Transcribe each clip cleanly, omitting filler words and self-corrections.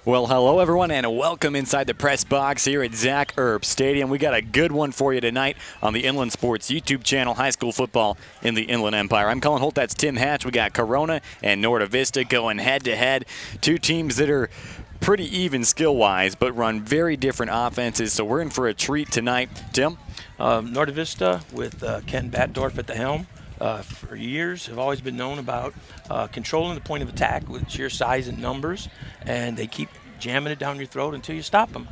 Well, hello, everyone, and welcome inside the press box here at Zach Erb Stadium. We got a good one for you tonight on the Inland Sports YouTube channel, high school football in the Inland Empire. I'm Colin Holt, that's Tim Hatch. We got Corona and Norte Vista going head-to-head. Two teams that are pretty even skill-wise, but run very different offenses, so we're in for a treat tonight. Tim? Norte Vista with Ken Batdorf at the helm. For years have always been known about controlling the point of attack with sheer size and numbers, and they keep jamming it down your throat until you stop them.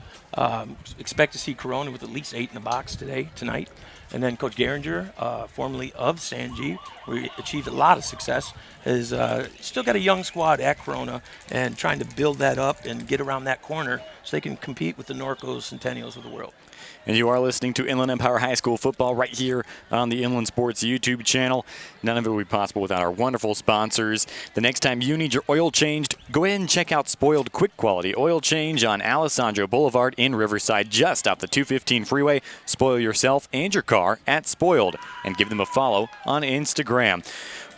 Expect to see Corona with at least 8 in the box tonight. And then Coach Geringer, formerly of Sanji, we achieved a lot of success, has still got a young squad at Corona and trying to build that up and get around that corner so they can compete with the Norcos, Centennials of the world. And you are listening to Inland Empire High School football right here on the Inland Sports YouTube channel. None of it would be possible without our wonderful sponsors. The next time you need your oil changed, go ahead and check out Spoiled Quick Quality Oil Change on Alessandro Boulevard in Riverside, just off the 215 freeway. Spoil yourself and your car at Spoiled, and give them a follow on Instagram.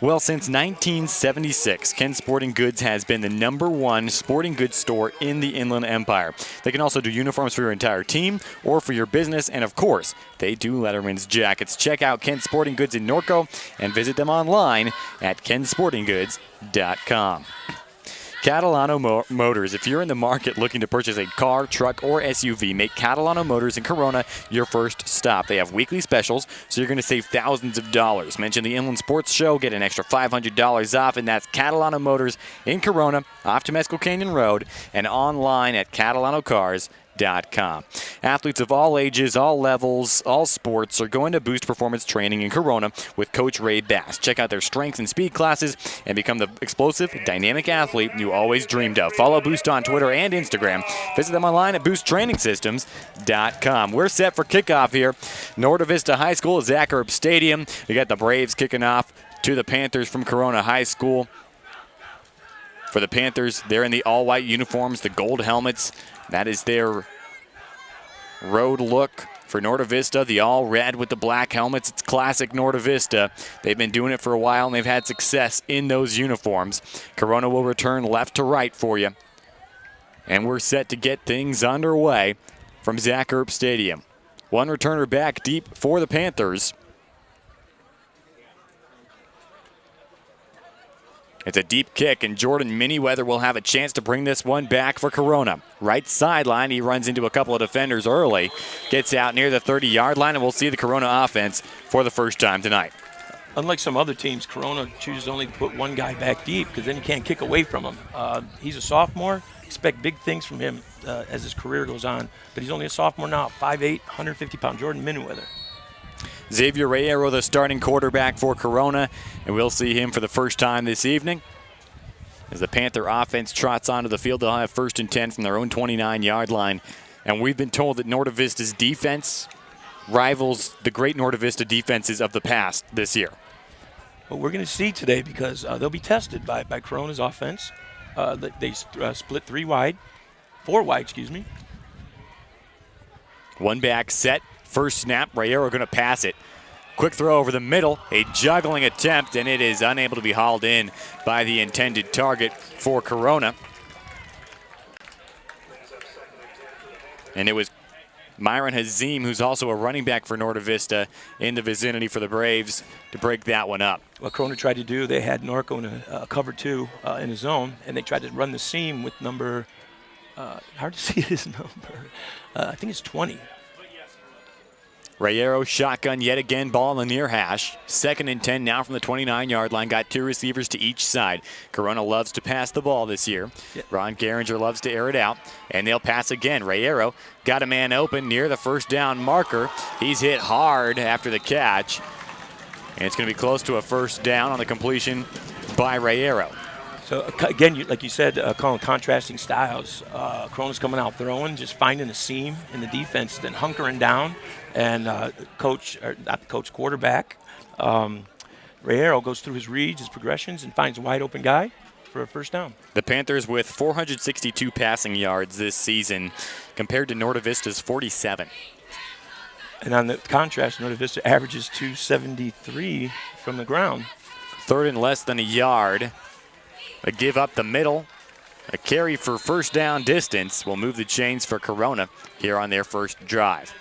Well, since 1976, Ken Sporting Goods has been the #1 sporting goods store in the Inland Empire. They can also do uniforms for your entire team or for your business, and of course, they do Letterman's jackets. Check out Ken Sporting Goods in Norco and visit them online at kensportinggoods.com. Catalano Motors. If you're in the market looking to purchase a car, truck, or SUV, make Catalano Motors in Corona your first stop. They have weekly specials, so you're going to save thousands of dollars. Mention the Inland Sports Show, get an extra $500 off, and that's Catalano Motors in Corona, off Temescal Canyon Road, and online at catalanocars.com. Athletes of all ages, all levels, all sports are going to Boost Performance Training in Corona with Coach Ray Bass. Check out their strength and speed classes and become the explosive, dynamic athlete you always dreamed of. Follow Boost on Twitter and Instagram. Visit them online at boosttrainingsystems.com. We're set for kickoff here. Norte Vista High School is Zach Erb Stadium. We got the Braves kicking off to the Panthers from Corona High School. For the Panthers, they're in the all-white uniforms, the gold helmets. That is their road look. For Norte Vista, the all red with the black helmets. It's classic Norte Vista. They've been doing it for a while, and they've had success in those uniforms. Corona will return left to right for you. And we're set to get things underway from Zach Erb Stadium. One returner back deep for the Panthers. It's a deep kick, and Jordan Miniweather will have a chance to bring this one back for Corona. Right sideline, he runs into a couple of defenders early, gets out near the 30-yard line, and we'll see the Corona offense for the first time tonight. Unlike some other teams, Corona chooses only to put one guy back deep because then you can't kick away from him. He's a sophomore. Expect big things from him as his career goes on, but he's only a sophomore now, 5'8", 150-pound Jordan Miniweather. Xavier Reyero, the starting quarterback for Corona, and we'll see him for the first time this evening. As the Panther offense trots onto the field, they'll have 1st and 10 from their own 29-yard line. And we've been told that Norte Vista's defense rivals the great Norte Vista defenses of the past this year. Well, we're going to see today because they'll be tested by Corona's offense. They split 4 wide. One back set. First snap, Reyero going to pass it. Quick throw over the middle, a juggling attempt, and it is unable to be hauled in by the intended target for Corona. And it was Myron Hazim, who's also a running back for Norte Vista, in the vicinity for the Braves to break that one up. What Corona tried to do, they had Norco in a cover 2 in a zone, and they tried to run the seam with number, hard to see his number, I think it's 20. Reyero shotgun yet again, ball in the near hash. 2nd and 10 now from the 29-yard line. Got 2 receivers to each side. Corona loves to pass the ball this year. Yeah. Ron Geringer loves to air it out, and they'll pass again. Reyero got a man open near the first down marker. He's hit hard after the catch, and it's going to be close to a first down on the completion by Reyero. So, again, like you said, Colin, contrasting styles. Corona's coming out throwing, just finding a seam in the defense, then hunkering down. And quarterback, Reyero goes through his reads, his progressions, and finds a wide open guy for a first down. The Panthers with 462 passing yards this season compared to Norte Vista's 47. And on the contrast, Norte Vista averages 273 from the ground. 3rd and less than a yard. They give up the middle. A carry for first down distance will move the chains for Corona here on their first drive.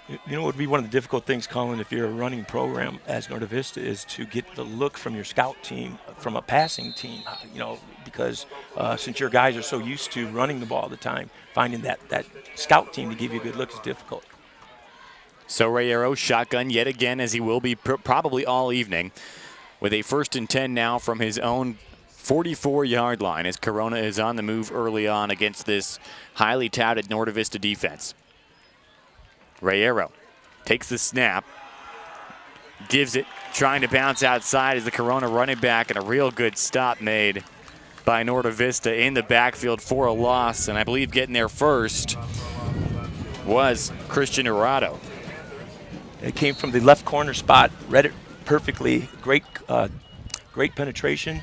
You know what would be one of the difficult things, Colin, if you're a running program as Norte Vista, is to get the look from your scout team from a passing team, because since your guys are so used to running the ball all the time, finding that scout team to give you a good look is difficult. So Rayero shotgun yet again, as he will be probably all evening, with a 1st and 10 now from his own 44-yard line as Corona is on the move early on against this highly touted Norte Vista defense. Rayero takes the snap, gives it, trying to bounce outside as the Corona running back, and a real good stop made by Norte Vista in the backfield for a loss. And I believe getting there first was Christian Hirado. It came from the left corner spot, read it perfectly, great penetration.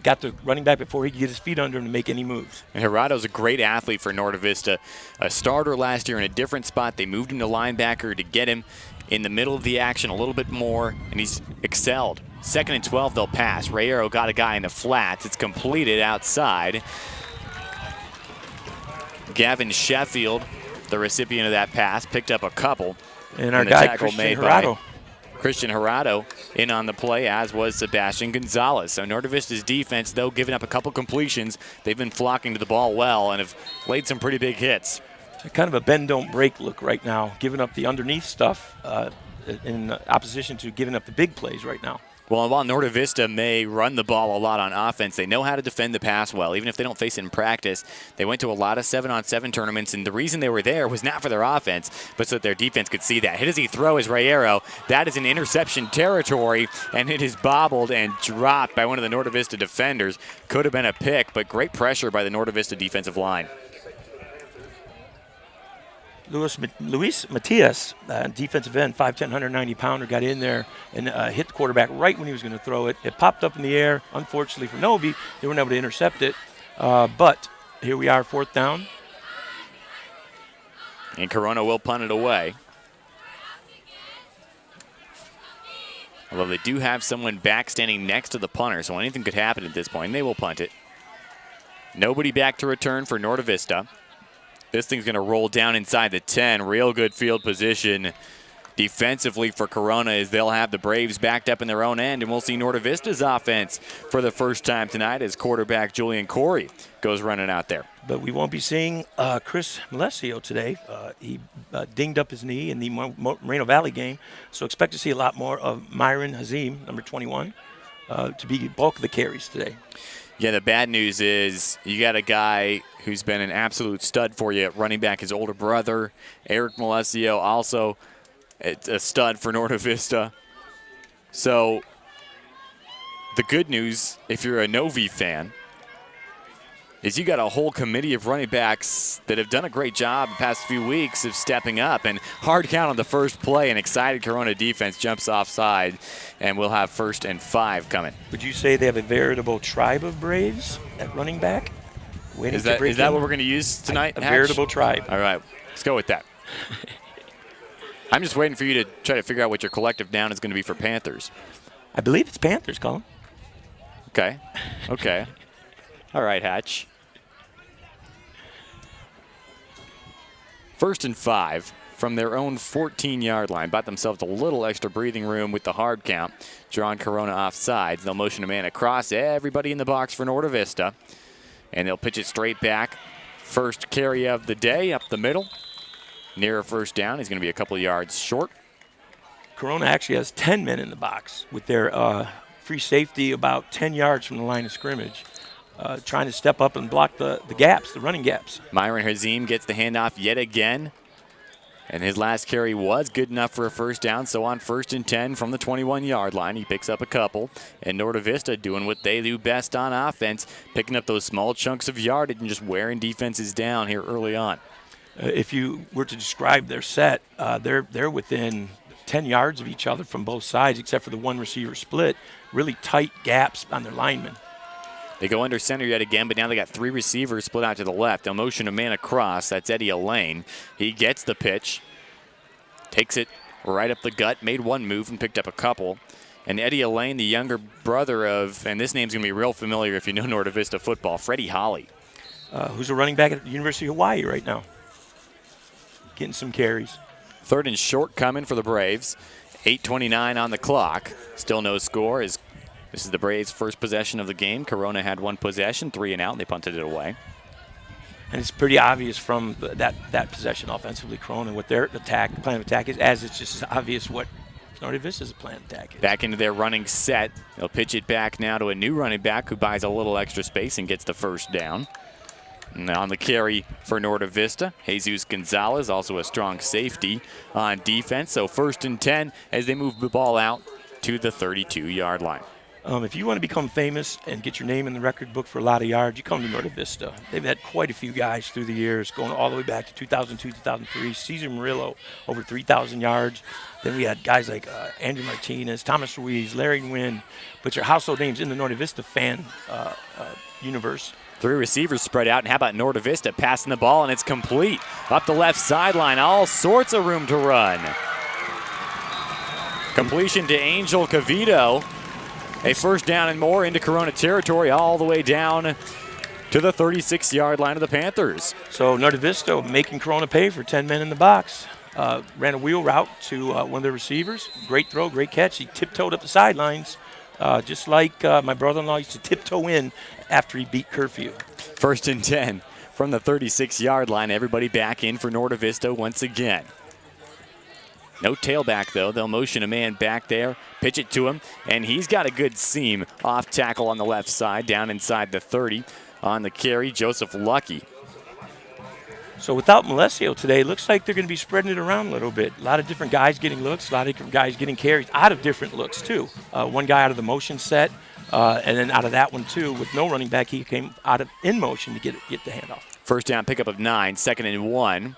Got the running back before he could get his feet under him to make any moves. And Hirado's a great athlete for Norte Vista. A starter last year in a different spot. They moved him to linebacker to get him in the middle of the action a little bit more, and he's excelled. 2nd and 12, they'll pass. Rayero got a guy in the flats. It's completed outside. Gavin Sheffield, the recipient of that pass, picked up a couple. And our guy, Christian Hirado. Christian Hirado in on the play, as was Sebastian Gonzalez. So Norte Vista's defense, though, giving up a couple completions, they've been flocking to the ball well and have laid some pretty big hits. Kind of a bend, don't break look right now, giving up the underneath stuff in opposition to giving up the big plays right now. Well, while Norte Vista may run the ball a lot on offense, they know how to defend the pass well. Even if they don't face it in practice, they went to a lot of 7-on-7 tournaments, and the reason they were there was not for their offense, but so that their defense could see that. Hit as he throw is Rayero. That is an interception territory, and it is bobbled and dropped by one of the Norte Vista defenders. Could have been a pick, but great pressure by the Norte Vista defensive line. Luis Matias, defensive end, 5'10", 190-pounder, got in there and hit the quarterback right when he was going to throw it. It popped up in the air. Unfortunately for Novi, they weren't able to intercept it. But here we are, 4th down. And Corona will punt it away. Although they do have someone back standing next to the punter, so anything could happen at this point. They will punt it. Nobody back to return for Norte Vista. This thing's going to roll down inside the 10. Real good field position defensively for Corona as they'll have the Braves backed up in their own end. And we'll see Norte Vista's offense for the first time tonight as quarterback Julian Corey goes running out there. But we won't be seeing Chris Malesio today. He dinged up his knee in the Moreno Valley game. So expect to see a lot more of Myron Hazim, number 21, to be the bulk of the carries today. Yeah, the bad news is you got a guy who's been an absolute stud for you at running back, his older brother, Eric Malesio, also a stud for Norte Vista. So the good news, if you're a Novi fan, is you got a whole committee of running backs that have done a great job the past few weeks of stepping up. And hard count on the first play, an excited Corona defense jumps offside, and we'll have 1st and 5 coming. Would you say they have a veritable tribe of Braves at running back? Is that what we're going to use tonight, A Hatch? veritable tribe. All right, let's go with that. I'm just waiting for you to try to figure out what your collective noun is going to be for Panthers. I believe it's Panthers, Colin. Okay. All right, Hatch. 1st and 5 from their own 14-yard line. Bought themselves a little extra breathing room with the hard count. Drawing Corona off sides. They'll motion a man across. Everybody in the box for Norte Vista. And they'll pitch it straight back. First carry of the day up the middle. Near a first down. He's going to be a couple yards short. Corona actually has 10 men in the box with their free safety about 10 yards from the line of scrimmage. Trying to step up and block the gaps, the running gaps. Myron Hazim gets the handoff yet again. And his last carry was good enough for a first down. So on 1st and 10 from the 21-yard line, he picks up a couple. And Norte Vista doing what they do best on offense, picking up those small chunks of yardage and just wearing defenses down here early on. If you were to describe their set, they're within 10 yards of each other from both sides, except for the one receiver split. Really tight gaps on their linemen. They go under center yet again, but now they got 3 receivers split out to the left. They'll motion a man across. That's Eddie Elaine. He gets the pitch, takes it right up the gut, made one move and picked up a couple. And Eddie Elaine, the younger brother of, and this name's going to be real familiar if you know Norte Vista football, Freddie Holly. who's a running back at the University of Hawaii right now, getting some carries. 3rd and short coming for the Braves. 8:29 on the clock. Still no score. This is the Braves' first possession of the game. Corona had 1 possession, 3 and out, and they punted it away. And it's pretty obvious from that possession offensively, Corona, what their plan of attack is, as it's just as obvious what Norte Vista's plan of attack is. Back into their running set. They'll pitch it back now to a new running back who buys a little extra space and gets the first down. And on the carry for Norte Vista, Jesus Gonzalez, also a strong safety on defense. So 1st and 10 as they move the ball out to the 32-yard line. If you want to become famous and get your name in the record book for a lot of yards, you come to Norte Vista. They've had quite a few guys through the years, going all the way back to 2002, 2003. Cesar Murillo, over 3,000 yards. Then we had guys like Andrew Martinez, Thomas Ruiz, Larry Nguyen, but your household names in the Norte Vista fan universe. 3 receivers spread out, and how about Norte Vista passing the ball, and it's complete. Up the left sideline, all sorts of room to run. Completion to Angel Cavito. A first down and more into Corona territory, all the way down to the 36-yard line of the Panthers. So Norte Vista making Corona pay for 10 men in the box. Ran a wheel route to one of their receivers. Great throw, great catch. He tiptoed up the sidelines, just like my brother-in-law used to tiptoe in after he beat curfew. 1st and 10 from the 36-yard line. Everybody back in for Norte Vista once again. No tailback, though. They'll motion a man back there, pitch it to him, and he's got a good seam off tackle on the left side, down inside the 30 on the carry. Joseph Lucky. So without Malesio today, looks like they're going to be spreading it around a little bit. A lot of different guys getting looks, a lot of different guys getting carries out of different looks, too. One guy out of the motion set, and then out of that one, too, with no running back, he came out of in motion to get the handoff. First down pickup of 9, 2nd and 1.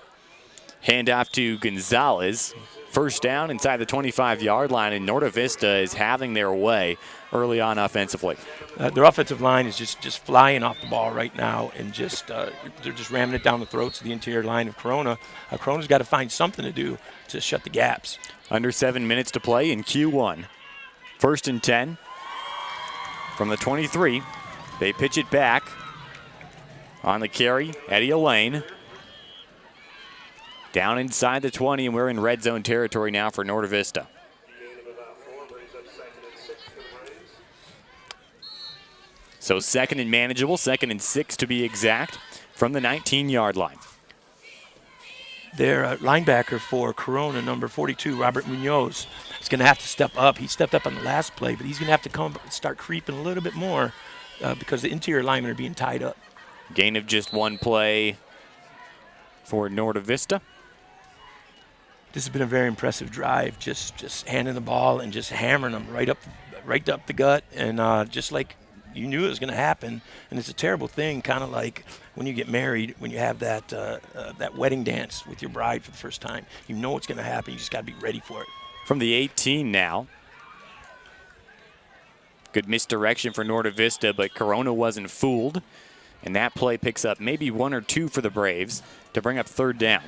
Handoff to Gonzalez. First down inside the 25-yard line, and Norte Vista is having their way early on offensively. Their offensive line is just flying off the ball right now, and they're just ramming it down the throats of the interior line of Corona. Corona's got to find something to do to shut the gaps. Under 7 minutes to play in Q1. 1st and 10 from the 23. They pitch it back on the carry. Eddie Elaine. Down inside the 20, and we're in red zone territory now for Norte Vista. So 2nd and manageable, 2nd and 6 to be exact, from the 19-yard line. Their linebacker for Corona, number 42, Robert Munoz, is going to have to step up. He stepped up on the last play, but he's going to have to come up and start creeping a little bit more because the interior linemen are being tied up. Gain of just 1 play for Norte Vista. This has been a very impressive drive, just handing the ball and just hammering them right up the gut, and just like you knew it was going to happen. And it's a terrible thing, kind of like when you get married, when you have that wedding dance with your bride for the first time. You know what's going to happen. You just got to be ready for it. From the 18 now. Good misdirection for Norte Vista, but Corona wasn't fooled. And that play picks up maybe 1 or 2 for the Braves to bring up 3rd down.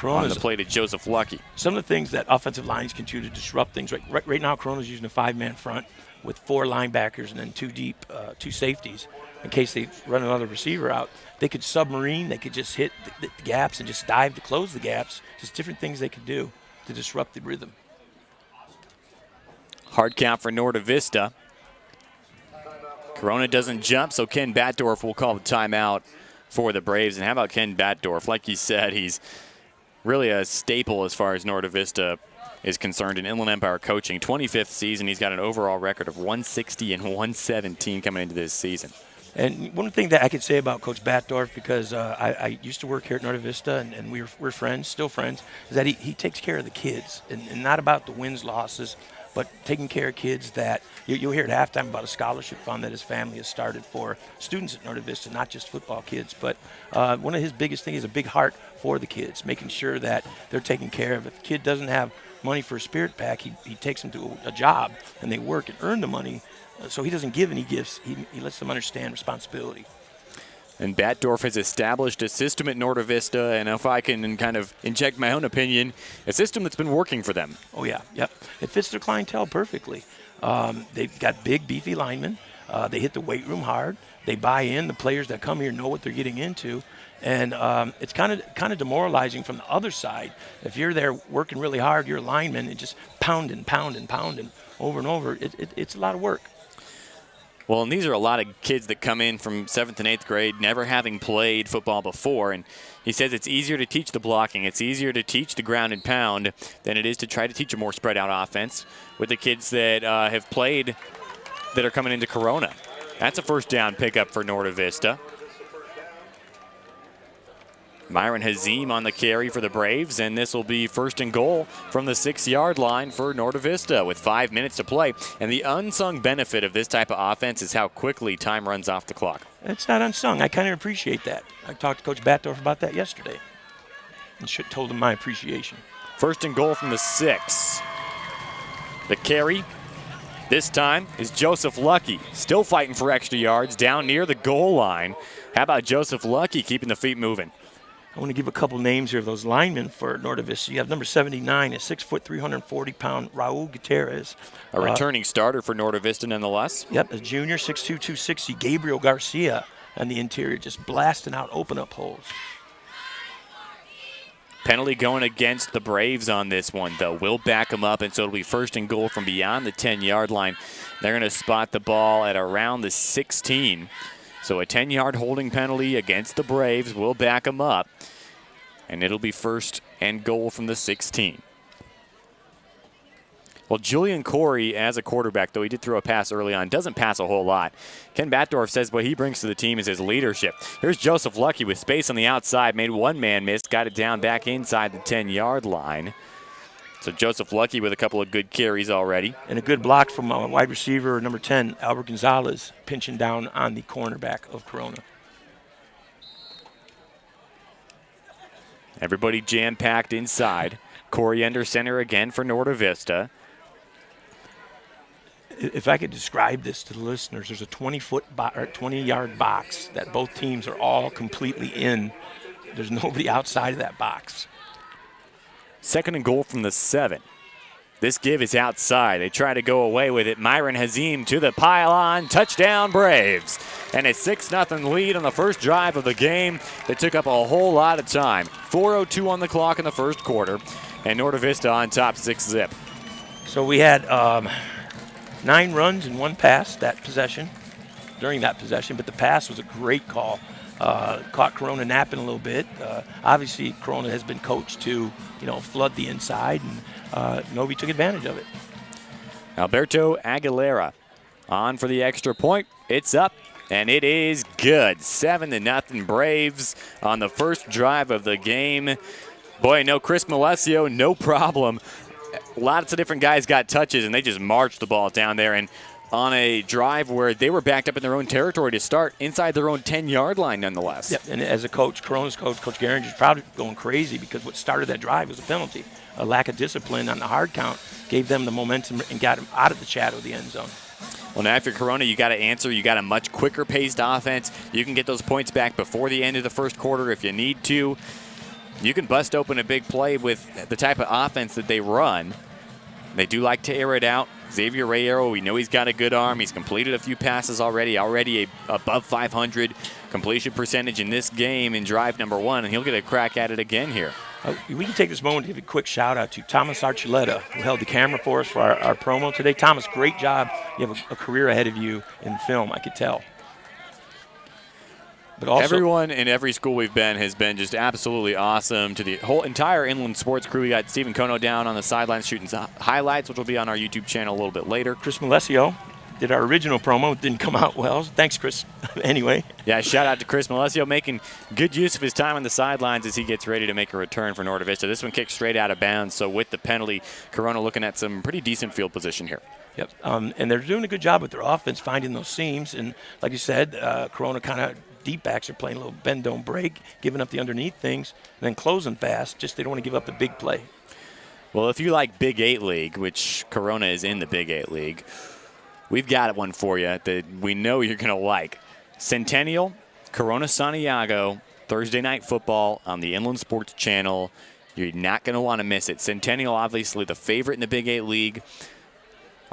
On the play to Joseph Lucky. Some of the things that offensive lines can do to disrupt things. Right now, Corona's using a 5-man front with 4 linebackers and then 2 deep, 2 safeties. In case they run another receiver out, they could submarine. They could just hit the gaps and just dive to close the gaps. Just different things they could do to disrupt the rhythm. Hard count for Norte Vista. Corona doesn't jump, so Ken Batdorf will call the timeout for the Braves. And how about Ken Batdorf? Like you said, he's really a staple as far as Norte Vista is concerned in Inland Empire coaching. 25th season, he's got an overall record of 160 and 117 coming into this season. And one thing that I could say about Coach Batdorf, because I used to work here at Norte Vista, and we're friends, still friends, is that he takes care of the kids, and not about the wins, losses, but taking care of kids that you'll hear at halftime about a scholarship fund that his family has started for students at Norte Vista, not just football kids. But one of his biggest things is a big heart for the kids, making sure that they're taken care of. If a kid doesn't have money for a spirit pack, he takes them to a job, and they work and earn the money. So he doesn't give any gifts. He lets them understand responsibility. And Batdorf has established a system at Norte Vista, and if I can kind of inject my own opinion, a system that's been working for them. Oh, yeah, yep. It fits their clientele perfectly. They've got big, beefy linemen. They hit the weight room hard. They buy in. The players that come here know what they're getting into. And it's kind of demoralizing from the other side. If you're there working really hard, you're a lineman, and just pounding over and over, it's a lot of work. Well, and these are a lot of kids that come in from 7th and 8th grade never having played football before. And he says it's easier to teach the blocking. It's easier to teach the ground and pound than it is to try to teach a more spread out offense with the kids that have played that are coming into Corona. That's a first down pickup for Norte Vista. Myron Hazim on the carry for the Braves, and this will be first and goal from the 6-yard line for Norte Vista with 5 minutes to play. And the unsung benefit of this type of offense is how quickly time runs off the clock. It's not unsung. I kind of appreciate that. I talked to Coach Batdorf about that yesterday and told him my appreciation. First and goal from the 6. The carry this time is Joseph Lucky, still fighting for extra yards down near the goal line. How about Joseph Lucky keeping the feet moving? I want to give a couple names here of those linemen for Norte Vista. You have number 79, a 6 foot, 340-pound Raul Gutierrez. A returning starter for Norte Vista nonetheless. Yep, a junior, 6'2", 260, Gabriel Garcia on the interior, just blasting out open-up holes. Penalty going against the Braves on this one, though. We'll back them up, and so it'll be first and goal from beyond the 10-yard line. They're going to spot the ball at around the 16. So a 10-yard holding penalty against the Braves. We'll back them up, and it'll be first and goal from the 16. Well, Julian Corey, as a quarterback, though he did throw a pass early on, doesn't pass a whole lot. Ken Batdorf says what he brings to the team is his leadership. Here's Joseph Lucky with space on the outside, made one man miss, got it down back inside the 10-yard line. So Joseph Lucky with a couple of good carries already. And a good block from wide receiver number 10, Albert Gonzalez, pinching down on the cornerback of Corona. Everybody jam-packed inside. Corey under center again for Norte Vista. If I could describe this to the listeners, there's a 20-yard box that both teams are all completely in. There's nobody outside of that box. Second and goal from the 7. This give is outside. They try to go away with it. Myron Hazim to the pylon. Touchdown, Braves. And a 6-0 lead on the first drive of the game that took up a whole lot of time. 4:02 on the clock in the first quarter. And Norte Vista on top 6-zip. So we had 9 runs and 1 pass during that possession, but the pass was a great call. Caught Corona napping a little bit. Obviously, Corona has been coached to, flood the inside, and Novi took advantage of it. Alberto Aguilera on for the extra point. It's up, and it is good. 7-0 Braves on the first drive of the game. Boy, no Chris Malesio, no problem. Lots of different guys got touches, and they just marched the ball down there. And on a drive where they were backed up in their own territory to start inside their own 10-yard line nonetheless. Yep, and as a coach, Corona's coach, Coach Gehringer's probably going crazy because what started that drive was a penalty. A lack of discipline on the hard count gave them the momentum and got them out of the shadow of the end zone. Well, now after Corona, you got to answer. You got a much quicker paced offense. You can get those points back before the end of the first quarter if you need to. You can bust open a big play with the type of offense that they run. They do like to air it out. Xavier Reyero, we know he's got a good arm. He's completed a few passes already a above 500 completion percentage in this game in drive number 1, and he'll get a crack at it again here. We can take this moment to give a quick shout-out to Thomas Archuleta, who held the camera for us for our promo today. Thomas, great job. You have a career ahead of you in film, I could tell. But also, everyone in every school we've been has been just absolutely awesome. To the whole entire Inland Sports crew, we got Stephen Kono down on the sidelines shooting highlights, which will be on our YouTube channel a little bit later. Chris Malesio did our original promo. It didn't come out well. Thanks, Chris. Anyway. Yeah, shout out to Chris Malesio making good use of his time on the sidelines as he gets ready to make a return for Norte Vista. This one kicked straight out of bounds, so with the penalty, Corona looking at some pretty decent field position here. Yep, and they're doing a good job with their offense, finding those seams. And like you said, Corona kind of deep backs are playing a little bend, don't break, giving up the underneath things, and then closing fast. Just they don't want to give up the big play. Well, if you like Big 8 League, which Corona is in the Big 8 League, we've got one for you that we know you're going to like. Centennial, Corona Santiago, Thursday Night Football on the Inland Sports Channel. You're not going to want to miss it. Centennial, obviously the favorite in the Big 8 League,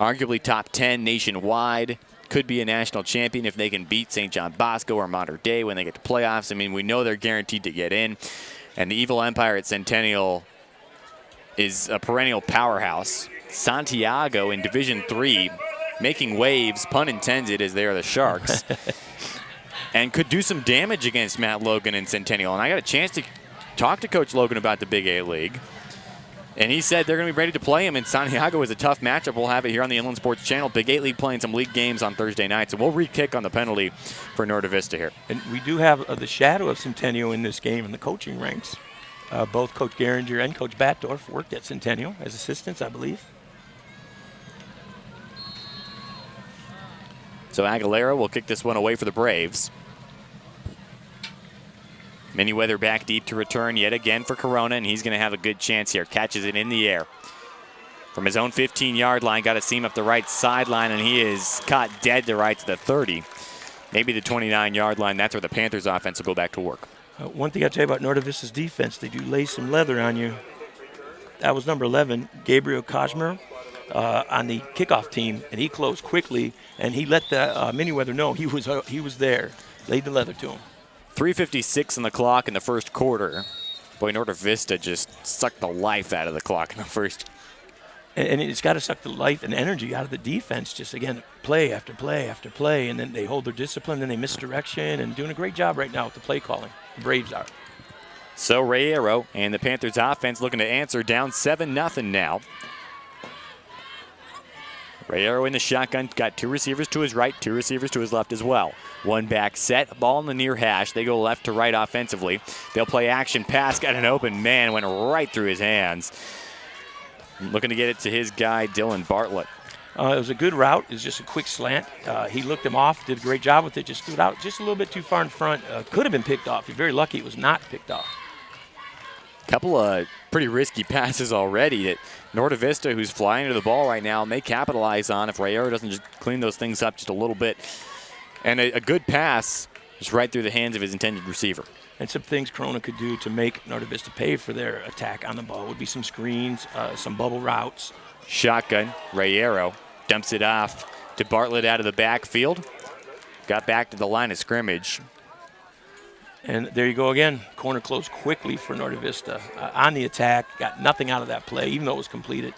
arguably top 10 nationwide. could be a national champion if they can beat St. John Bosco or Mater Dei when they get to playoffs. I mean, we know they're guaranteed to get in. And the Evil Empire at Centennial is a perennial powerhouse. Santiago in Division III making waves, pun intended, as they are the Sharks. And could do some damage against Matt Logan in Centennial. And I got a chance to talk to Coach Logan about the Big 8 League. And he said they're going to be ready to play him. And Santiago is a tough matchup. We'll have it here on the Inland Sports Channel. Big 8 League playing some league games on Thursday night. So we'll re-kick on the penalty for Norte Vista here. And we do have the shadow of Centennial in this game in the coaching ranks. Both Coach Geringer and Coach Batdorf worked at Centennial as assistants, I believe. So Aguilera will kick this one away for the Braves. Manyweather back deep to return yet again for Corona, and he's going to have a good chance here. Catches it in the air. From his own 15-yard line, got a seam up the right sideline, and he is caught dead to right to the 30. Maybe the 29-yard line. That's where the Panthers offense will go back to work. One thing I'll tell you about Norte Vista's defense, they do lay some leather on you. That was number 11, Gabriel Kosmer, on the kickoff team, and he closed quickly, and he let the Manyweather know he was there, laid the leather to him. 3:56 on the clock in the first quarter. Boy, Norte Vista just sucked the life out of the clock in the first. And it's got to suck the life and energy out of the defense, just, again, play after play after play, and then they hold their discipline, and they miss direction, and doing a great job right now with the play calling. The Braves are. So Rayero and the Panthers offense looking to answer, down 7-0 now. Rayero in the shotgun, got two receivers to his right, two receivers to his left as well. One back set, ball in the near hash. They go left to right offensively. They'll play action pass, got an open man, went right through his hands. Looking to get it to his guy, Dylan Bartlett. It was a good route. It was just a quick slant. He looked him off, did a great job with it, just threw it out just a little bit too far in front. Could have been picked off. He's very lucky it was not picked off. Couple of pretty risky passes already that Norte Vista, who's flying to the ball right now, may capitalize on if Rayero doesn't just clean those things up just a little bit. And a good pass just right through the hands of his intended receiver. And some things Corona could do to make Norte Vista pay for their attack on the ball would be some screens, some bubble routes. Shotgun, Rayero dumps it off to Bartlett out of the backfield. Got back to the line of scrimmage. And there you go again. Corner closed quickly for Norte Vista. On the attack, got nothing out of that play, even though it was completed.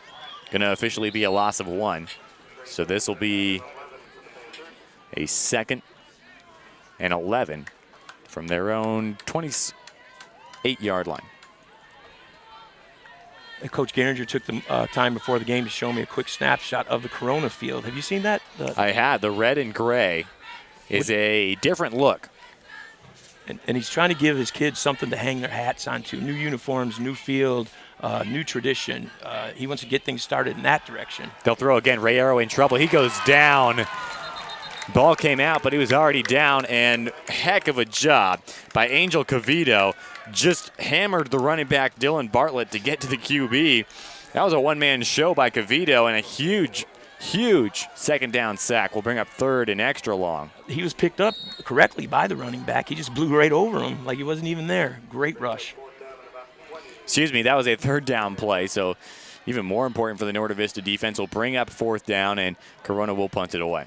Going to officially be a loss of 1. So this will be a 2nd and 11 from their own 28-yard line. And Coach Geringer took the time before the game to show me a quick snapshot of the Corona field. Have you seen that? I have. The red and gray is a different look. And he's trying to give his kids something to hang their hats onto. New uniforms, new field, new tradition. He wants to get things started in that direction. They'll throw again. Rayero in trouble. He goes down. Ball came out, but he was already down, and heck of a job by Angel Cavito. Just hammered the running back Dylan Bartlett to get to the QB. That was a one-man show by Cavito, and a huge second down sack. Will bring up 3rd and extra long. He was picked up correctly by the running back. He just blew right over him like he wasn't even there. Great rush. Excuse me, that was a 3rd down play, so even more important for the Norte Vista defense. Will bring up 4th down, and Corona will punt it away.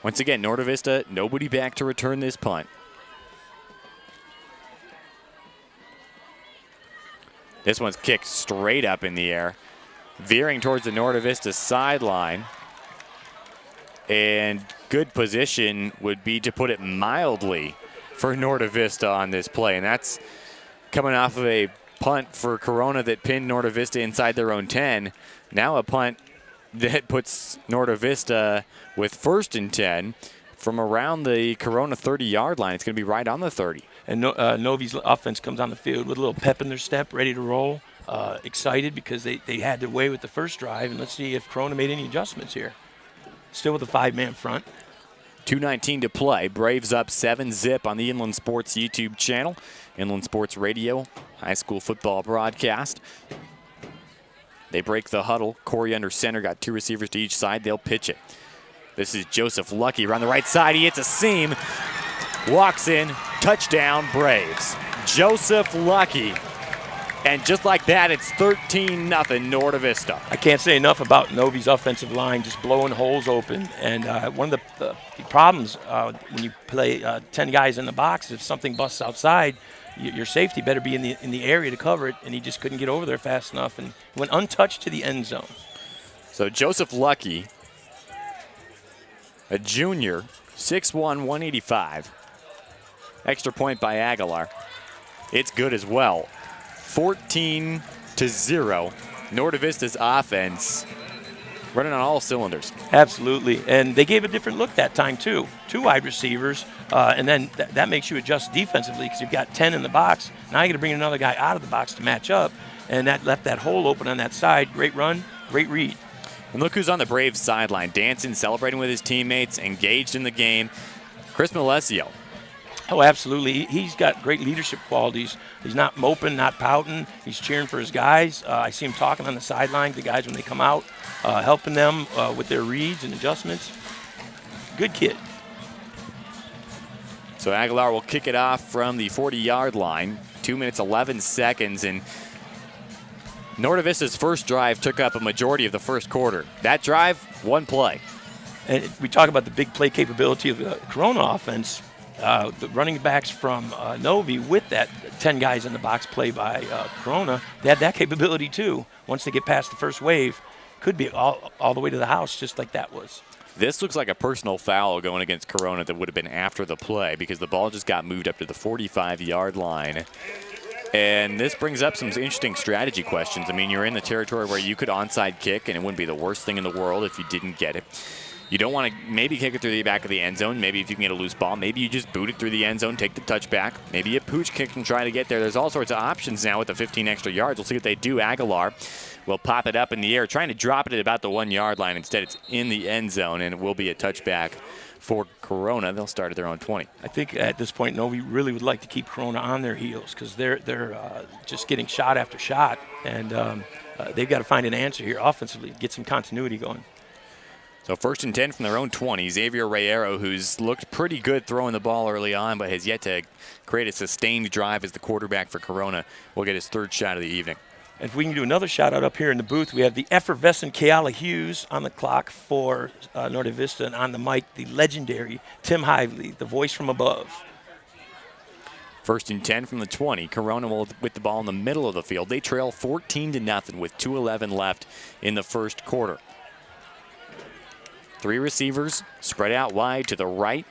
Once again, Norte Vista, nobody back to return this punt. This one's kicked straight up in the air, veering towards the Norte Vista sideline. And good position would be, to put it mildly, for Norte Vista on this play. And that's coming off of a punt for Corona that pinned Norte Vista inside their own 10. Now a punt that puts Norte Vista with 1st and 10 from around the Corona 30-yard line. It's going to be right on the 30. And Novi's offense comes on the field with a little pep in their step, ready to roll, excited because they had their way with the first drive. And let's see if Corona made any adjustments here. Still with a 5-man front. 2:19 to play. Braves up 7-0 on the Inland Sports YouTube channel. Inland Sports Radio, high school football broadcast. They break the huddle. Corey under center, got 2 receivers to each side. They'll pitch it. This is Joseph Lucky around the right side. He hits a seam, walks in, touchdown Braves. Joseph Lucky And just like that, it's 13-0 Norte Vista. I can't say enough about Novi's offensive line just blowing holes open. And one of the problems when you play 10 guys in the box, if something busts outside, your safety better be in the area to cover it. And he just couldn't get over there fast enough and went untouched to the end zone. So Joseph Lucky, a junior, 6'1", 185. Extra point by Aguilar. It's good as well. 14-0. Norte Vista's offense running on all cylinders. Absolutely, and they gave a different look that time too. 2 wide receivers, and then that makes you adjust defensively because you've got 10 in the box. Now you got to bring another guy out of the box to match up, and that left that hole open on that side. Great run, great read. And look who's on the Braves sideline, dancing, celebrating with his teammates, engaged in the game. Chris Malesio. Oh, absolutely. He's got great leadership qualities. He's not moping, not pouting. He's cheering for his guys. I see him talking on the sideline to the guys when they come out, helping them with their reads and adjustments. Good kid. So Aguilar will kick it off from the 40-yard line. 2 minutes, 11 seconds, and Norte Vista's first drive took up a majority of the first quarter. That drive, 1 play. And we talk about the big play capability of the Corona offense. The running backs from Novi with that 10 guys in the box play by Corona, they had that capability too. Once they get past the first wave, could be all the way to the house just like that was. This looks like a personal foul going against Corona that would have been after the play because the ball just got moved up to the 45-yard line. And this brings up some interesting strategy questions. I mean, you're in the territory where you could onside kick, and it wouldn't be the worst thing in the world if you didn't get it. You don't want to maybe kick it through the back of the end zone. Maybe if you can get a loose ball, maybe you just boot it through the end zone, take the touchback. Maybe you pooch kick and try to get there. There's all sorts of options now with the 15 extra yards. We'll see what they do. Aguilar will pop it up in the air, trying to drop it at about the 1-yard line. Instead, it's in the end zone, and it will be a touchback for Corona. They'll start at their own 20. I think at this point, Novi really would like to keep Corona on their heels because they're just getting shot after shot, and they've got to find an answer here offensively, get some continuity going. So 1st and 10 from their own 20. Xavier Reyero, who's looked pretty good throwing the ball early on, but has yet to create a sustained drive as the quarterback for Corona, will get his 3rd shot of the evening. And if we can do another shout out up here in the booth, we have the effervescent Keala Hughes on the clock for Norte Vista, and on the mic, the legendary Tim Hively, the voice from above. 1st and 10 from the 20. Corona will with the ball in the middle of the field. They trail 14-0 with 2:11 left in the first quarter. 3 receivers spread out wide to the right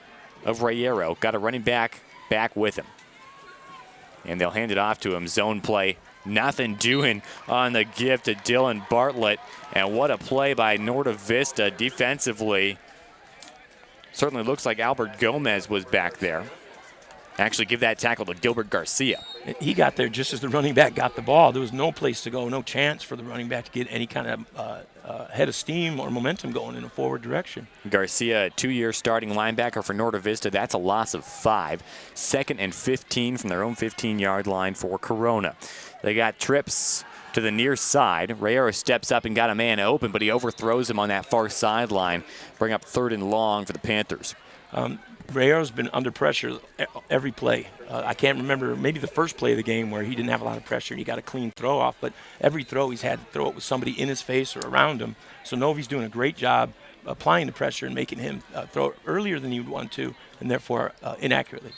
of Reyero. Got a running back with him. And they'll hand it off to him. Zone play. Nothing doing on the give to Dylan Bartlett. And what a play by Norte Vista defensively. Certainly looks like Albert Gomez was back there. Actually give that tackle to Gilbert Garcia. He got there just as the running back got the ball. There was no place to go, no chance for the running back to get any kind of head of steam or momentum going in a forward direction. Garcia, a 2-year starting linebacker for Norte Vista. That's a loss of 5. 2nd and 15 from their own 15-yard line for Corona. They got trips to the near side. Reyero steps up and got a man open, but he overthrows him on that far sideline. Bring up 3rd and long for the Panthers. Rayero's been under pressure every play. I can't remember, maybe the first play of the game where he didn't have a lot of pressure and he got a clean throw off, but every throw he's had to throw it with somebody in his face or around him. So Novi's doing a great job applying the pressure and making him throw it earlier than he would want to, and therefore inaccurately.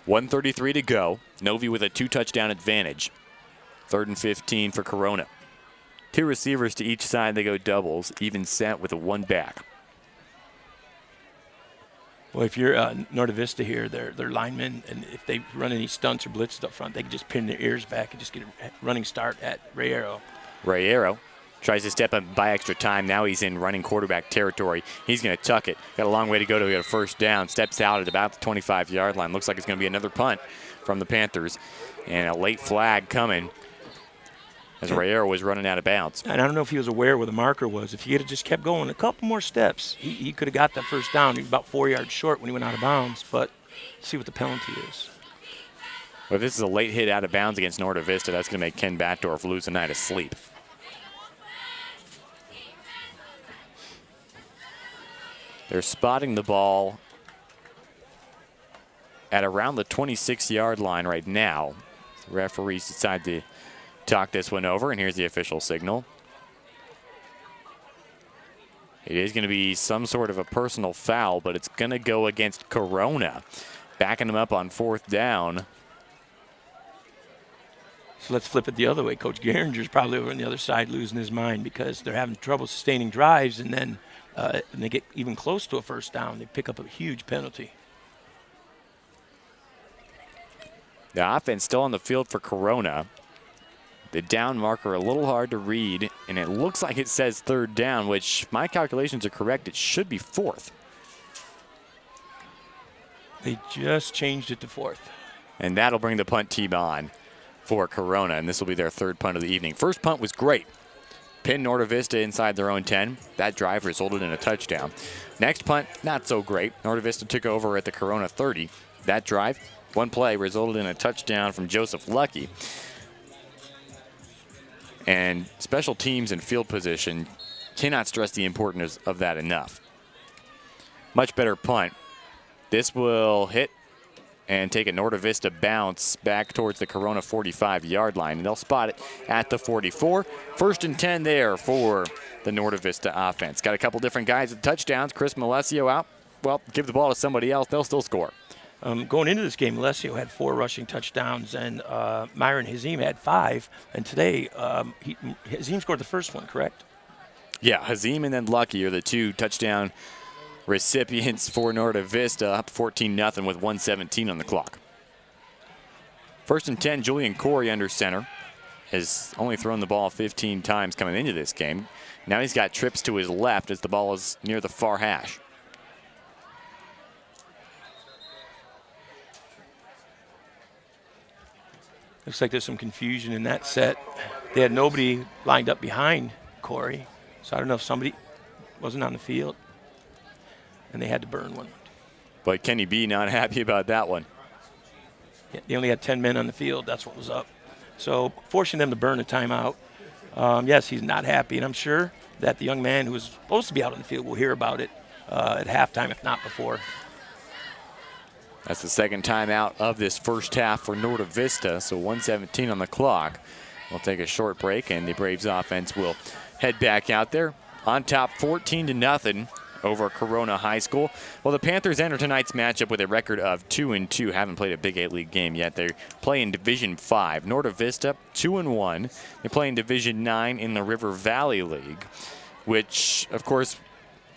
1:33 to go. Novi with a 2-touchdown advantage. 3rd and 15 for Corona. 2 receivers to each side. They go doubles, even set with a 1 back. Well, if you're Norte Vista here, they're linemen, and if they run any stunts or blitzes up front, they can just pin their ears back and just get a running start at Reyero. Reyero tries to step up and buy extra time. Now he's in running quarterback territory. He's going to tuck it. Got a long way to go to get a 1st down. Steps out at about the 25-yard line. Looks like it's going to be another punt from the Panthers. And a late flag coming as Reyero was running out of bounds. And I don't know if he was aware where the marker was. If he had just kept going a couple more steps, he could have got that 1st down. He was about 4 yards short when he went out of bounds, but let's see what the penalty is. Well, if this is a late hit out of bounds against Norte Vista, that's going to make Ken Batdorf lose a night of sleep. They're spotting the ball at around the 26-yard line right now. The referees decide to talk this one over, and here's the official signal. It is going to be some sort of a personal foul, but it's going to go against Corona, backing them up on 4th down. So let's flip it the other way. Coach Gehringer's probably over on the other side losing his mind because they're having trouble sustaining drives, and then when they get even close to a first down, they pick up a huge penalty. The offense still on the field for Corona. The down marker a little hard to read, and it looks like it says 3rd down, which, if my calculations are correct, it should be 4th. They just changed it to 4th. And that'll bring the punt team on for Corona, and this will be their 3rd punt of the evening. First punt was great. Pinned Norte Vista inside their own 10. That drive resulted in a touchdown. Next punt, not so great. Norte Vista took over at the Corona 30. That drive, one play, resulted in a touchdown from Joseph Lucky. And special teams and field position, cannot stress the importance of that enough. Much better punt. This will hit and take a Norte Vista bounce back towards the Corona 45-yard line. And they'll spot it at the 44. 1st and 10 there for the Norte Vista offense. Got a couple different guys with touchdowns. Chris Malesio out. Well, give the ball to somebody else. They'll still score. Going into this game, Alessio had 4 rushing touchdowns, and Myron Hazim had 5. And today, Hazim scored the first one, correct? Yeah, Hazim and then Lucky are the 2 touchdown recipients for Norte Vista, up 14-0 with 1:17 on the clock. 1st and 10, Julian Corey under center. Has only thrown the ball 15 times coming into this game. Now he's got trips to his left as the ball is near the far hash. Looks like there's some confusion in that set. They had nobody lined up behind Corey, so I don't know if somebody wasn't on the field, and they had to burn one. But Kenny B not happy about that one. Yeah, they only had 10 men on the field. That's what was up. So forcing them to burn a timeout. Yes, he's not happy, and I'm sure that the young man who was supposed to be out on the field will hear about it at halftime, if not before. That's the 2nd timeout of this first half for Norte Vista, so 1:17 on the clock. We'll take a short break, and the Braves offense will head back out there on top 14-0 over Corona High School. Well, the Panthers enter tonight's matchup with a record of 2-2. Haven't played a Big 8 League game yet. They play in Division 5. Norte Vista, 2-1. They play in Division 9 in the River Valley League, which, of course,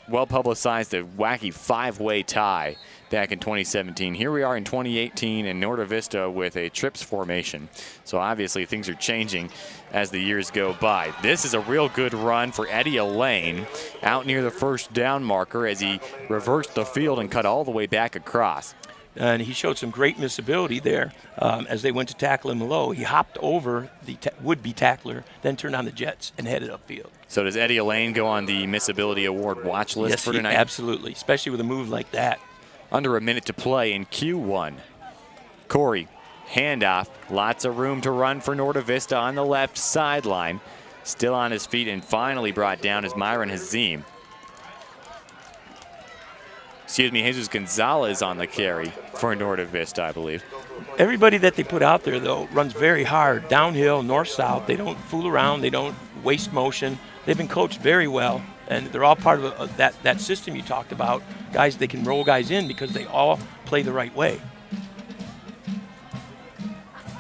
well-publicized a wacky 5-way tie back in 2017. Here we are in 2018, and Norte Vista with a trips formation. So obviously things are changing as the years go by. This is a real good run for Eddie Elaine out near the 1st down marker as he reversed the field and cut all the way back across. And he showed some great missability there as they went to tackle him low. He hopped over the would-be tackler, then turned on the jets and headed upfield. So does Eddie Elaine go on the Missability Award watch list for tonight? Absolutely, especially with a move like that. Under a minute to play in Q1. Corey, handoff. Lots of room to run for Norte Vista on the left sideline. Still on his feet and finally brought down is Myron Hazim. Jesus Gonzalez on the carry for Norte Vista, I believe. Everybody that they put out there, though, runs very hard, downhill, north-south. They don't fool around. They don't waste motion. They've been coached very well, and they're all part of that system you talked about. Guys, they can roll guys in because they all play the right way.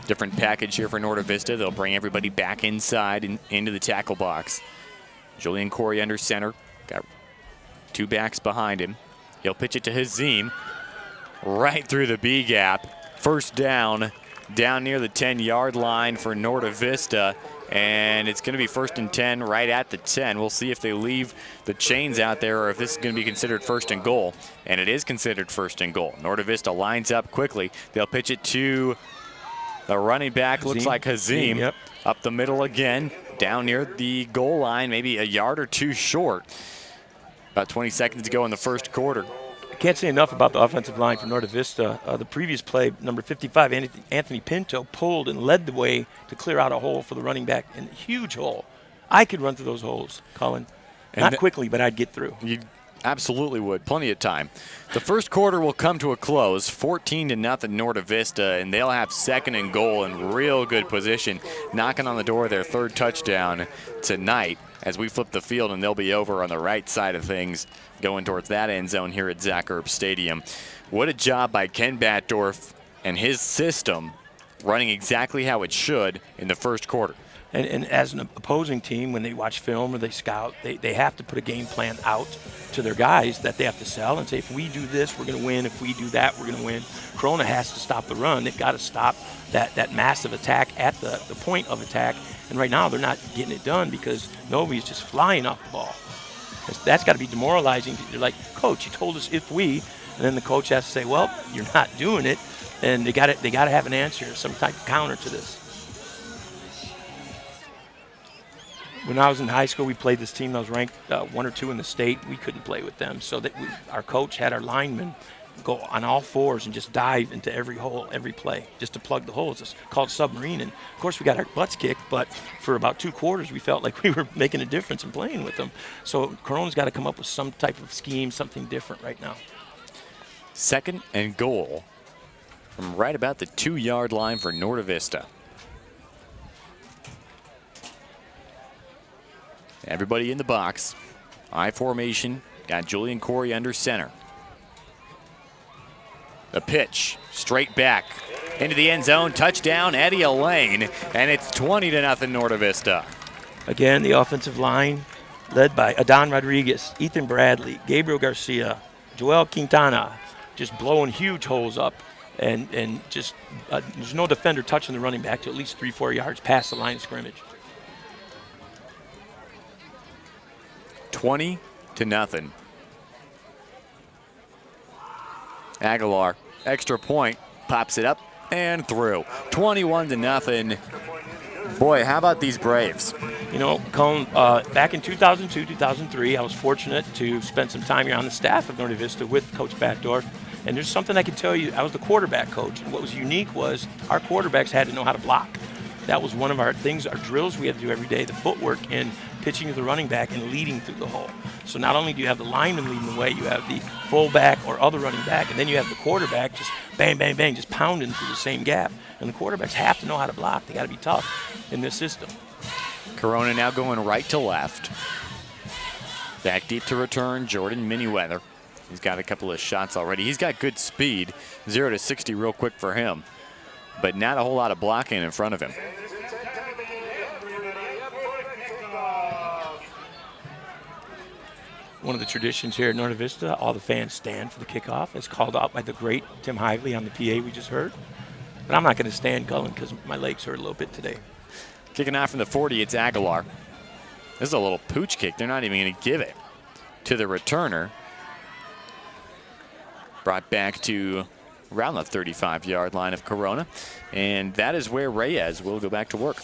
Different package here for Norte Vista. They'll bring everybody back inside and into the tackle box. Julian Corey under center. Got 2 backs behind him. He'll pitch it to Hazim right through the B gap. 1st down near the 10-yard line for Norte Vista. And it's going to be 1st and 10 right at the 10. We'll see if they leave the chains out there or if this is going to be considered 1st and goal. And it is considered 1st and goal. Norte Vista lines up quickly. They'll pitch it to the running back. Looks like Hazim. Yep. Up the middle again. Down near the goal line, maybe a yard or 2 short. About 20 seconds to go in the 1st quarter. I can't say enough about the offensive line for Norte Vista. The previous play, number 55, Anthony Pinto, pulled and led the way to clear out a hole for the running back, and a huge hole. I could run through those holes, Colin. Not quickly, but I'd get through. Absolutely would. Plenty of time. The first quarter will come to a close, 14-0 Norte Vista, and they'll have second and goal in real good position, knocking on the door of their third touchdown tonight as we flip the field, and they'll be over on the right side of things going towards that end zone here at Zach Erb Stadium. What a job by Ken Batdorf and his system running exactly how it should in the first quarter. And as an opposing team, when they watch film or they scout, they have to put a game plan out to their guys that they have to sell and say, if we do this, we're going to win. If we do that, we're going to win. Corona has to stop the run. They've got to stop that massive attack at the point of attack. And right now, they're not getting it done because Novi is just flying off the ball. That's got to be demoralizing. You're like, Coach, you told us if we, and then the coach has to say, well, you're not doing it. And they got to have an answer, some type of counter to this. When I was in high school, we played this team that was ranked 1 or 2 in the state. We couldn't play with them. So our coach had our linemen go on all fours and just dive into every hole, every play, just to plug the holes. It's called submarine. And, of course, we got our butts kicked, but for about 2 quarters, we felt like we were making a difference in playing with them. So Corona's got to come up with some type of scheme, something different right now. Second and goal from right about the 2-yard line for Norte Vista. Everybody in the box. I formation. Got Julian Corey under center. The pitch. Straight back. Into the end zone. Touchdown, Eddie Elaine. And it's 20-0 Norte Vista. Again, the offensive line led by Adon Rodriguez, Ethan Bradley, Gabriel Garcia, Joel Quintana, just blowing huge holes up. And just there's no defender touching the running back to at least 3-4 yards past the line of scrimmage. 20-0. Aguilar, extra point, pops it up and through. 21-0. Boy, how about these Braves? You know, Colin, back in 2002, 2003, I was fortunate to spend some time here on the staff of Norte Vista with Coach Batdorf. And there's something I can tell you. I was the quarterback coach. And what was unique was our quarterbacks had to know how to block. That was one of our things, our drills we had to do every day, the footwork and pitching to the running back and leading through the hole. So not only do you have the lineman leading the way, you have the fullback or other running back, and then you have the quarterback just bang, bang, bang, just pounding through the same gap. And the quarterbacks have to know how to block. They got to be tough in this system. Corona now going right to left. Back deep to return, Jordan Miniweather. He's got a couple of shots already. He's got good speed, 0 to 60 real quick for him, but not a whole lot of blocking in front of him. One of the traditions here at Norte Vista, all the fans stand for the kickoff. It's called out by the great Tim Hively on the PA we just heard. But I'm not going to stand, Cullen, because my legs hurt a little bit today. Kicking out from the 40, it's Aguilar. This is a little pooch kick. They're not even going to give it to the returner. Brought back to around the 35-yard line of Corona. And that is where Reyes will go back to work.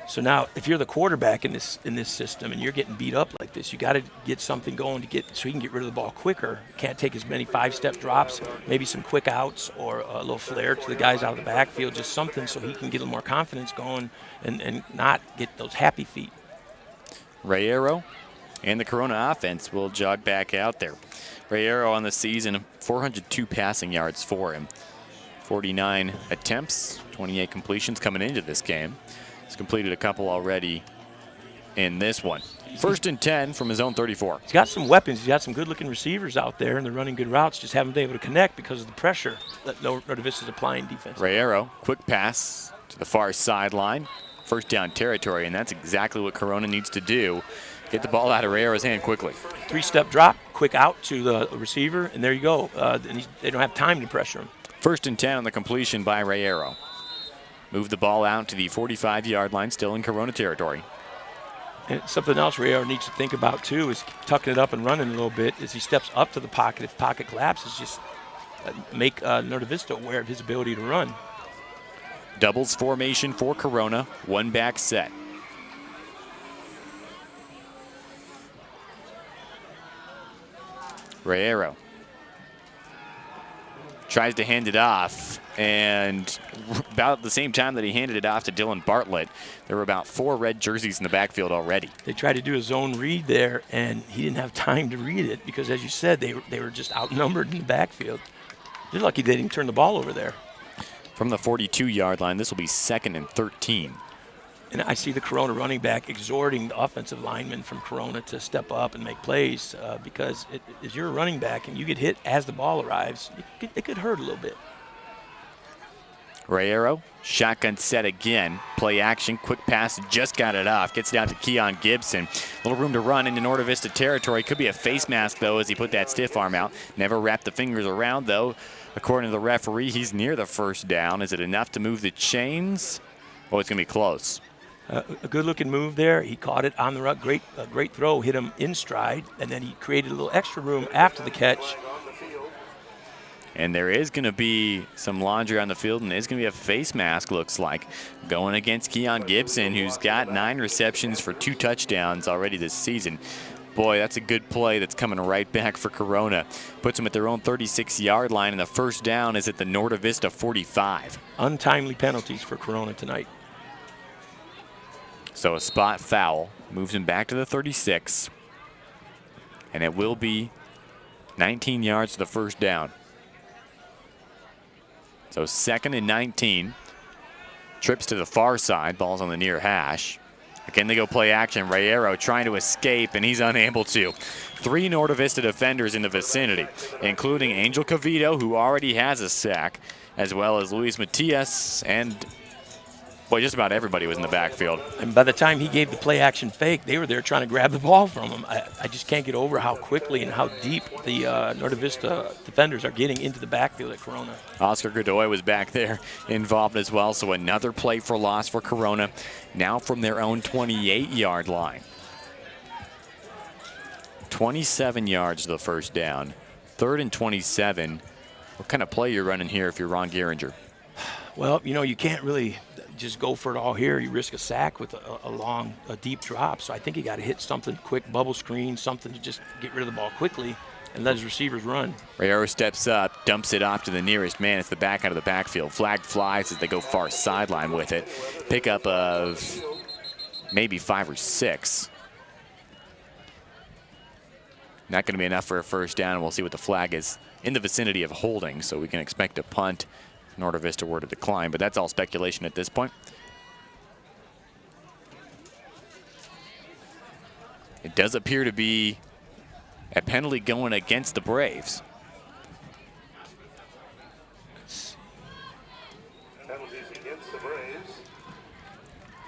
So now, if you're the quarterback in this system and you're getting beat up like this, you got to get something going so he can get rid of the ball quicker. Can't take as many 5-step drops, maybe some quick outs or a little flare to the guys out of the backfield, just something so he can get a little more confidence going and not get those happy feet. Rayero and the Corona offense will jog back out there. Rayero on the season, 402 passing yards for him. 49 attempts, 28 completions coming into this game. He's completed a couple already in this one. First and 10 from his own 34. He's got some weapons. He's got some good-looking receivers out there, and they're running good routes. Just haven't been able to connect because of the pressure that Norte Vista is applying defense. Rayero, quick pass to the far sideline. First down territory, and that's exactly what Corona needs to do. Get the ball out of Rayero's hand quickly. 3-step drop, quick out to the receiver, and there you go. And they don't have time to pressure him. First and 10 on the completion by Rayero. Move the ball out to the 45-yard line, still in Corona territory. And something else Rayero needs to think about, too, is tucking it up and running a little bit as he steps up to the pocket. If pocket collapses, just make Norte Vista aware of his ability to run. Doubles formation for Corona, one back set. Rayero tries to hand it off, and about the same time that he handed it off to Dylan Bartlett, there were about 4 red jerseys in the backfield already. They tried to do a zone read there, and he didn't have time to read it because, as you said, they were just outnumbered in the backfield. They're lucky they didn't turn the ball over there. From the 42-yard line, this will be 2nd and 13. And I see the Corona running back exhorting the offensive lineman from Corona to step up and make plays because if you're a running back and you get hit as the ball arrives, it could hurt a little bit. Rayero, shotgun set again. Play action, quick pass, just got it off. Gets down to Keon Gibson. Little room to run into Norte Vista territory. Could be a face mask, though, as he put that stiff arm out. Never wrapped the fingers around, though. According to the referee, he's near the first down. Is it enough to move the chains? Oh, it's going to be close. A good-looking move there. He caught it on the run. Great throw. Hit him in stride, and then he created a little extra room after the catch. And there is going to be some laundry on the field, and there's going to be a face mask, looks like, going against Keon Gibson, who's got 9 receptions for 2 touchdowns already this season. Boy, that's a good play that's coming right back for Corona. Puts them at their own 36-yard line, and the first down is at the Norte Vista 45. Untimely penalties for Corona tonight. So a spot foul moves him back to the 36, and it will be 19 yards to the first down. So 2nd and 19. Trips to the far side. Ball's on the near hash. Again, they go play action. Rayero trying to escape, and he's unable to. 3 Norte Vista defenders in the vicinity, including Angel Cavito, who already has a sack, as well as Luis Matias, and boy, just about everybody was in the backfield. And by the time he gave the play action fake, they were there trying to grab the ball from him. I just can't get over how quickly and how deep the Norte Vista defenders are getting into the backfield at Corona. Oscar Godoy was back there involved as well, so another play for loss for Corona, now from their own 28-yard line. 27 yards to the first down. 3rd and 27. What kind of play you're running here if you're Ron Gehringer? Well, you can't really just go for it all here. You risk a sack with a deep drop. So I think he got to hit something quick, bubble screen, something to just get rid of the ball quickly and let his receivers run. Rayero steps up, dumps it off to the nearest man. It's the back out of the backfield. Flag flies as they go far sideline with it. Pickup of maybe 5 or 6. Not going to be enough for a first down. We'll see what the flag is in the vicinity of holding, so we can expect a punt if Norte Vista were to decline, but that's all speculation at this point. It does appear to be a penalty going against the Braves.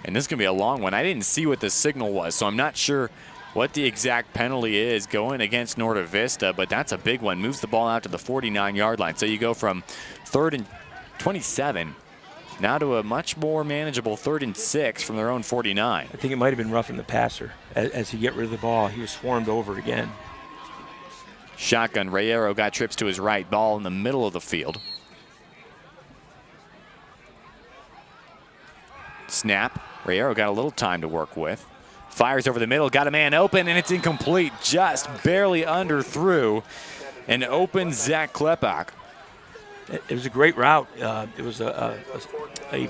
And this is going to be a long one. I didn't see what the signal was, so I'm not sure what the exact penalty is going against Norte Vista, but that's a big one. Moves the ball out to the 49-yard line. So you go from 3rd and 27 now to a much more manageable 3rd and 6 from their own 49. I think it might have been roughing the passer. As he get rid of the ball, he was swarmed over again. Shotgun. Rayero got trips to his right. Ball in the middle of the field. Snap. Rayero got a little time to work with. Fires over the middle, got a man open, and it's incomplete. Just barely under through. An open Zach Klepak. It was a great route. It was a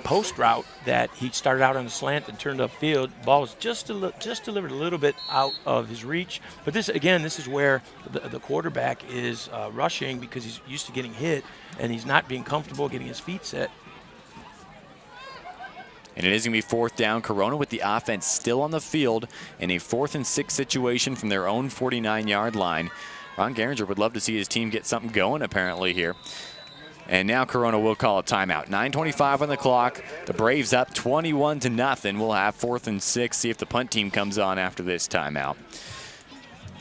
post route that he started out on a slant and turned upfield. Ball was just delivered a little bit out of his reach. But this is where the quarterback is rushing because he's used to getting hit, and he's not being comfortable getting his feet set. And it is going to be 4th down. Corona with the offense still on the field in a 4th and 6 situation from their own 49-yard line. Ron Gehringer would love to see his team get something going apparently here. And now Corona will call a timeout. 9:25 on the clock. The Braves up 21-0. We'll have 4th and 6. See if the punt team comes on after this timeout.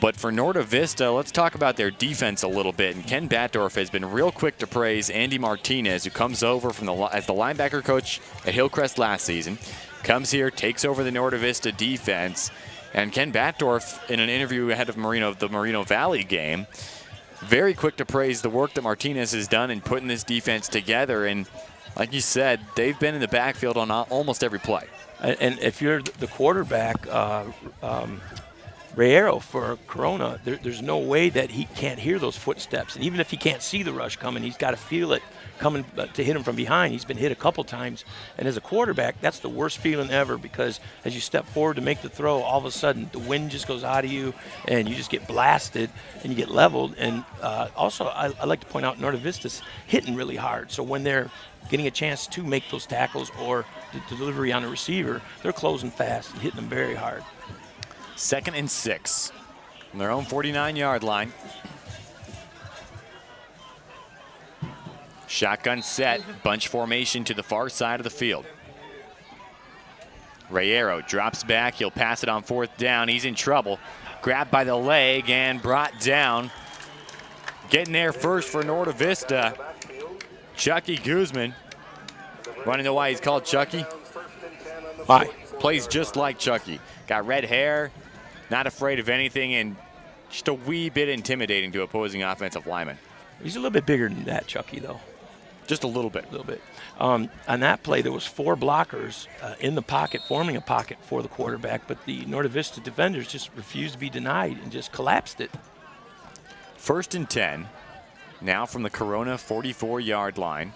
But for Norte Vista, let's talk about their defense a little bit. And Ken Batdorf has been real quick to praise Andy Martinez, who comes over from as the linebacker coach at Hillcrest last season. Comes here, takes over the Norte Vista defense. And Ken Batdorf, in an interview ahead of the Moreno Valley game, very quick to praise the work that Martinez has done in putting this defense together. And like you said, they've been in the backfield on almost every play. And if you're the quarterback, Rayero for Corona, there's no way that he can't hear those footsteps. And even if he can't see the rush coming, he's got to feel it coming to hit him from behind. He's been hit a couple times. And as a quarterback, that's the worst feeling ever, because as you step forward to make the throw, all of a sudden the wind just goes out of you and you just get blasted and you get leveled. And also, I like to point out Norte Vista's hitting really hard. So when they're getting a chance to make those tackles or the delivery on a receiver, they're closing fast and hitting them very hard. 2nd and 6 from their own 49-yard line. Shotgun set, bunch formation to the far side of the field. Rayero drops back. He'll pass it on 4th down. He's in trouble. Grabbed by the leg and brought down. Getting there first for Norte Vista, Chucky Guzman. Want to know why he's called Chucky? Why? Plays just like Chucky. Got red hair, not afraid of anything, and just a wee bit intimidating to opposing offensive linemen. He's a little bit bigger than that, Chucky, though. Just a little bit. A little bit. On that play, there was 4 blockers in the pocket, forming a pocket for the quarterback, but the Norte Vista defenders just refused to be denied and just collapsed it. 1st and 10, now from the Corona 44-yard line.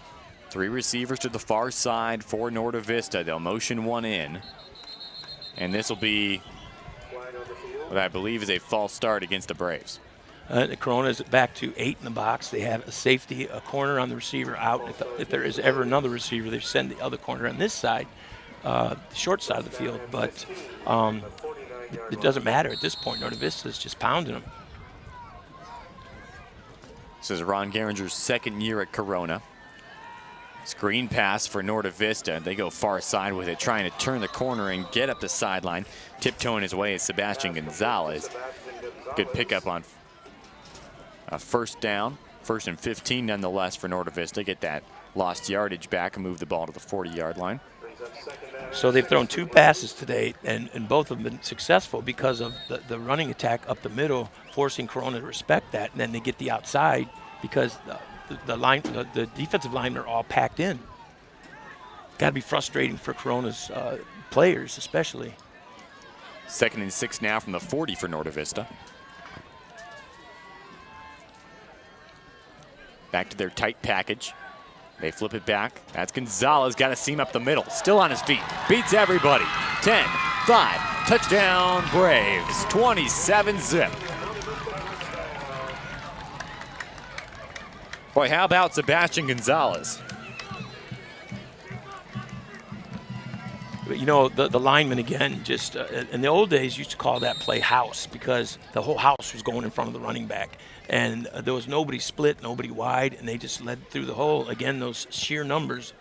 3 receivers to the far side for Norte Vista. They'll motion one in, and this will be what I believe is a false start against the Braves. The Corona's back to 8 in the box. They have a safety, a corner on the receiver out. If there is ever another receiver, they send the other corner on this side, the short side of the field. But it doesn't matter at this point. Norte Vista's just pounding them. This is Ron Gehringer's 2nd year at Corona. Screen pass for Norte Vista. They go far side with it, trying to turn the corner and get up the sideline. Tiptoeing his way is Sebastian Gonzalez. Good pickup on 1st down. 1st and 15 nonetheless for Norte Vista. Get that lost yardage back and move the ball to the 40-yard line. So they've thrown 2 passes today, and both have been successful because of the running attack up the middle, forcing Corona to respect that, and then they get the outside because the defensive linemen are all packed in. Got to be frustrating for Corona's players, especially. 2nd and 6 now from the 40 for Norte Vista. Back to their tight package. They flip it back. That's Gonzalez. Got a seam up the middle. Still on his feet. Beats everybody. 10, 5. Touchdown Braves. 27-zip. Boy, how about Sebastian Gonzalez? You know, the lineman, again, just in the old days used to call that play house because the whole house was going in front of the running back. And there was nobody split, nobody wide, and they just led through the hole. Again, those sheer numbers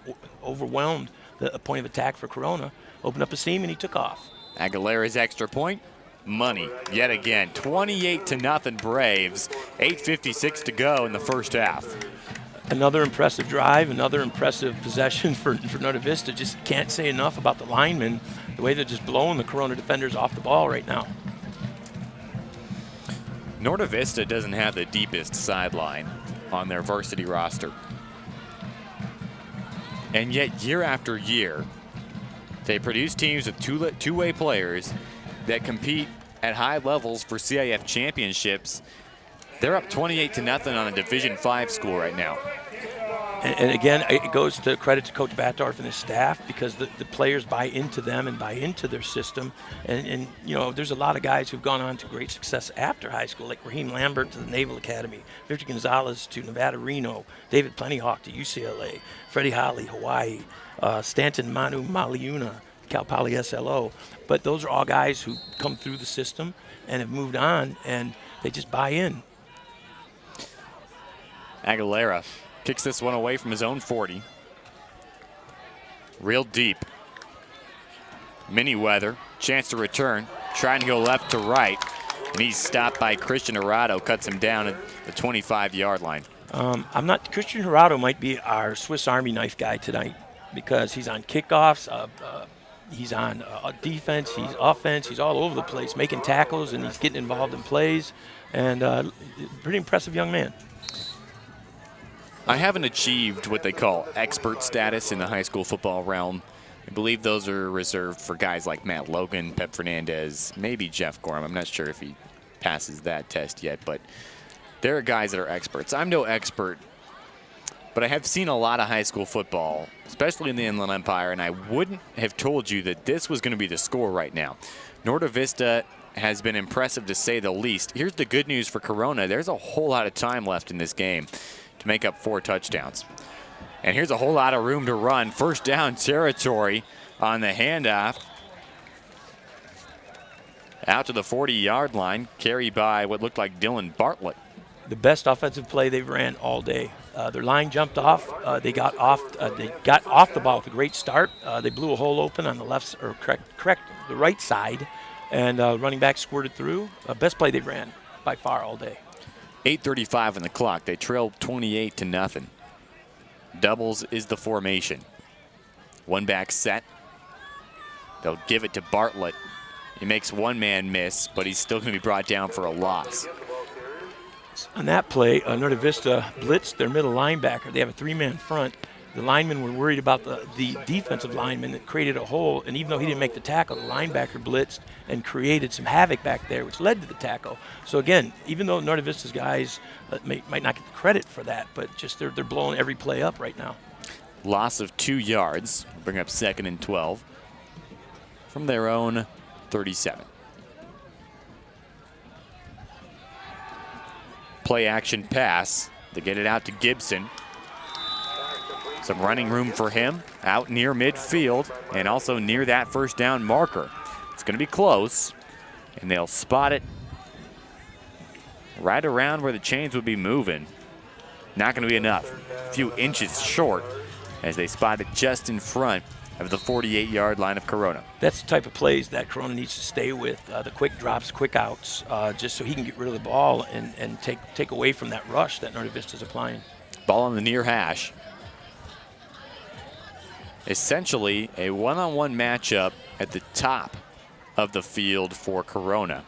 overwhelmed the point of attack for Corona. Opened up a seam, and he took off. Aguilera's extra point. Money yet again. 28-0 Braves. 8:56 to go in the 1st half. Another impressive drive, another impressive possession for Norte Vista. Just can't say enough about the linemen, the way they're just blowing the Corona defenders off the ball right now. Norte Vista doesn't have the deepest sideline on their varsity roster. And yet, year after year, they produce teams with two-way players that compete at high levels for CIF championships. They're up 28-0 on a Division V school right now. And again, it goes to credit to Coach Batdorf and his staff because the players buy into them and buy into their system. And you know, there's a lot of guys who've gone on to great success after high school, like Raheem Lambert to the Naval Academy, Victor Gonzalez to Nevada Reno, David Plentyhawk to UCLA, Freddie Holly, Hawaii, Stanton Manu Maliuna, Cal Poly SLO. But those are all guys who come through the system and have moved on, and they just buy in. Aguilera kicks this one away from his own 40. Real deep. Mini weather, chance to return, trying to go left to right, and he's stopped by Christian Hirado, cuts him down at the 25-yard line. Christian Hirado might be our Swiss Army knife guy tonight because he's on kickoffs, he's on defense, he's offense, he's all over the place, making tackles, and he's getting involved in plays, and pretty impressive young man. I haven't achieved what they call expert status in the high school football realm, I believe those are reserved for guys like Matt Logan, Pep Fernandez, maybe Jeff Gorham. I'm not sure if he passes that test yet, but there are guys that are experts. I'm no expert, but I have seen a lot of high school football, especially in the Inland Empire, and I wouldn't have told you that this was going to be the score right now. Norte Vista has been impressive to say the least. Here's the good news for Corona. There's a whole lot of time left in this game to make up 4 touchdowns. And here's a whole lot of room to run. First down territory on the handoff. Out to the 40-yard line, carried by what looked like Dylan Bartlett. The best offensive play they've ran all day. Their line jumped off. They got off the ball with a great start. They blew a hole open on the left, or correct the right side, and running back squirted through. Best play they've ran by far all day. 8:35 on the clock. They trailed 28-0. Doubles is the formation. One back set. They'll give it to Bartlett. He makes one man miss, but he's still going to be brought down for a loss. On that play, Norte Vista blitzed their middle linebacker. They have a 3-man front. The linemen were worried about the defensive lineman that created a hole, and even though he didn't make the tackle, the linebacker blitzed and created some havoc back there, which led to the tackle. So again, even though Norte Vista's guys might not get the credit for that, but just they're blowing every play up right now. Loss of 2 yards. Bring up 2nd and 12 from their own 37. Play action pass. They get it out to Gibson. Some running room for him out near midfield and also near that first down marker. It's going to be close, and they'll spot it right around where the chains would be moving. Not going to be enough. A few inches short as they spot it just in front of the 48-yard line of Corona. That's the type of plays that Corona needs to stay with, the quick drops, quick outs, just so he can get rid of the ball and take away from that rush that Norte Vista's applying. Ball on the near hash. Essentially a one-on-one matchup at the top of the field for Corona.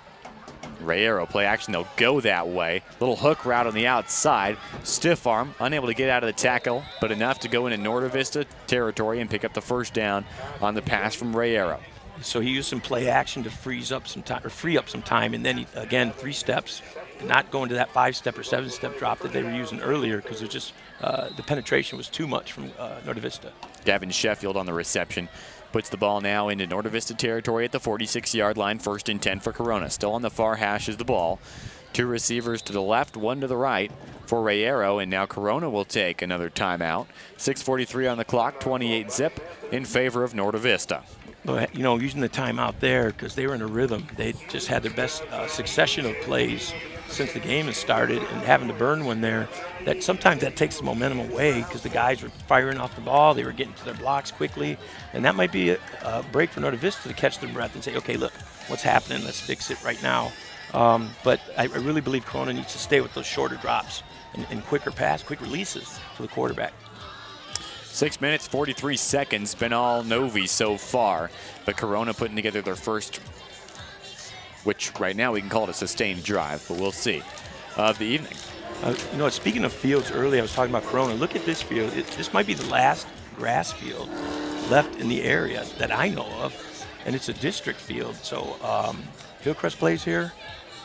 Rayero play action, they'll go that way. Little hook route on the outside. Stiff arm, unable to get out of the tackle, but enough to go into Norte Vista territory and pick up the first down on the pass from Rayero. So he used some play action to free up some time, and then he, again, 3 steps, not going to that 5-step or 7-step drop that they were using earlier because it just the penetration was too much from Norte Vista. Gavin Sheffield on the reception. Puts the ball now into Norte Vista territory at the 46-yard line. 1st and 10 for Corona. Still on the far hash is the ball. 2 receivers to the left, 1 to the right for Rayero, and now Corona will take another timeout. 6:43 on the clock, 28 zip in favor of Norte Vista. But, you know, using the timeout there because they were in a rhythm. They just had their best succession of plays since the game has started, and having to burn one there, that sometimes that takes the momentum away because the guys were firing off the ball, they were getting to their blocks quickly, and that might be a break for Norte Vista to catch their breath and say, okay, look, what's happening? Let's fix it right now. But I really believe Corona needs to stay with those shorter drops and quicker quick releases for the quarterback. 6 minutes, 43 seconds, been all Novi so far, but Corona putting together their first, which right now we can call it a sustained drive, but we'll see, of the evening. You know, speaking of fields earlier, I was talking about Corona. Look at this field. This might be the last grass field left in the area that I know of, and it's a district field. So Hillcrest plays here,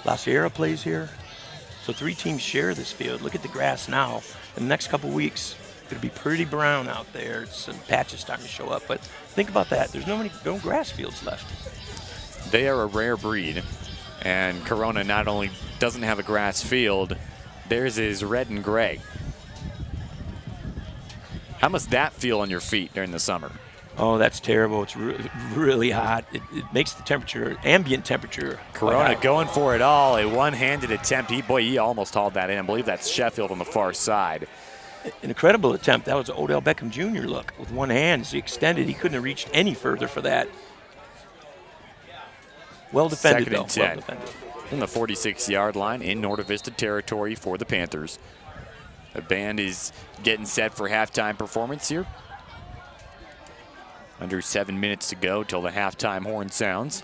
La Sierra plays here. So 3 teams share this field. Look at the grass now. In the next couple weeks, it'll be pretty brown out there. Some patches starting to show up, but think about that. There's no grass fields left. They are a rare breed, and Corona not only doesn't have a grass field, theirs is red and gray. How must that feel on your feet during the summer? Oh, that's terrible. It's really hot. It makes the temperature, ambient temperature. Corona going for it all. A one-handed attempt. He almost hauled that in. I believe that's Sheffield on the far side. An incredible attempt. That was an Odell Beckham Jr. look with one hand. As he extended, he couldn't have reached any further for that. Well defended, though. Well defended. From the 46-yard line in Norte Vista territory for the Panthers. The band is getting set for halftime performance here. Under 7 minutes to go till the halftime horn sounds.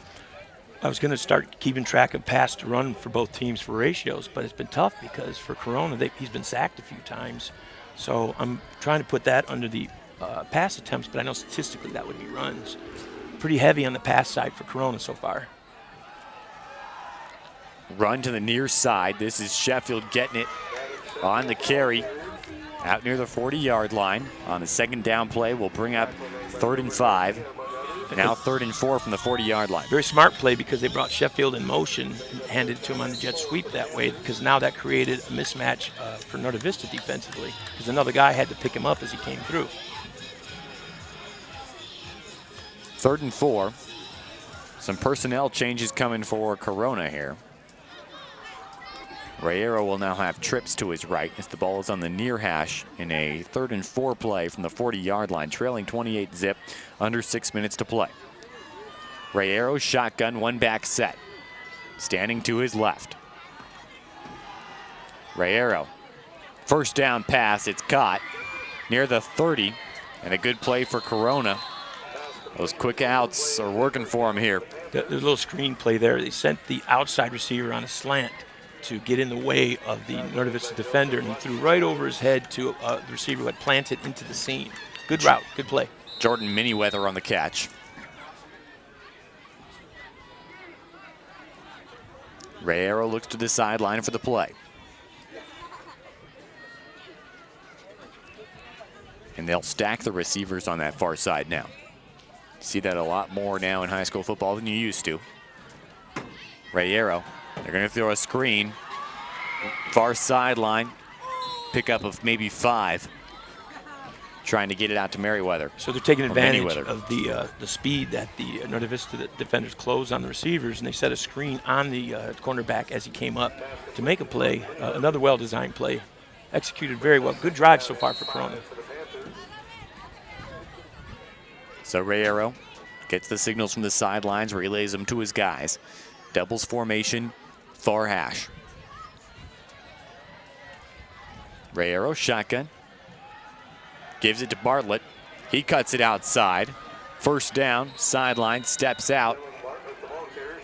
I was going to start keeping track of pass to run for both teams for ratios, but it's been tough because for Corona, he's been sacked a few times. So I'm trying to put that under the pass attempts, but I know statistically that would be runs. Pretty heavy on the pass side for Corona so far. Run to the near side. This is Sheffield getting it on the carry out near the 40-yard line. On the second down play, we'll bring up 3rd and 5. Now 3rd and 4 from the 40-yard line. Very smart play because they brought Sheffield in motion and handed it to him on the jet sweep that way, because now that created a mismatch for Norte Vista defensively, because another guy had to pick him up as he came through. 3rd and 4. Some personnel changes coming for Corona here. Rayero will now have trips to his right as the ball is on the near hash in a 3rd and 4 play from the 40-yard line, trailing 28-zip, under 6 minutes to play. Rayero shotgun, one back set. Standing to his left. Rayero, first down pass, it's caught near the 30, and a good play for Corona. Those quick outs are working for him here. The little screen play there, they sent the outside receiver on a slant to get in the way of the Norte Vista defender, and he threw right over his head to the receiver who had planted into the seam. Good route, good play. Jordan Miniweather on the catch. Rayero looks to the sideline for the play. And they'll stack the receivers on that far side now. See that a lot more now in high school football than you used to. Rayero, they're going to throw a screen. Far sideline. Pickup of maybe 5. Trying to get it out to Merriweather. So they're taking advantage of the speed that the Norte Vista defenders close on the receivers, and they set a screen on the cornerback as he came up to make a play. Another well-designed play. Executed very well. Good drive so far for Corona. So Rayero gets the signals from the sidelines, relays them to his guys. Doubles formation, far hash. Rayero, shotgun. Gives it to Bartlett. He cuts it outside. First down, sideline, steps out.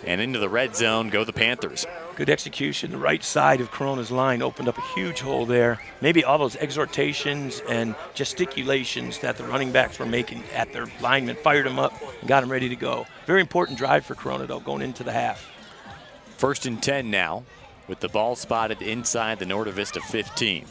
And into the red zone go the Panthers. Good execution. The right side of Corona's line opened up a huge hole there. Maybe all those exhortations and gesticulations that the running backs were making at their linemen fired them up and got them ready to go. Very important drive for Corona, though, going into the half. 1st and 10 now, with the ball spotted inside the Norte Vista 15.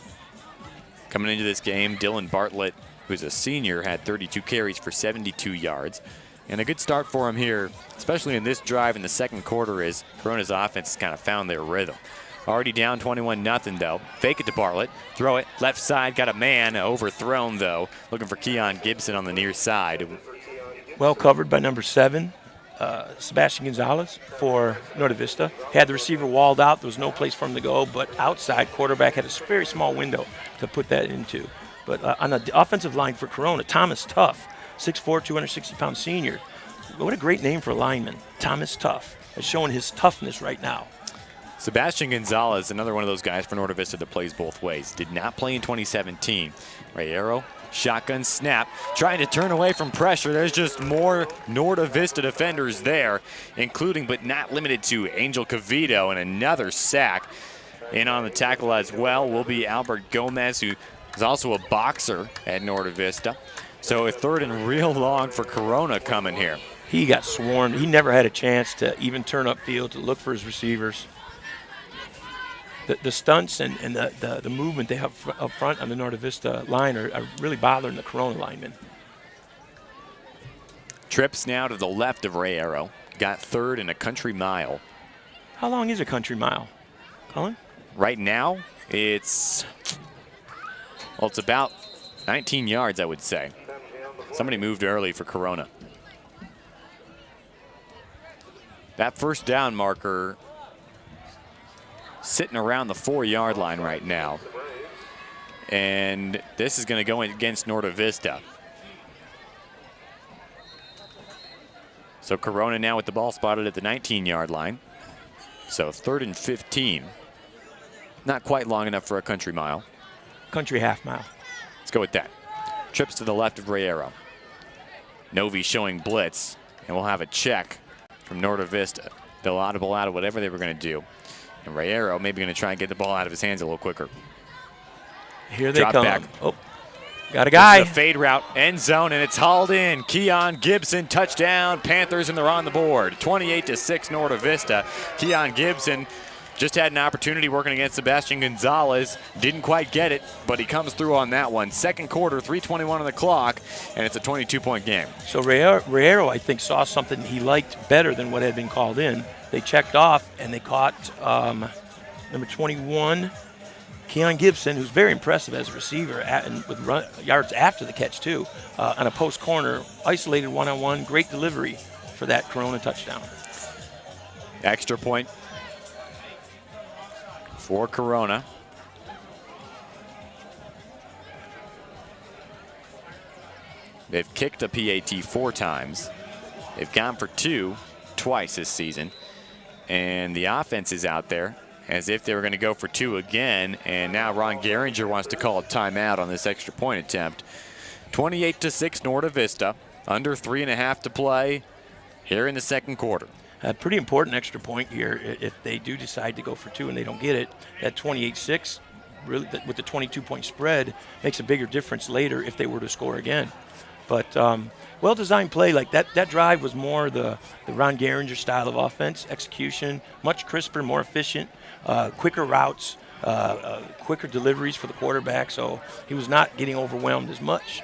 Coming into this game, Dylan Bartlett, who's a senior, had 32 carries for 72 yards. And a good start for him here, especially in this drive in the second quarter, as Corona's offense has kind of found their rhythm. Already down 21-0 though. Fake it to Bartlett, throw it, left side, got a man, overthrown though. Looking for Keon Gibson on the near side. Well covered by number 7, Sebastian Gonzalez for Norte Vista. Had the receiver walled out, there was no place for him to go, but outside, quarterback had a very small window to put that into. But on the offensive line for Corona, Thomas Tuff, 6'4", 260-pound senior. What a great name for a lineman. Thomas Tuff is showing his toughness right now. Sebastian Gonzalez, another one of those guys for Norte Vista that plays both ways. Did not play in 2017. Rayero, shotgun snap, trying to turn away from pressure. There's just more Norte Vista defenders there, including but not limited to Angel Cavito, and another sack. In on the tackle as well will be Albert Gomez, who is also a boxer at Norte Vista. So a 3rd and real long for Corona coming here. He got swarmed. He never had a chance to even turn upfield to look for his receivers. The stunts and the movement they have up front on the Norte Vista line are really bothering the Corona linemen. Trips now to the left of Rayero. Got 3rd and a country mile. How long is a country mile, Colin? Right now, it's about 19 yards, I would say. Somebody moved early for Corona. That first down marker sitting around the 4-yard line right now. And this is going to go against Norte Vista. So Corona now with the ball spotted at the 19-yard line. So 3rd and 15. Not quite long enough for a country mile. Country half mile. Let's go with that. Trips to the left of Rayero. Novi showing blitz, and we'll have a check from Norte Vista. They'll audible out of whatever they were going to do. And Rayero maybe going to try and get the ball out of his hands a little quicker. Here they Drop come. Back. Oh, Got a guy. This is a fade route, end zone, and it's hauled in. Keon Gibson, touchdown, Panthers, and they're on the board. 28-6 Norte Vista. Keon Gibson just had an opportunity working against Sebastian Gonzalez. Didn't quite get it, but he comes through on that one. Second quarter, 3:21 on the clock, and it's a 22-point game. So Riero, I think, saw something he liked better than what had been called in. They checked off, and they caught number 21, Keon Gibson, who's very impressive as a receiver and with yards after the catch, too, on a post corner, isolated one-on-one, great delivery for that Corona touchdown. Extra point for Corona. They've kicked a PAT 4 times. They've gone for 2 twice this season. And the offense is out there as if they were going to go for 2 again. And now Ron Gehringer wants to call a timeout on this extra point attempt. 28-6 Norte Vista. Under 3.5 to play here in the second quarter. A pretty important extra point here if they do decide to go for 2 and they don't get it. That 28-6, really, with the 22-point spread, makes a bigger difference later if they were to score again. But well-designed play. Like that drive was more the Ron Gehringer style of offense, execution, much crisper, more efficient, quicker routes, quicker deliveries for the quarterback. So he was not getting overwhelmed as much.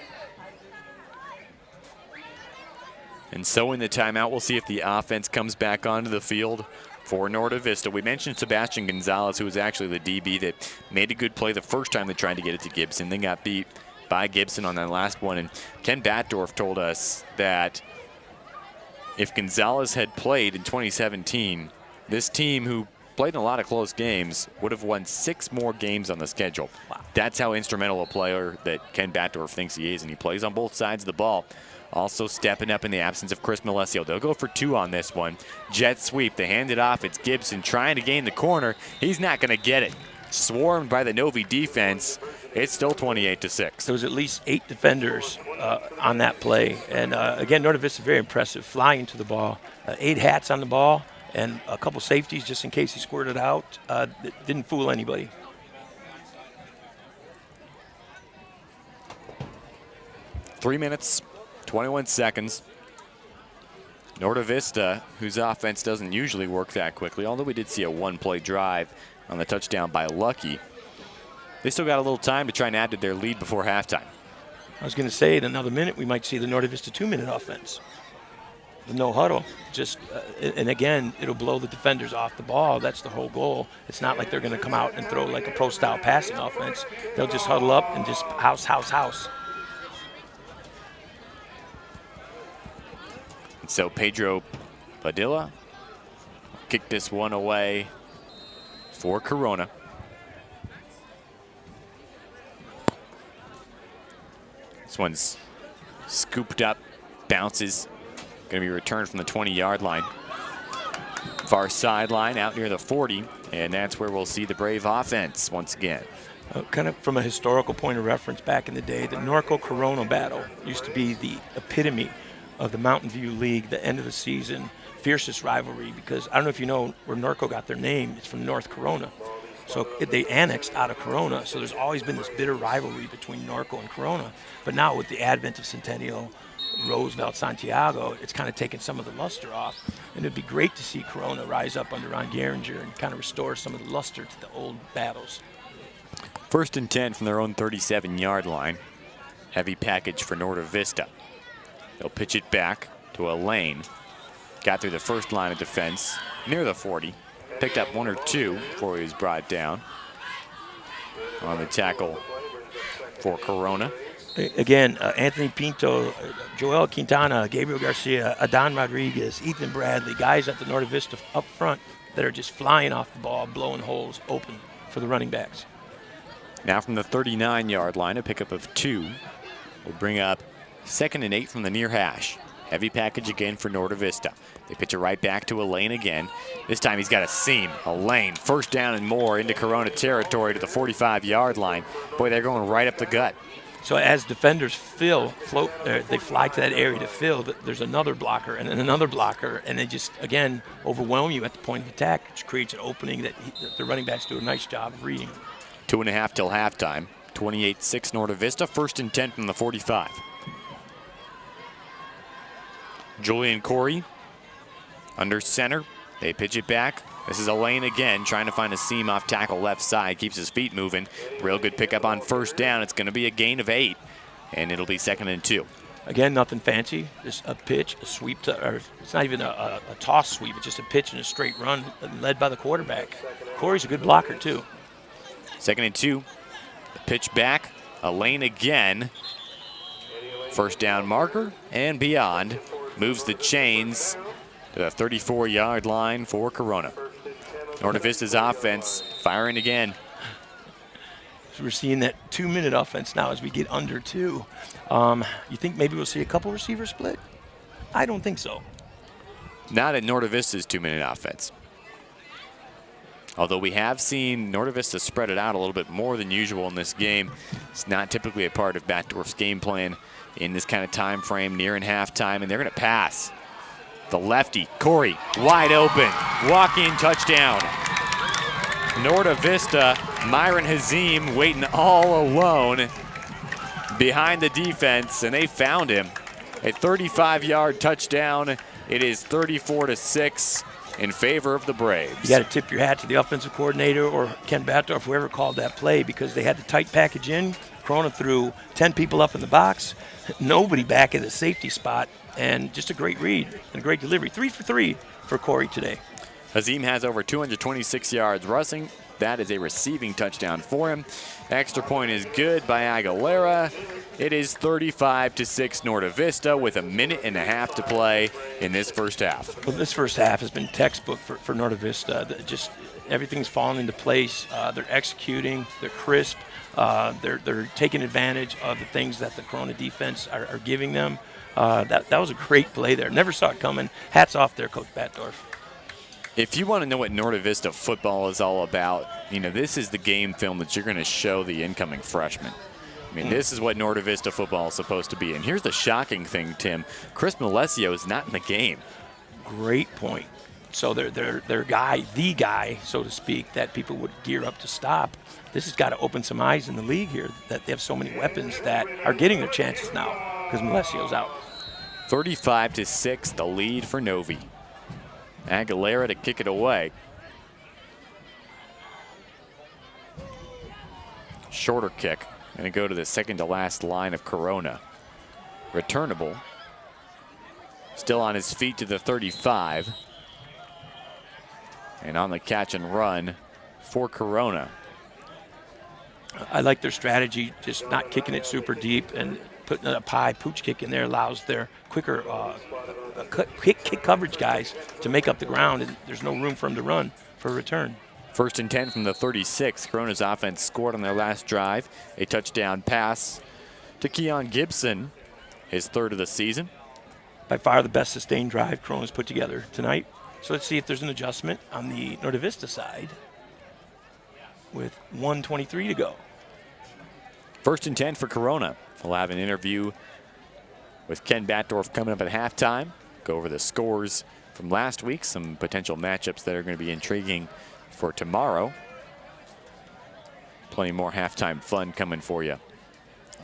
And so in the timeout, we'll see if the offense comes back onto the field for Norte Vista. We mentioned Sebastian Gonzalez, who was actually the DB that made a good play the first time they tried to get it to Gibson, then got beat by Gibson on that last one. And Ken Batdorf told us that if Gonzalez had played in 2017, this team, who played in a lot of close games, would have won 6 more games on the schedule. Wow. That's how instrumental a player that Ken Batdorf thinks he is, and he plays on both sides of the ball. Also stepping up in the absence of Chris Malesio. They'll go for 2 on this one. Jet sweep. They hand it off. It's Gibson trying to gain the corner. He's not going to get it. Swarmed by the Novi defense. It's still 28-6. There was at least 8 defenders on that play. And again, Norte Vista very impressive, flying to the ball. 8 hats on the ball and a couple safeties just in case he squirted out. It didn't fool anybody. Three minutes. 21 seconds. Norte Vista, whose offense doesn't usually work that quickly, although we did see a 1-play drive on the touchdown by Lucky. They still got a little time to try and add to their lead before halftime. I was going to say in another minute we might see the Norte Vista 2-minute offense. The no huddle. And again, it'll blow the defenders off the ball. That's the whole goal. It's not like they're going to come out and throw like a pro-style passing offense. They'll just huddle up and just house. So Pedro Padilla kicked this one away for Corona. This one's scooped up, bounces, going to be returned from the 20-yard line. Far sideline out near the 40, and that's where we'll see the Brave offense once again. Kind of from a historical point of reference, back in the day, the Norco-Corona battle used to be the epitome of the Mountain View League, the end of the season, fiercest rivalry, because I don't know if you know where Norco got their name. It's from North Corona. So they annexed out of Corona. So there's always been this bitter rivalry between Norco and Corona. But now with the advent of Centennial, Roosevelt, Santiago, it's kind of taken some of the luster off. And it'd be great to see Corona rise up under Ron Gehringer and kind of restore some of the luster to the old battles. 1st and 10 from their own 37-yard line. Heavy package for Norte Vista. They'll pitch it back to a lane. Got through the first line of defense near the 40. Picked up 1 or 2 before he was brought down. On the tackle for Corona. Again, Anthony Pinto, Joel Quintana, Gabriel Garcia, Adan Rodriguez, Ethan Bradley, guys at the Norte Vista up front that are just flying off the ball, blowing holes open for the running backs. Now from the 39-yard line, a pickup of 2 will bring up 2nd and 8 from the near hash. Heavy package again for Norte Vista. They pitch it right back to a lane again. This time he's got a seam, a lane. 1st down and more into Corona territory to the 45-yard line. Boy, they're going right up the gut. So as defenders they fly to that area to fill, there's another blocker and then another blocker, and they just, again, overwhelm you at the point of attack, which creates an opening that the running backs do a nice job of reading. 2.5 till halftime. 28-6 Norte Vista, 1st and 10 from the 45. Julian Corey under center. They pitch it back. This is a lane again, trying to find a seam off tackle left side. Keeps his feet moving. Real good pickup on 1st down. It's going to be a gain of 8, and it'll be 2nd and 2. Again, nothing fancy. Just a pitch, a sweep, or it's not even a toss sweep. It's just a pitch and a straight run led by the quarterback. Corey's a good blocker, too. 2nd and 2. The pitch back, a lane again. 1st down marker and beyond. Moves the chains to the 34-yard line for Corona. Norte Vista's offense firing again. So we're seeing that 2-minute offense now as we get under 2. You think maybe we'll see a couple receivers split? I don't think so. Not at Norte Vista's 2-minute offense. Although we have seen Norte Vista spread it out a little bit more than usual in this game. It's not typically a part of Batdorf's game plan in this kind of time frame, near in halftime, and they're going to pass. The lefty, Corey, wide open, walk-in touchdown. Norte Vista, Myron Hazim waiting all alone behind the defense, and they found him. A 35-yard touchdown. It is 34-6 in favor of the Braves. You got to tip your hat to the offensive coordinator or Ken Batdorf, whoever called that play, because they had the tight package in. Corona threw 10 people up in the box, nobody back in the safety spot, and just a great read and a great delivery. 3 for 3 for Corey today. Hazim has over 226 yards rushing. That is a receiving touchdown for him. Extra point is good by Aguilera. It is 35-6 Norte Vista with a minute and a half to play in this first half. Well, this first half has been textbook for Norte Vista. Just everything's falling into place. They're executing. They're crisp. They're taking advantage of the things that the Corona defense are giving them. That was a great play there. Never saw it coming. Hats off there, Coach Batdorf. If you want to know what Norte Vista football is all about, this is the game film that you're going to show the incoming freshmen. This is what Norte Vista football is supposed to be. And here's the shocking thing, Tim. Chris Malesio is not in the game. Great point. So their guy, the guy, so to speak, that people would gear up to stop. This has got to open some eyes in the league here that they have so many weapons that are getting their chances now because Malesio's out. 35-6, the lead for Novi. Aguilera to kick it away. Shorter kick. Going to go to the second to last line of Corona. Returnable. Still on his feet to the 35. And on the catch and run for Corona. I like their strategy, just not kicking it super deep and putting a pie pooch kick in there allows their quicker quick kick coverage guys to make up the ground, and there's no room for them to run for a return. 1st and 10 from the 36. Corona's offense scored on their last drive. A touchdown pass to Keon Gibson, his 3rd of the season. By far the best sustained drive Corona's put together tonight. So let's see if there's an adjustment on the Norte Vista side with 1:23 to go. 1st and 10 for Corona. We'll have an interview with Ken Batdorf coming up at halftime. Go over the scores from last week, some potential matchups that are going to be intriguing for tomorrow. Plenty more halftime fun coming for you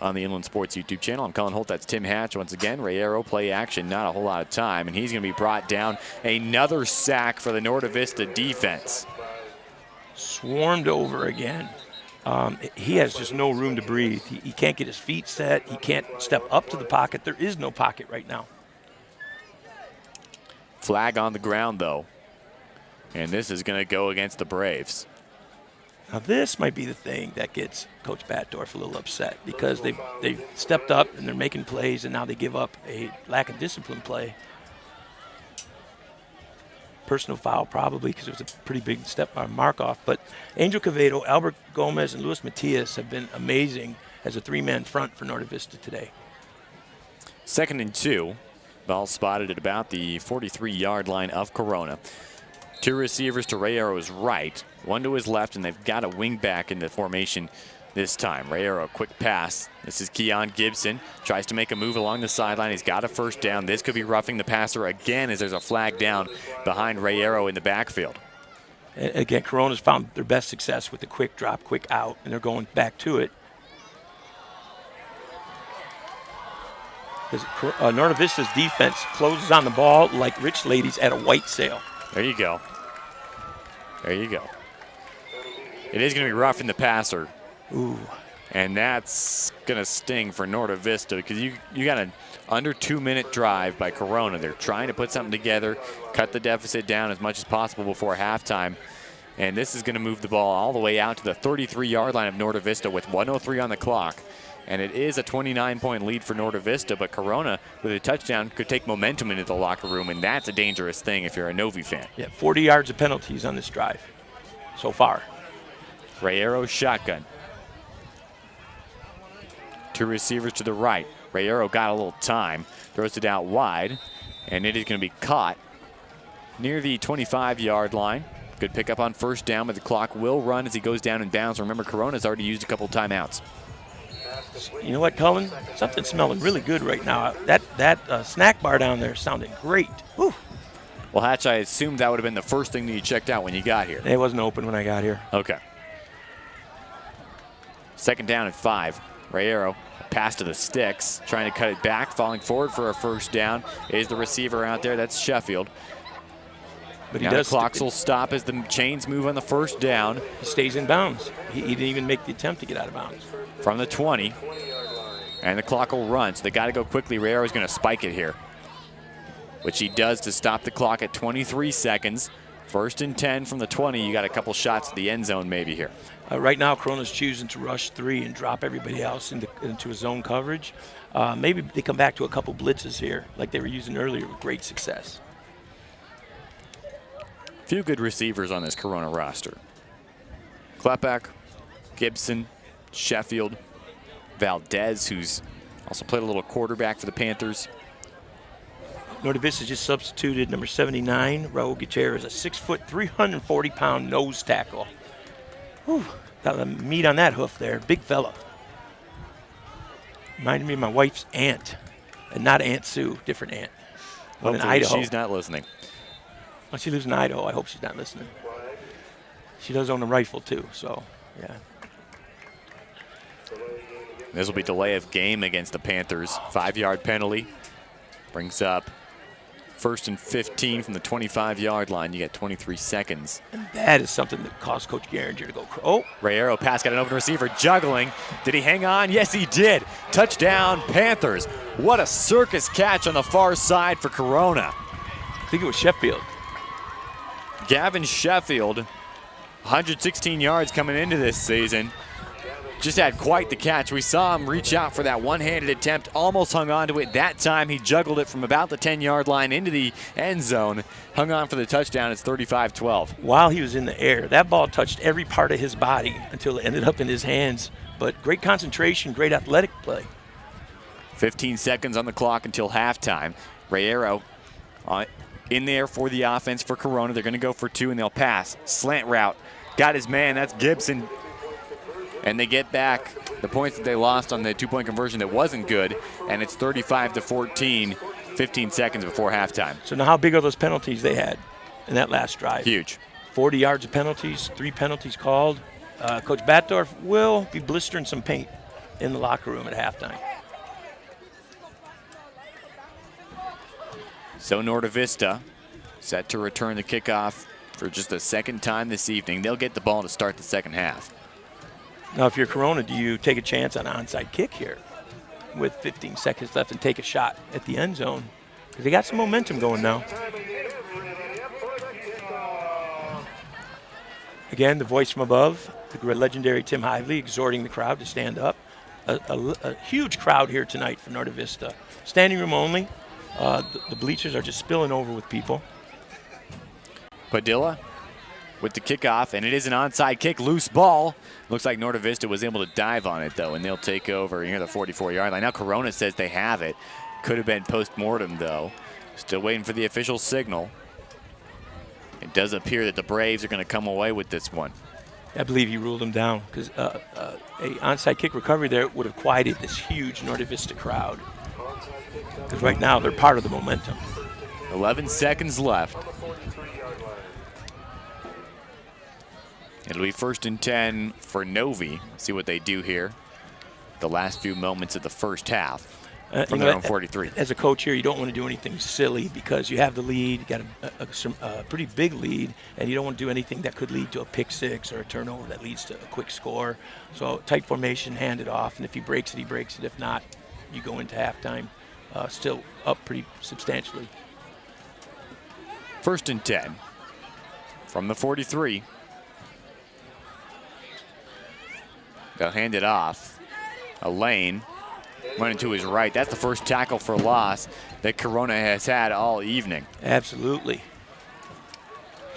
on the Inland Sports YouTube channel. I'm Colin Holt, that's Tim Hatch. Once again, Rayero play action, not a whole lot of time, and he's going to be brought down. Another sack for the Norte Vista defense. Swarmed over again. He has just no room to breathe. He can't get his feet set. He can't step up to the pocket. There is no pocket right now. Flag on the ground, though. And this is going to go against the Braves. Now this might be the thing that gets Coach Batdorf a little upset because they've stepped up and they're making plays, and now they give up a lack of discipline play. Personal foul probably because it was a pretty big step mark off. But Angel Quevedo, Albert Gomez, and Luis Matias have been amazing as a 3-man front for Norte Vista today. 2nd and 2. Ball spotted at about the 43-yard line of Corona. 2 receivers to Rayero's right, 1 to his left, and they've got a wing back in the formation this time. Rayero, quick pass. This is Keon Gibson. Tries to make a move along the sideline. He's got a 1st down. This could be roughing the passer again as there's a flag down behind Rayero in the backfield. And again, Corona's found their best success with the quick drop, quick out, and they're going back to it. Because Norte Vista's defense closes on the ball like rich ladies at a white sale. There you go. There you go. It is going to be rough in the passer. Ooh. And that's going to sting for Norte Vista because you got an under 2-minute drive by Corona. They're trying to put something together, cut the deficit down as much as possible before halftime. And this is going to move the ball all the way out to the 33-yard line of Norte Vista with 1:03 on the clock. And it is a 29-point lead for Norte Vista, but Corona, with a touchdown, could take momentum into the locker room, and that's a dangerous thing if you're a Novi fan. Yeah, 40 yards of penalties on this drive so far. Rayero shotgun. 2 receivers to the right. Rayero got a little time, throws it out wide, and it is going to be caught near the 25-yard line. Good pickup on first down, but the clock will run as he goes down and bounds. Remember, Corona's already used a couple timeouts. You know what, Cullen? Something's smelling really good right now. That snack bar down there is sounding great. Whew. Well, Hatch, I assumed that would have been the first thing that you checked out when you got here. It wasn't open when I got here. Okay. 2nd down and 5. Rayero, pass to the sticks, trying to cut it back, falling forward for a first down. Is the receiver out there? That's Sheffield. But now the clocks will stop as the chains move on the first down. He stays in bounds. He didn't even make the attempt to get out of bounds. From the 20. And the clock will run, so they got to go quickly. Rayero is going to spike it here, which he does to stop the clock at 23 seconds. 1st and 10 from the 20. You got a couple shots at the end zone maybe here. Right now, Corona's choosing to rush 3 and drop everybody else into a zone coverage. Maybe they come back to a couple blitzes here like they were using earlier with great success. Few good receivers on this Corona roster. Klepek, Gibson, Sheffield, Valdez, who's also played a little quarterback for the Panthers. Norte Vista just substituted number 79, Raul Gutierrez, a 6-foot, 340-pound nose tackle. Whew, got the meat on that hoof there, big fella. Reminded me of my wife's aunt, and not Aunt Sue, different aunt. One in Idaho. She's not listening. Well, she lives in Idaho. I hope she's not listening. She does own a rifle too, so yeah. This will be delay of game against the Panthers. 5-yard penalty. Brings up 1st and 15 from the 25-yard line. You get 23 seconds. And that is something that caused Coach Garinger to go, oh. Rayero pass, got an open receiver, juggling. Did he hang on? Yes, he did. Touchdown, Panthers. What a circus catch on the far side for Corona. I think it was Sheffield. Gavin Sheffield, 116 yards coming into this season. Just had quite the catch. We saw him reach out for that one-handed attempt, almost hung on to it. That time he juggled it from about the 10-yard line into the end zone, hung on for the touchdown. It's 35-12. While he was in the air, that ball touched every part of his body until it ended up in his hands. But great concentration, great athletic play. 15 seconds on the clock until halftime. Rayero in there for the offense for Corona. They're going to go for 2, and they'll pass. Slant route. Got his man. That's Gibson. And they get back the points that they lost on the 2-point conversion that wasn't good, and it's 35-14, 15 seconds before halftime. So now how big are those penalties they had in that last drive? Huge. 40 yards of penalties, 3 penalties called. Coach Batdorf will be blistering some paint in the locker room at halftime. So Norte Vista set to return the kickoff for just the 2nd time this evening. They'll get the ball to start the second half. Now, if you're Corona, do you take a chance on an onside kick here with 15 seconds left and take a shot at the end zone? Because they got some momentum going now. Again, the voice from above, the legendary Tim Hively exhorting the crowd to stand up. A huge crowd here tonight for Norte Vista. Standing room only. The bleachers are just spilling over with people. Padilla with the kickoff, and it is an onside kick, loose ball. Looks like Norte Vista was able to dive on it, though, and they'll take over near the 44-yard line. Now Corona says they have it. Could have been post-mortem, though. Still waiting for the official signal. It does appear that the Braves are going to come away with this one. I believe he ruled them down because a onside kick recovery there would have quieted this huge Norte Vista crowd. Because right now they're part of the momentum. 11 seconds left. It'll be 1st and 10 for Novi. See what they do here. The last few moments of the first half. from their own 43. As a coach here, you don't want to do anything silly because you have the lead, you got a pretty big lead, and you don't want to do anything that could lead to a pick six or a turnover that leads to a quick score. So tight formation, hand it off, and if he breaks it, he breaks it. If not, you go into halftime still up pretty substantially. 1st and 10 from the 43. They'll hand it off. A lane running to his right. That's the first tackle for loss that Corona has had all evening. Absolutely.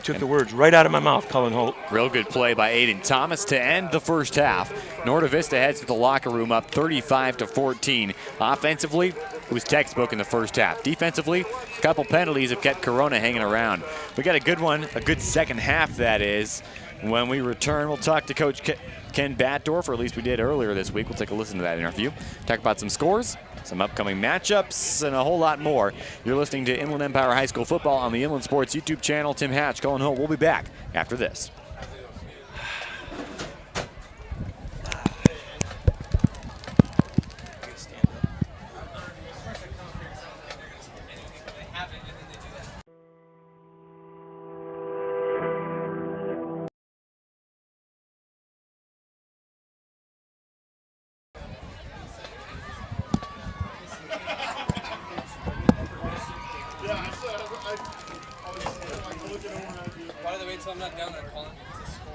Took the words right out of my mouth, Cullen Holt. Real good play by Aiden Thomas to end the first half. Norte Vista heads to the locker room up 35-14. Offensively, it was textbook in the first half. Defensively, a couple penalties have kept Corona hanging around. We got a good one, a good second half that is. When we return, we'll talk to Coach Ken Batdorf, or at least we did earlier this week. We'll take a listen to that interview. Talk about some scores, some upcoming matchups, and a whole lot more. You're listening to Inland Empire High School football on the Inland Sports YouTube channel. Tim Hatch, Cullen Holt. We'll be back after this. Why do they wait till I'm not down there calling it to score?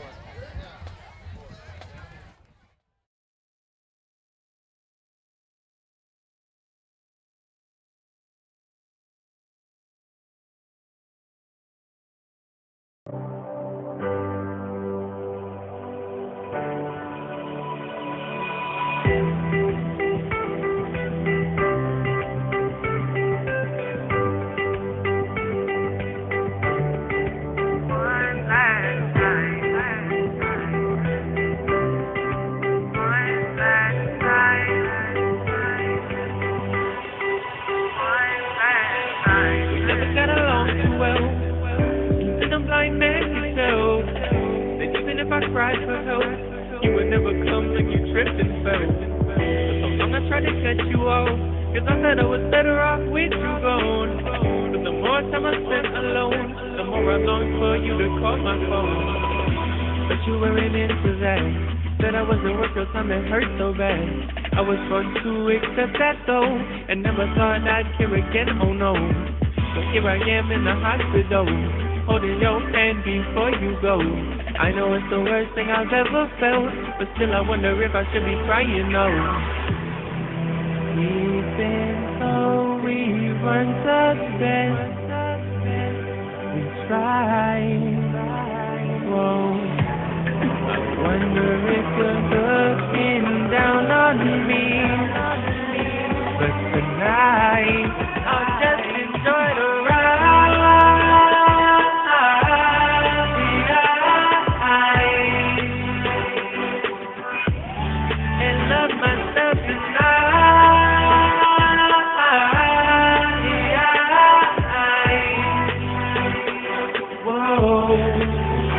cried for help. You would never come like you tripped and fell. For so long I tried to cut you off, cause I thought I was better off with you gone. But the more time I spent alone, the more I longed for you to call my phone. But you weren't into that. Said I wasn't worth your time, it hurt so bad. I was going to accept that though, and never thought I'd care again, oh no. So here I am in the hospital, holding your hand before you go. I know it's the worst thing I've ever felt, but still I wonder if I should be crying now. Even though we weren't the best, we tried. Whoa. I wonder if you're looking down on me, but tonight I'll just enjoy the ride. And love myself tonight. Whoa,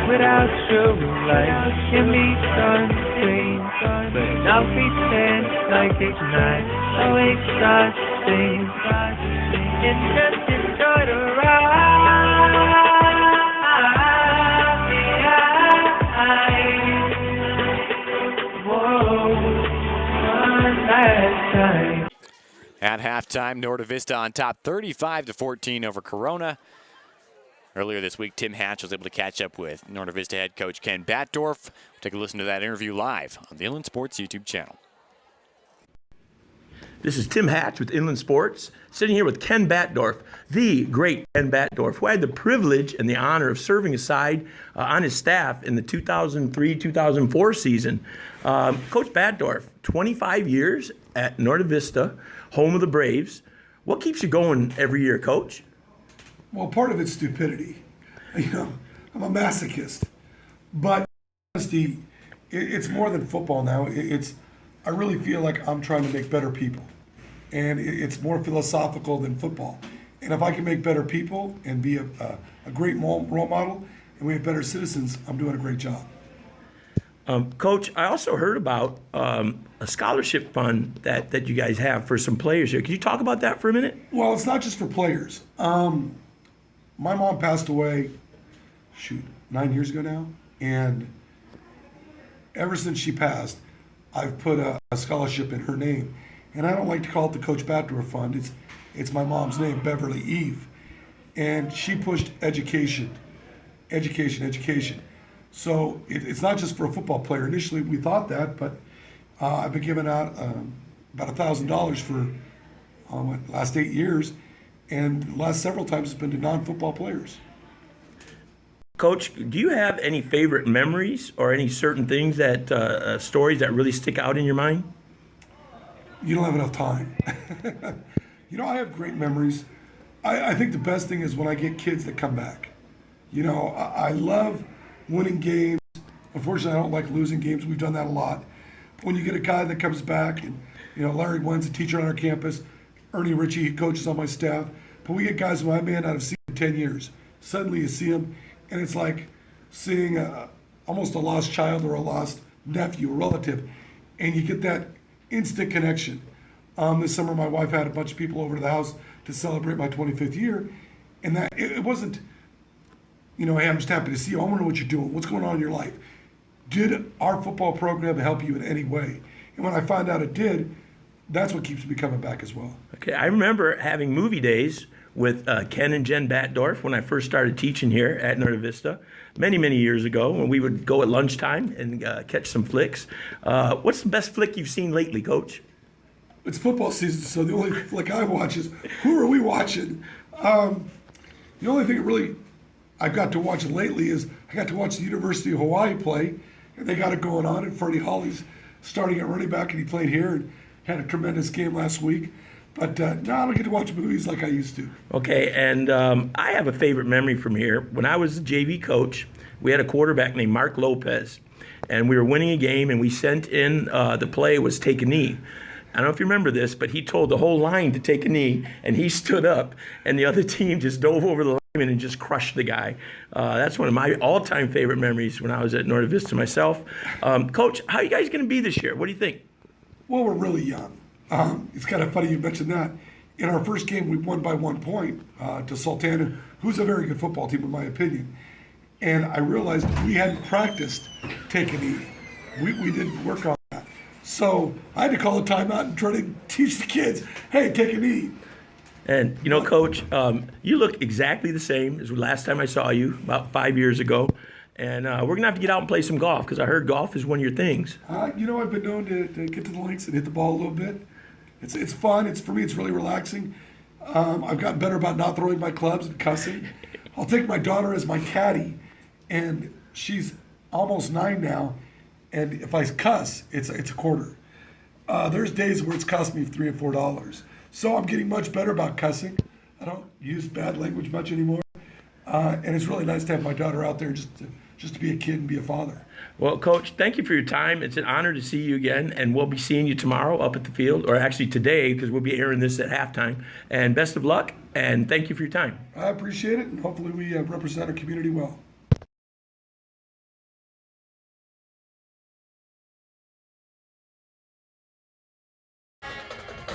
without you, life can be something, but I'll pretend like it's not so exhausting, and just enjoy the ride. Whoa, one last time. At halftime, Norte Vista on top 35-14 over Corona. Earlier this week, Tim Hatch was able to catch up with Norte Vista head coach Ken Batdorf. We'll take a listen to that interview live on the Inland Sports YouTube channel. This is Tim Hatch with Inland Sports, sitting here with Ken Batdorf, the great Ken Batdorf, who I had the privilege and the honor of serving aside on his staff in the 2003-2004 season. Coach Batdorf, 25 years at Norte Vista, home of the Braves. What keeps you going every year, Coach? Well, part of it's stupidity. You know, I'm a masochist. But honestly, it's more than football now. I really feel like I'm trying to make better people. And it's more philosophical than football. And if I can make better people and be a great role model, and we have better citizens, I'm doing a great job. Coach, I also heard about a scholarship fund that you guys have for some players here. Can you talk about that for a minute? Well, it's not just for players. My mom passed away, 9 years ago now, and ever since she passed, I've put a scholarship in her name, and I don't like to call it the Coach Batdorf Fund. It's my mom's name, Beverly Eve, and she pushed education. So it's not just for a football player. Initially, we thought that, but I've been giving out about $1,000 for last 8 years, and the last several times it's been to non-football players. Coach, do you have any favorite memories or any certain things that stories that really stick out in your mind? You don't have enough time. I have great memories. I think the best thing is when I get kids that come back. I love winning games. Unfortunately, I don't like losing games. We've done that a lot. When you get a guy that comes back, and Larry Wynn's a teacher on our campus, Ernie Ritchie, he coaches on my staff, but we get guys who I may not have seen in 10 years. Suddenly you see them, and it's like seeing almost a lost child or a lost nephew, a relative, and you get that instant connection. This summer, my wife had a bunch of people over to the house to celebrate my 25th year, and that it wasn't, hey, I'm just happy to see you. I want to know what you're doing. What's going on in your life? Did our football program help you in any way? And when I found out it did, that's what keeps me coming back as well. Okay, I remember having movie days with Ken and Jen Batdorf when I first started teaching here at Norte Vista many, many years ago, when we would go at lunchtime and catch some flicks. What's the best flick you've seen lately, Coach? It's football season, so the only flick I watch is who are we watching? The only thing that really I've got to watch lately is I got to watch the University of Hawaii play, and they got it going on, and Freddie Holly's starting at running back, and he played here and had a tremendous game last week. But no, I don't get to watch movies like I used to. Okay, and I have a favorite memory from here. When I was a JV coach, we had a quarterback named Mark Lopez, and we were winning a game, and we sent in the play was take a knee. I don't know if you remember this, but he told the whole line to take a knee, and he stood up, and the other team just dove over the lineman and just crushed the guy. That's one of my all-time favorite memories when I was at Norte Vista myself. Coach, how are you guys going to be this year? What do you think? Well, we're really young. It's kind of funny you mentioned that. In our first game, we won by 1 point to Sultana, who's a very good football team in my opinion. And I realized we hadn't practiced take a knee. We didn't work on that. So I had to call a timeout and try to teach the kids, hey, take a knee. And, Coach, you look exactly the same as the last time I saw you, about 5 years ago. And we're going to have to get out and play some golf because I heard golf is one of your things. I've been known to get to the links and hit the ball a little bit. It's fun. For me, it's really relaxing. I've gotten better about not throwing my clubs and cussing. I'll take my daughter as my caddy, and she's almost 9 now. And if I cuss, it's a quarter. There's days where it's cost me $3 or $4. So I'm getting much better about cussing. I don't use bad language much anymore. And it's really nice to have my daughter out there just to be a kid and be a father. Well, Coach, thank you for your time. It's an honor to see you again, and we'll be seeing you tomorrow up at the field, or actually today because we'll be airing this at halftime. And best of luck, and thank you for your time. I appreciate it, and hopefully we represent our community well.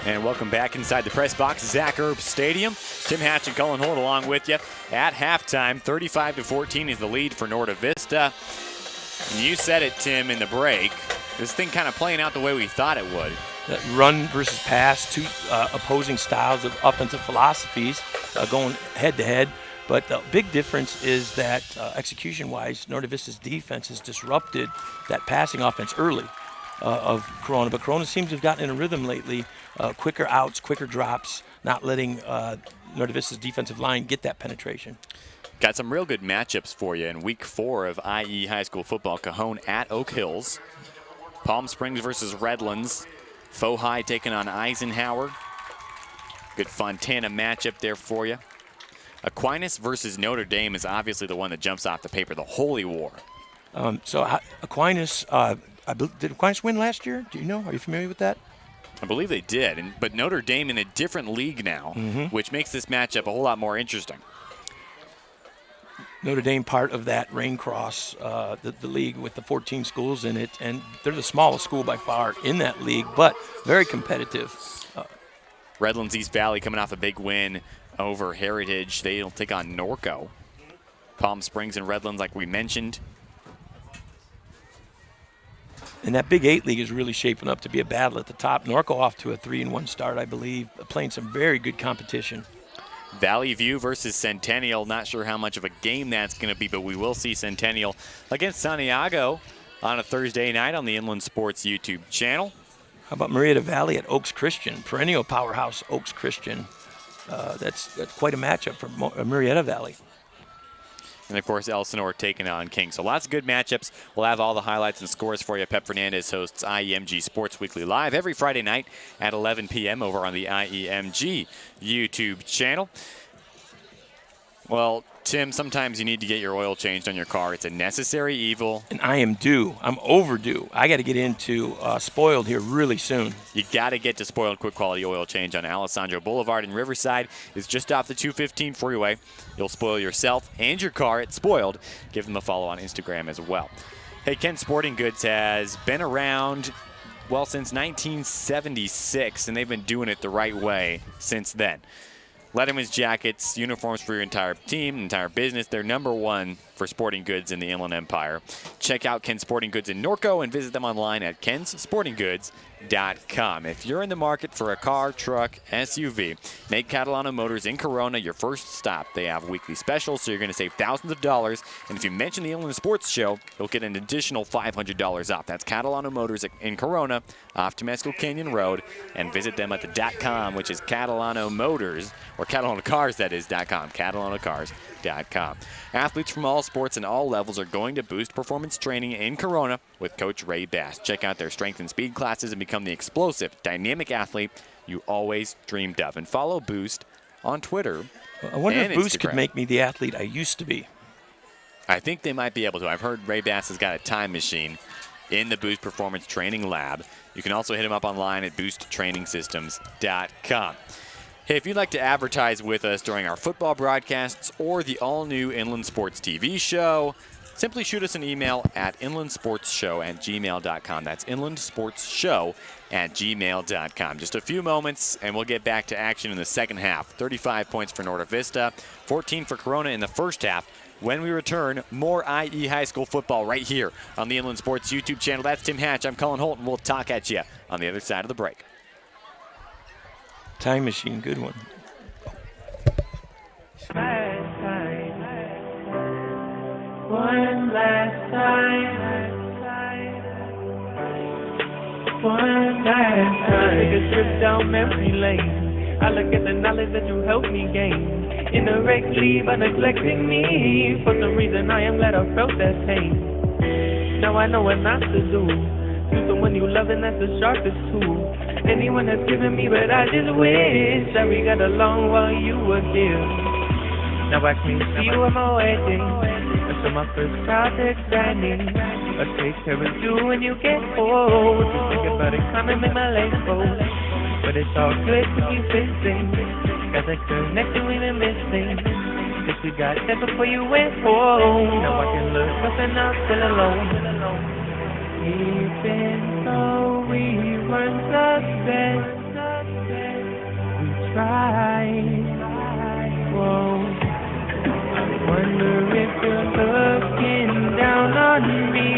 And welcome back inside the press box, Zach Erb Stadium. Tim Hatch and Cullen Holt along with you. At halftime, 35-14 is the lead for Norte Vista. And you said it, Tim, in the break. This thing kind of playing out the way we thought it would. That run versus pass, two opposing styles of offensive philosophies going head-to-head. But the big difference is that execution-wise, Norte Vista's defense has disrupted that passing offense early of Corona. But Corona seems to have gotten in a rhythm lately. Quicker outs, quicker drops, not letting Norte Vista's defensive line get that penetration. Got some real good matchups for you in week 4 of IE High School football. Cajon at Oak Hills. Palm Springs versus Redlands. Faux High taking on Eisenhower. Good Fontana matchup there for you. Aquinas versus Notre Dame is obviously the one that jumps off the paper, the Holy War. Aquinas, did Aquinas win last year? Do you know? Are you familiar with that? I believe they did, but Notre Dame in a different league now, which makes this matchup a whole lot more interesting. Notre Dame part of that Rain Cross, the league with the 14 schools in it, and they're the smallest school by far in that league, but very competitive. Redlands East Valley coming off a big win over Heritage. They'll take on Norco. Palm Springs and Redlands, like we mentioned. And that Big 8 league is really shaping up to be a battle at the top. Norco off to a 3-1 start, I believe, playing some very good competition. Valley View versus Centennial. Not sure how much of a game that's going to be, but we will see Centennial against Santiago on a Thursday night on the Inland Sports YouTube channel. How about Marietta Valley at Oaks Christian? Perennial powerhouse Oaks Christian. That's quite a matchup for Marietta Valley. And, of course, Elsinore taking on King. So lots of good matchups. We'll have all the highlights and scores for you. Pep Fernandez hosts IEMG Sports Weekly Live every Friday night at 11 p.m. over on the IEMG YouTube channel. Well, Tim, sometimes you need to get your oil changed on your car. It's a necessary evil. And I am due. I'm overdue. I got to get into Spoiled here really soon. You got to get to Spoiled Quick Quality Oil Change on Alessandro Boulevard in Riverside. It's just off the 215 freeway. You'll spoil yourself and your car at Spoiled. Give them a follow on Instagram as well. Hey, Ken Sporting Goods has been around, well, since 1976, and they've been doing it the right way since then. Letterman's jackets, uniforms for your entire team, entire business. They're #1 for sporting goods in the Inland Empire. Check out Ken's Sporting Goods in Norco and visit them online at kenssportinggoods.com. If you're in the market for a car, truck, SUV, make Catalano Motors in Corona your first stop. They have weekly specials, so you're going to save thousands of dollars. And if you mention the Inland Sports Show, you'll get an additional $500 off. That's Catalano Motors in Corona, off Temescal Canyon Road. And visit them at the .com, which is Catalano Motors, or Catalano Cars, that is, .com, CatalanoCars.com. Athletes from all sports and all levels are going to Boost Performance Training in Corona with Coach Ray Bass. Check out their strength and speed classes and become the explosive, dynamic athlete you always dreamed of. And follow Boost on Twitter. I wonder if Boost Instagram. could make me the athlete I used to be. I think they might be able to. I've heard Ray Bass has got a time machine in the Boost Performance Training Lab. You can also hit him up online at boosttrainingsystems.com. Hey, if you'd like to advertise with us during our football broadcasts or the all-new Inland Sports TV show, simply shoot us an email at inlandsportsshow@gmail.com. That's inlandsportsshow@gmail.com. Just a few moments, and we'll get back to action in the second half. 35 points for Norte Vista, 14 for Corona in the first half. When we return, more IE high school football right here on the Inland Sports YouTube channel. That's Tim Hatch. I'm Colin Holt, and we'll talk at you on the other side of the break. Time machine, good one. One last time. Take a trip down memory lane. I look at the knowledge that you helped me gain. Indirectly by neglecting me. For some reason I am glad I felt that pain. Now I know what not to do. To someone you love, and that's the sharpest tool anyone has given me, but I just wish that we got along while you were here. Now I can see you on my wedding. I saw my first child exciting. I take care of you when you get old. Just think about it, come and make my life go. But it's all good to keep fixing. Got that connection we've been missing. Guess we got that before you went home. Now I can look up and I'm still alone. Even though we weren't the best, we tried. Whoa. I wonder if you're looking down on me.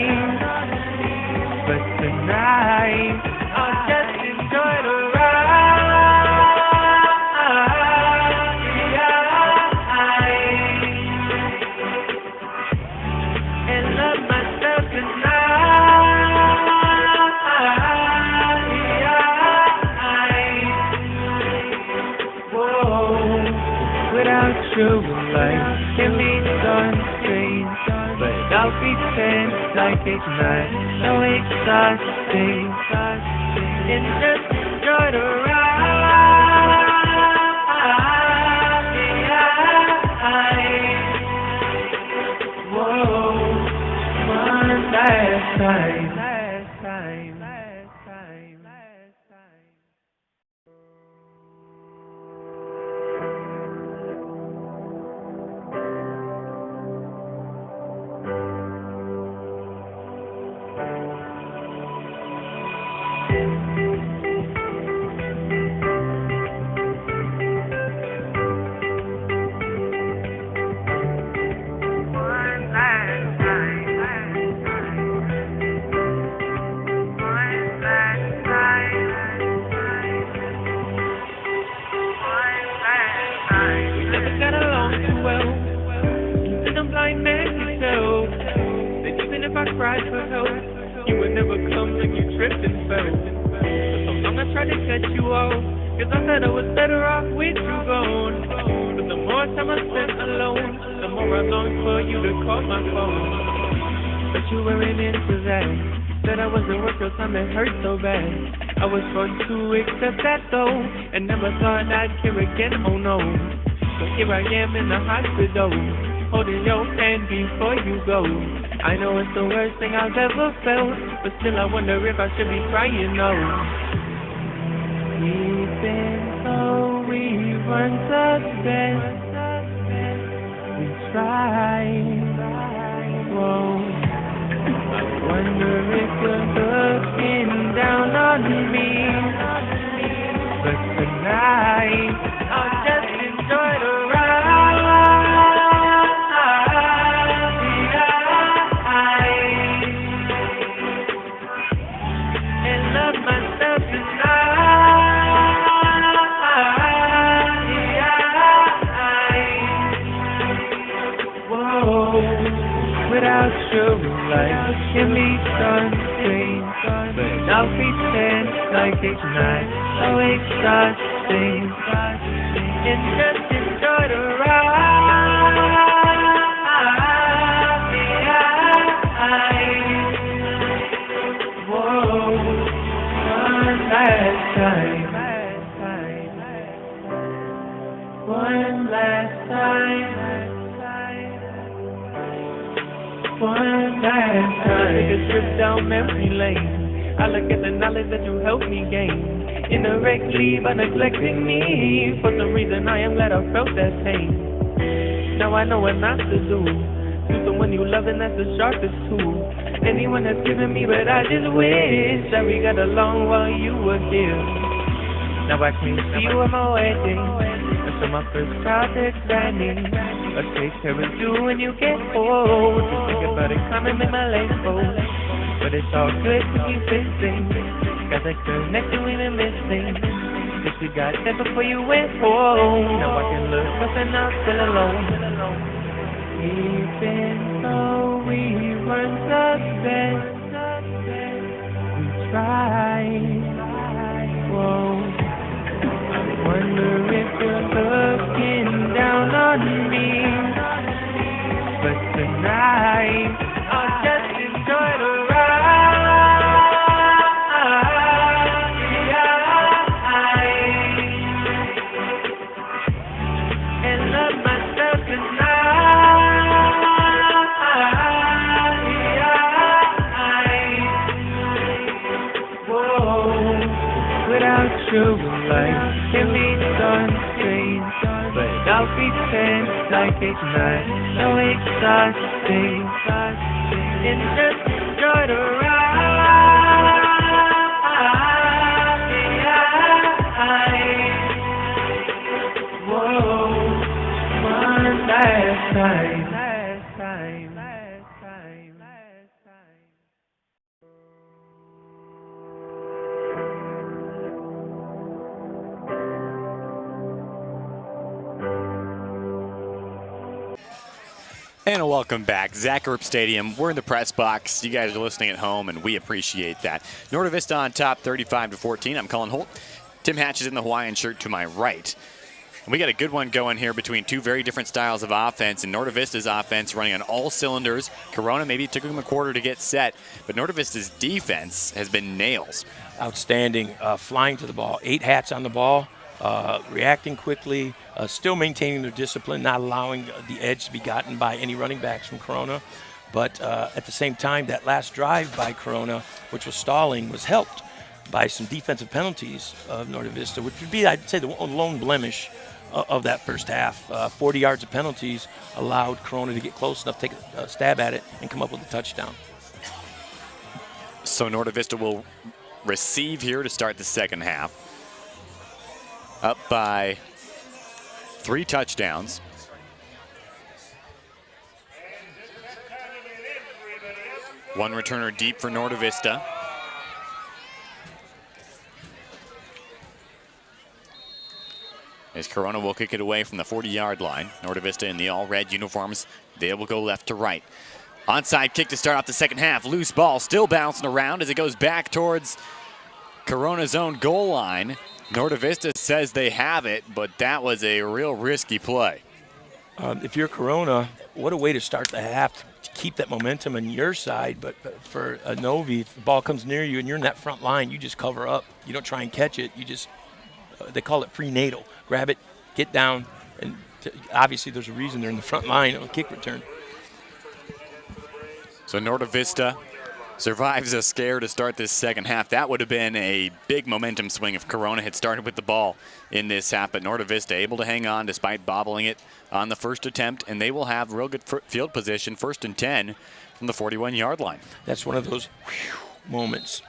But tonight, I'll just enjoy the ride. And love myself tonight. Without you, life can be done strange, but I'll pretend like it's not so exhausting, and just enjoy the ride. Whoa, one last time. cried for help, you would never come like you tripped and fell. For so long I tried to cut you off, cause I thought I was better off with you gone. But the more time I spent alone, the more I longed for you to call my phone. But you weren't into that. Said I wasn't worth your time, it hurt so bad. I was forced to accept that though, and never thought I'd care again, oh no. So here I am in the hospital, holding your hand before you go. I know it's the worst thing I've ever felt, but still I wonder if I should be crying, no. We've been so we weren't the best. We tried, whoa. I wonder if you're looking down on me. But tonight, I'll just enjoy the ride. And love myself tonight. Whoa, without you, life can be something, but I'll pretend like it's not so exhausting. And just enjoy the ride. Whoa, one last time. One last time. One last time. Take a trip down memory lane. I look at the knowledge that you helped me gain. Indirectly by neglecting me. For some reason I am glad I felt that pain. Now I know what not to do. Do someone you love and that's the sharpest tool. Anyone that's given me, but I just wish that we got along while you were here. Now I can see you at my wedding. So my first child expanding. I take care of you when you get old. Just think about it, come and make my legs fold. But it's all good to keep fixing. Got that connection we've been missing. Guess we got that before you went home. Now I can look up and I'm still alone. We've been so we weren't the best. We tried. Whoa. Wonder if you're looking down on me. But tonight, I'll just enjoy the ride. And love myself tonight. Whoa, without you, life can be something, but I'll pretend like it's not so exhausting. And just enjoy the ride. Whoa, one last time. And welcome back. Zacharup Stadium. We're in the press box. You guys are listening at home, and we appreciate that. Norte Vista on top, 35-14. I'm Colin Holt. Tim Hatch is in the Hawaiian shirt to my right. And we got a good one going here between two very different styles of offense. And Norte Vista's offense running on all cylinders. Corona maybe took them a quarter to get set, but Norte Vista's defense has been nails. Outstanding, flying to the ball, 8 hats on the ball, reacting quickly, still maintaining their discipline, not allowing the edge to be gotten by any running backs from Corona. But at the same time, that last drive by Corona, which was stalling, was helped by some defensive penalties of Norte Vista, which would be, I'd say, the lone blemish of that first half. 40 yards of penalties allowed Corona to get close enough to take a stab at it and come up with a touchdown. So Norte Vista will receive here to start the second half. Up by 3 touchdowns. One returner deep for Norte Vista. As Corona will kick it away from the 40-yard line. Norte Vista in the all-red uniforms. They will go left to right. Onside kick to start off the second half. Loose ball still bouncing around as it goes back towards Corona's own goal line. Norte Vista says they have it, but that was a real risky play. If you're Corona, what a way to start the half to keep that momentum on your side. But for a Novi, if the ball comes near you and you're in that front line, you just cover up. You don't try and catch it. You just, they call it prenatal. Grab it, get down, and obviously there's a reason they're in the front line on a kick return. So Norte Vista survives a scare to start this second half. That would have been a big momentum swing if Corona had started with the ball in this half, but Norte Vista able to hang on despite bobbling it on the first attempt, and they will have real good field position, 1st and 10 from the 41-yard line. That's one of those moments.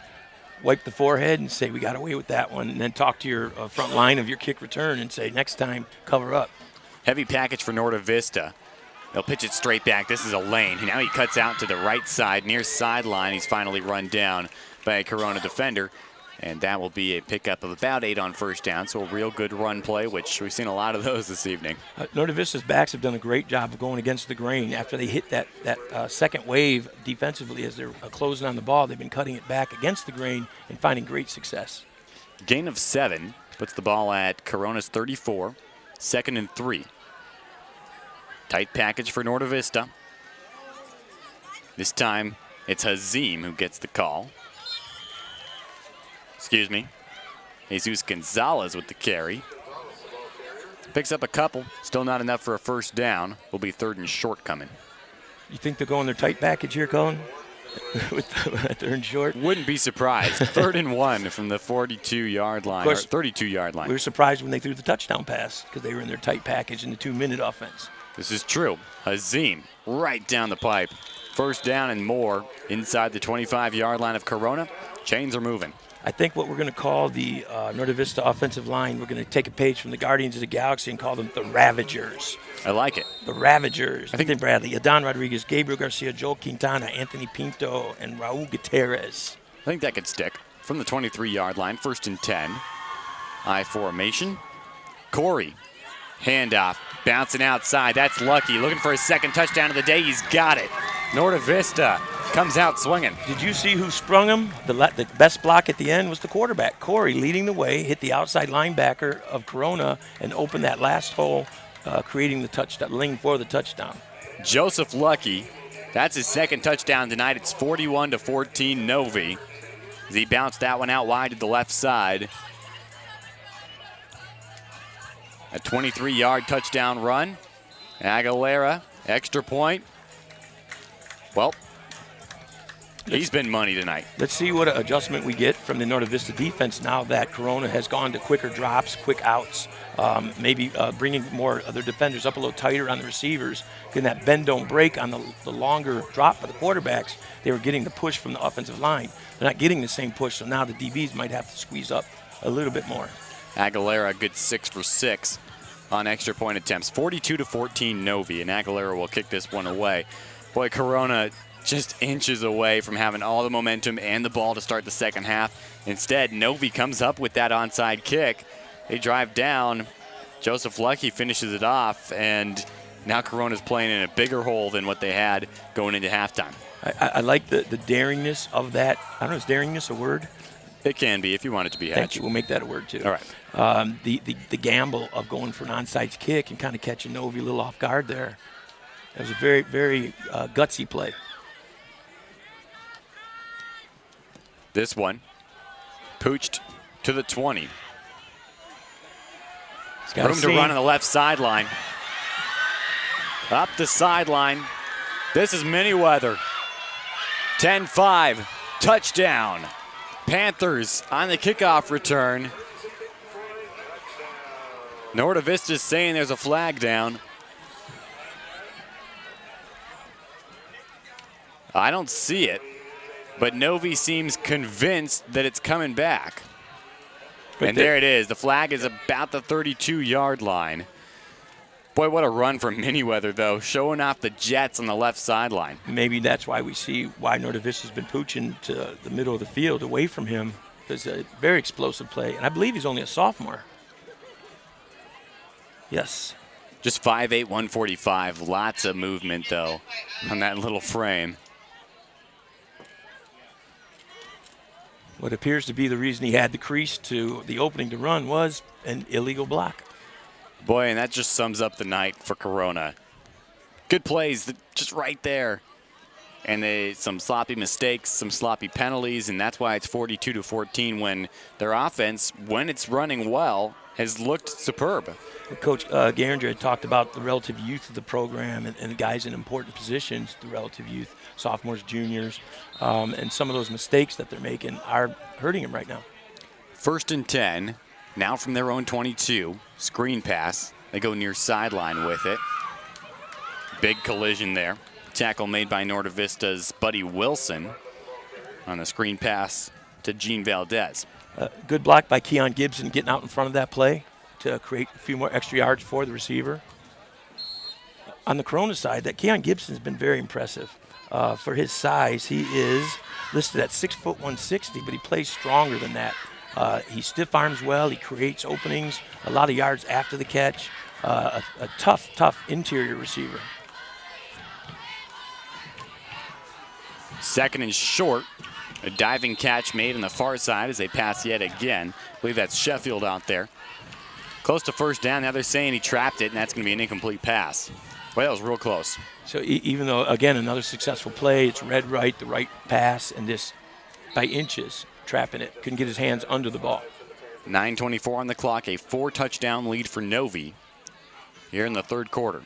Wipe the forehead and say, we got away with that one, and then talk to your front line of your kick return and say, next time, cover up. Heavy package for Norte Vista. They'll pitch it straight back. This is a lane. Now he cuts out to the right side, near sideline. He's finally run down by a Corona defender, and that will be a pickup of about 8 on first down. So a real good run play, which we've seen a lot of those this evening. Norte Vista's backs have done a great job of going against the grain. After they hit that second wave defensively as they're closing on the ball, they've been cutting it back against the grain and finding great success. Gain of 7 puts the ball at Corona's 34, 2nd and 3. Tight package for Norte Vista. This time, it's Hazim who gets the call. Excuse me. Jesus Gonzalez with the carry. Picks up a couple. Still not enough for a first down. Will be 3rd and short coming. You think they're going their tight package here, Colin? With 3rd and short? Wouldn't be surprised. 3rd and 1 from the 42-yard line, or 32-yard line. We were surprised when they threw the touchdown pass because they were in their tight package in the 2-minute offense. This is true. Hazim right down the pipe. First down and more inside the 25-yard line of Corona. Chains are moving. I think what we're going to call the Norte Vista offensive line, we're going to take a page from the Guardians of the Galaxy and call them the Ravagers. I like it. The Ravagers. Nathan Bradley, Adon Rodriguez, Gabriel Garcia, Joel Quintana, Anthony Pinto, and Raul Gutierrez. I think that could stick. From the 23-yard line, 1st and 10. I formation. Corey. Handoff. Bouncing outside. That's Lucky. Looking for his second touchdown of the day. He's got it. Norte Vista comes out swinging. Did you see who sprung him? The best block at the end was the quarterback. Corey leading the way, hit the outside linebacker of Corona and opened that last hole, creating the touchdown, lane for the touchdown. Joseph Lucky. That's his second touchdown tonight. It's 41-14 Novi. As he bounced that one out wide to the left side. A 23-yard touchdown run. Aguilera, extra point. Well, he's been money tonight. Let's see what adjustment we get from the Norte Vista defense now that Corona has gone to quicker drops, quick outs, maybe bringing more of their defenders up a little tighter on the receivers. Getting that bend don't break on the longer drop by the quarterbacks. They were getting the push from the offensive line. They're not getting the same push, so now the DBs might have to squeeze up a little bit more. Aguilera, a good 6 for 6 on extra point attempts. 42-14 Novi, and Aguilera will kick this one away. Boy, Corona just inches away from having all the momentum and the ball to start the second half. Instead, Novi comes up with that onside kick. They drive down. Joseph Lucky finishes it off, and now Corona's playing in a bigger hole than what they had going into halftime. I like the daringness of that. I don't know, is daringness a word? It can be if you want it to be. Thank you. We'll make that a word, too. All right. The gamble of going for an onside kick and kind of catching Novi a little off guard there. It was a very, very gutsy play. This one, pooched to the 20. Room to run on the left sideline. Up the sideline. This is Miniweather. 10-5, touchdown. Panthers on the kickoff return. Norte Vista's saying there's a flag down. I don't see it, but Novi seems convinced that it's coming back. And there it is. The flag is about the 32-yard line. Boy, what a run from Miniweather, though, showing off the Jets on the left sideline. Maybe that's why we see why Norte Vista's been pooching to the middle of the field away from him. It's a very explosive play, and I believe he's only a sophomore. Yes. Just 5'8", 145. Lots of movement, though, on that little frame. What appears to be the reason he had the crease to the opening to run was an illegal block. Boy, and that just sums up the night for Corona. Good plays, just right there. And some sloppy mistakes, some sloppy penalties, and that's why it's 42-14 when their offense, when it's running well, has looked superb. Coach Garinger had talked about the relative youth of the program and the guys in important positions, the relative youth, sophomores, juniors, and some of those mistakes that they're making are hurting them right now. 1st and 10, now from their own 22. Screen pass. They go near sideline with it. Big collision there. Tackle made by Norte Vista's Buddy Wilson on the screen pass to Gene Valdez. Good block by Keon Gibson getting out in front of that play to create a few more extra yards for the receiver. On the Corona side, that Keon Gibson's been very impressive. For his size, he is listed at 6 foot 160, but he plays stronger than that. He stiff arms well. He creates openings, a lot of yards after the catch. A tough interior receiver. 2nd and short. A diving catch made on the far side as they pass yet again. I believe that's Sheffield out there. Close to 1st down. Now they're saying he trapped it, and that's going to be an incomplete pass. Well, that was real close. So even though, again, another successful play, it's read right, the right pass, and just by inches trapping it. Couldn't get his hands under the ball. 9:24 on the clock. A 4-touchdown lead for Novi here in the 3rd quarter.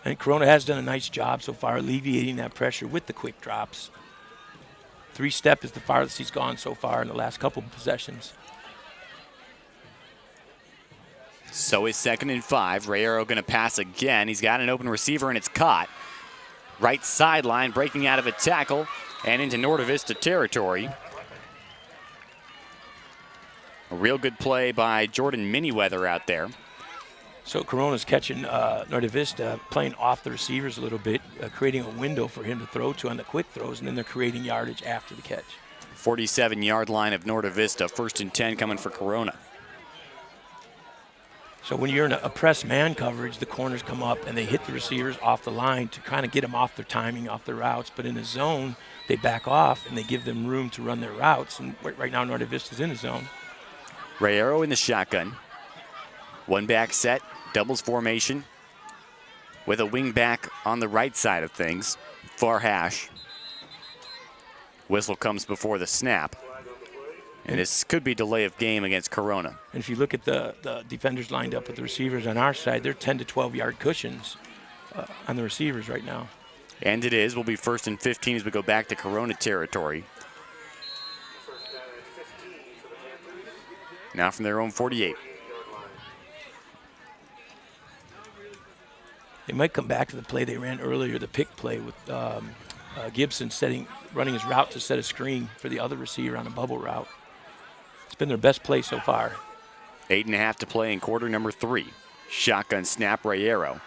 And Corona has done a nice job so far alleviating that pressure with the quick drops. 3-step is the farthest he's gone so far in the last couple of possessions. So it's 2nd and 5. Rayero going to pass again. He's got an open receiver, and it's caught. Right sideline, breaking out of a tackle and into Norte Vista territory. A real good play by Jordan Miniweather out there. So Corona's catching Norte Vista, playing off the receivers a little bit, creating a window for him to throw to on the quick throws, and then they're creating yardage after the catch. 47-yard line of Norte Vista. 1st and 10 coming for Corona. So when you're in a press man coverage, the corners come up and they hit the receivers off the line to kind of get them off their timing, off their routes. But in the zone, they back off and they give them room to run their routes. And right now, Norte Vista's in the zone. Rayero in the shotgun. One back set, doubles formation with a wing back on the right side of things. Far hash. Whistle comes before the snap. And this could be delay of game against Corona. And if you look at the defenders lined up with the receivers on our side, they're 10 to 12-yard cushions on the receivers right now. And it is. Will be 1st and 15 as we go back to Corona territory. Now from their own 48. They might come back to the play they ran earlier, the pick play with Gibson running his route to set a screen for the other receiver on a bubble route. It's been their best play so far. 8.5 to play in quarter number 3. Shotgun snap, Rayero.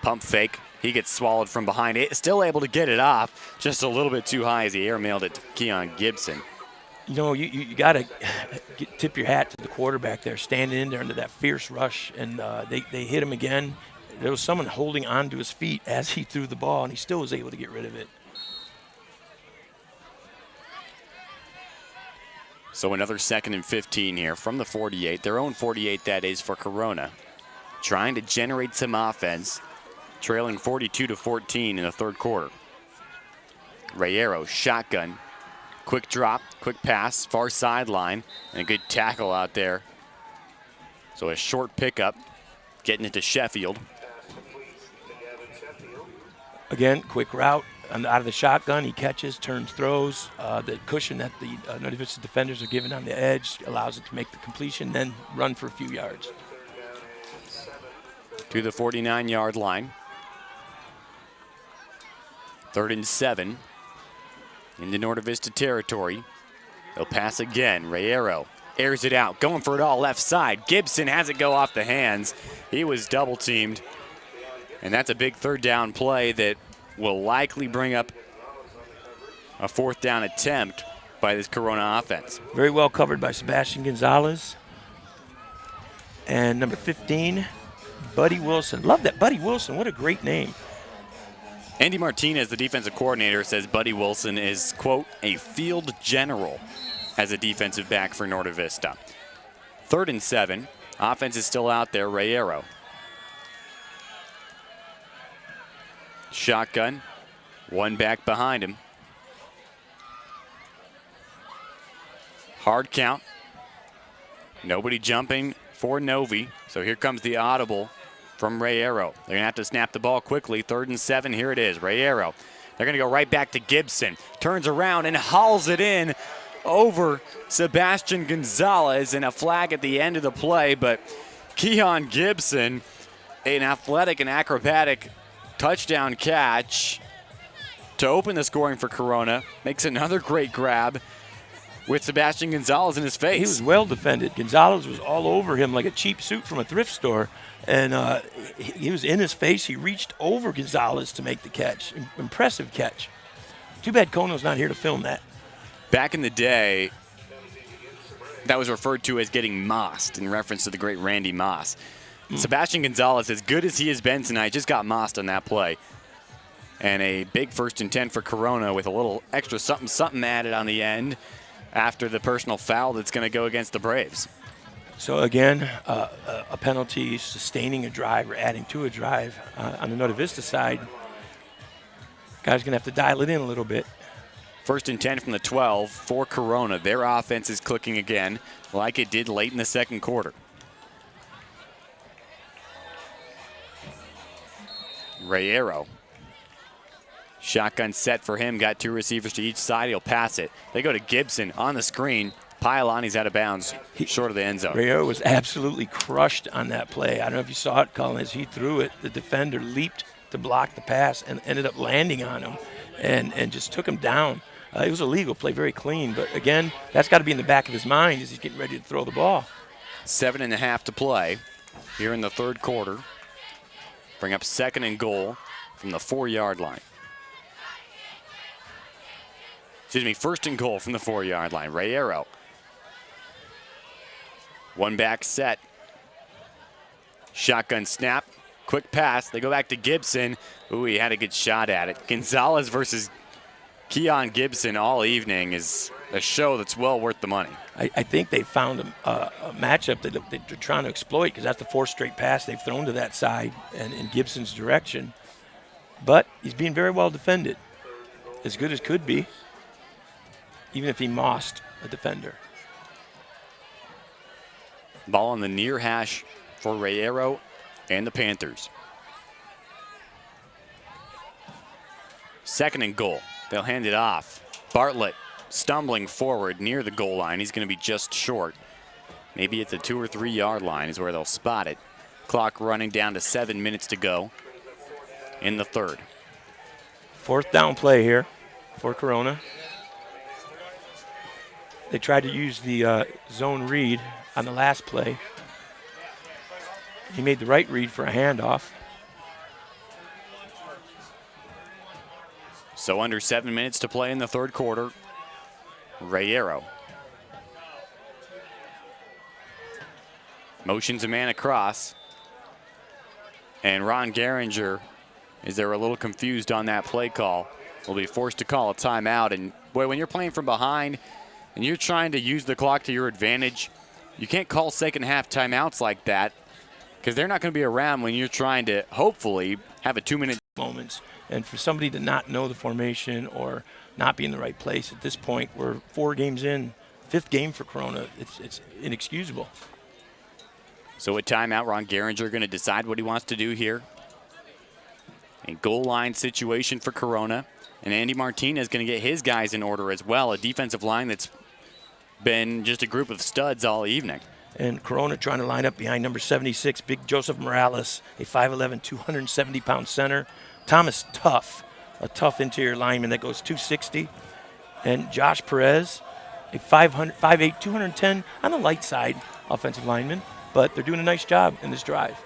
Pump fake. He gets swallowed from behind. Still able to get it off. Just a little bit too high as he airmailed it to Keon Gibson. You know, you got to tip your hat to the quarterback there, standing in there under that fierce rush, and they hit him again. There was someone holding on to his feet as he threw the ball, and he still was able to get rid of it. So another 2nd and 15 here from the 48. Their own 48, that is, for Corona. Trying to generate some offense. Trailing 42-14 in the 3rd quarter. Rayero, shotgun. Quick drop, quick pass, far sideline, and a good tackle out there. So a short pickup, getting it to Sheffield. Again, quick route. And out of the shotgun, he catches, turns, throws. The cushion that the Norte Vista defenders are given on the edge allows it to make the completion, then run for a few yards. To the 49-yard line. 3rd and 7. Into Norte Vista territory. They'll pass again. Rayero airs it out, going for it all left side. Gibson has it go off the hands. He was double teamed. And that's a big 3rd down play that will likely bring up a 4th down attempt by this Corona offense. Very well covered by Sebastian Gonzalez. And number 15, Buddy Wilson. Love that. Buddy Wilson. What a great name. Andy Martinez, the defensive coordinator, says Buddy Wilson is, quote, a field general as a defensive back for Norte Vista. 3rd and 7. Offense is still out there. Rayero. Shotgun. One back behind him. Hard count. Nobody jumping for Novi. So here comes the audible from Rayero. They're going to have to snap the ball quickly. 3rd and 7. Here it is. Rayero. They're going to go right back to Gibson. Turns around and hauls it in over Sebastian Gonzalez, and a flag at the end of the play. But Keon Gibson, an athletic and acrobatic touchdown catch to open the scoring for Corona, makes another great grab with Sebastian Gonzalez in his face. He was well defended. Gonzalez was all over him like a cheap suit from a thrift store, and he was in his face. He reached over Gonzalez to make the catch. Impressive catch. Too bad Kono's not here to film that. Back in the day, that was referred to as getting mossed in reference to the great Randy Moss. Sebastian Gonzalez, as good as he has been tonight, just got mossed on that play. And a big 1st and 10 for Corona with a little extra something added on the end after the personal foul that's going to go against the Braves. So again, a penalty, sustaining a drive or adding to a drive. On the Norte Vista side, guys going to have to dial it in a little bit. 1st and 10 from the 12 for Corona. Their offense is clicking again like it did late in the 2nd quarter. Rayero. Shotgun set for him. Got 2 receivers to each side. He'll pass it. They go to Gibson on the screen. Pile on. He's out of bounds, short of the end zone. Rayero was absolutely crushed on that play. I don't know if you saw it, Colin. As he threw it, the defender leaped to block the pass and ended up landing on him and just took him down. It was a legal play, very clean. But, again, that's got to be in the back of his mind as he's getting ready to throw the ball. 7.5 to play here in the 3rd quarter. Bring up 2nd and goal from the 4-yard line. Excuse me, 1st and goal from the 4-yard line. Rayero. One back set. Shotgun snap. Quick pass. They go back to Gibson. Ooh, he had a good shot at it. Gonzalez versus Keon Gibson all evening is a show that's well worth the money. I think they found a matchup that they're trying to exploit, because that's the 4th straight pass they've thrown to that side and in Gibson's direction. But he's being very well defended, as good as could be, even if he mossed a defender. Ball on the near hash for Rayero and the Panthers. 2nd and goal. They'll hand it off. Bartlett stumbling forward near the goal line. He's going to be just short. Maybe at the 2 or 3 yard line is where they'll spot it. Clock running down to 7 minutes to go in the 3rd. 4th down play here for Corona. They tried to use the zone read on the last play. He made the right read for a handoff. So under 7 minutes to play in the 3rd quarter. Rayero. Motions a man across. And Ron Geringer, is there a little confused on that play call, will be forced to call a timeout. And boy, when you're playing from behind and you're trying to use the clock to your advantage, you can't call 2nd half timeouts like that, because they're not going to be around when you're trying to hopefully have a 2-minute moments. And for somebody to not know the formation or not be in the right place at this point, we're 4 games in, 5th game for Corona, it's inexcusable. So a timeout, Ron Geringer going to decide what he wants to do here. A goal line situation for Corona. And Andy Martinez going to get his guys in order as well. A defensive line that's been just a group of studs all evening. And Corona trying to line up behind number 76, Big Joseph Morales, a 5'11", 270-pound center. Thomas Tuff, a tough interior lineman that goes 260. And Josh Perez, a 5'8", 210 on the light side offensive lineman. But they're doing a nice job in this drive.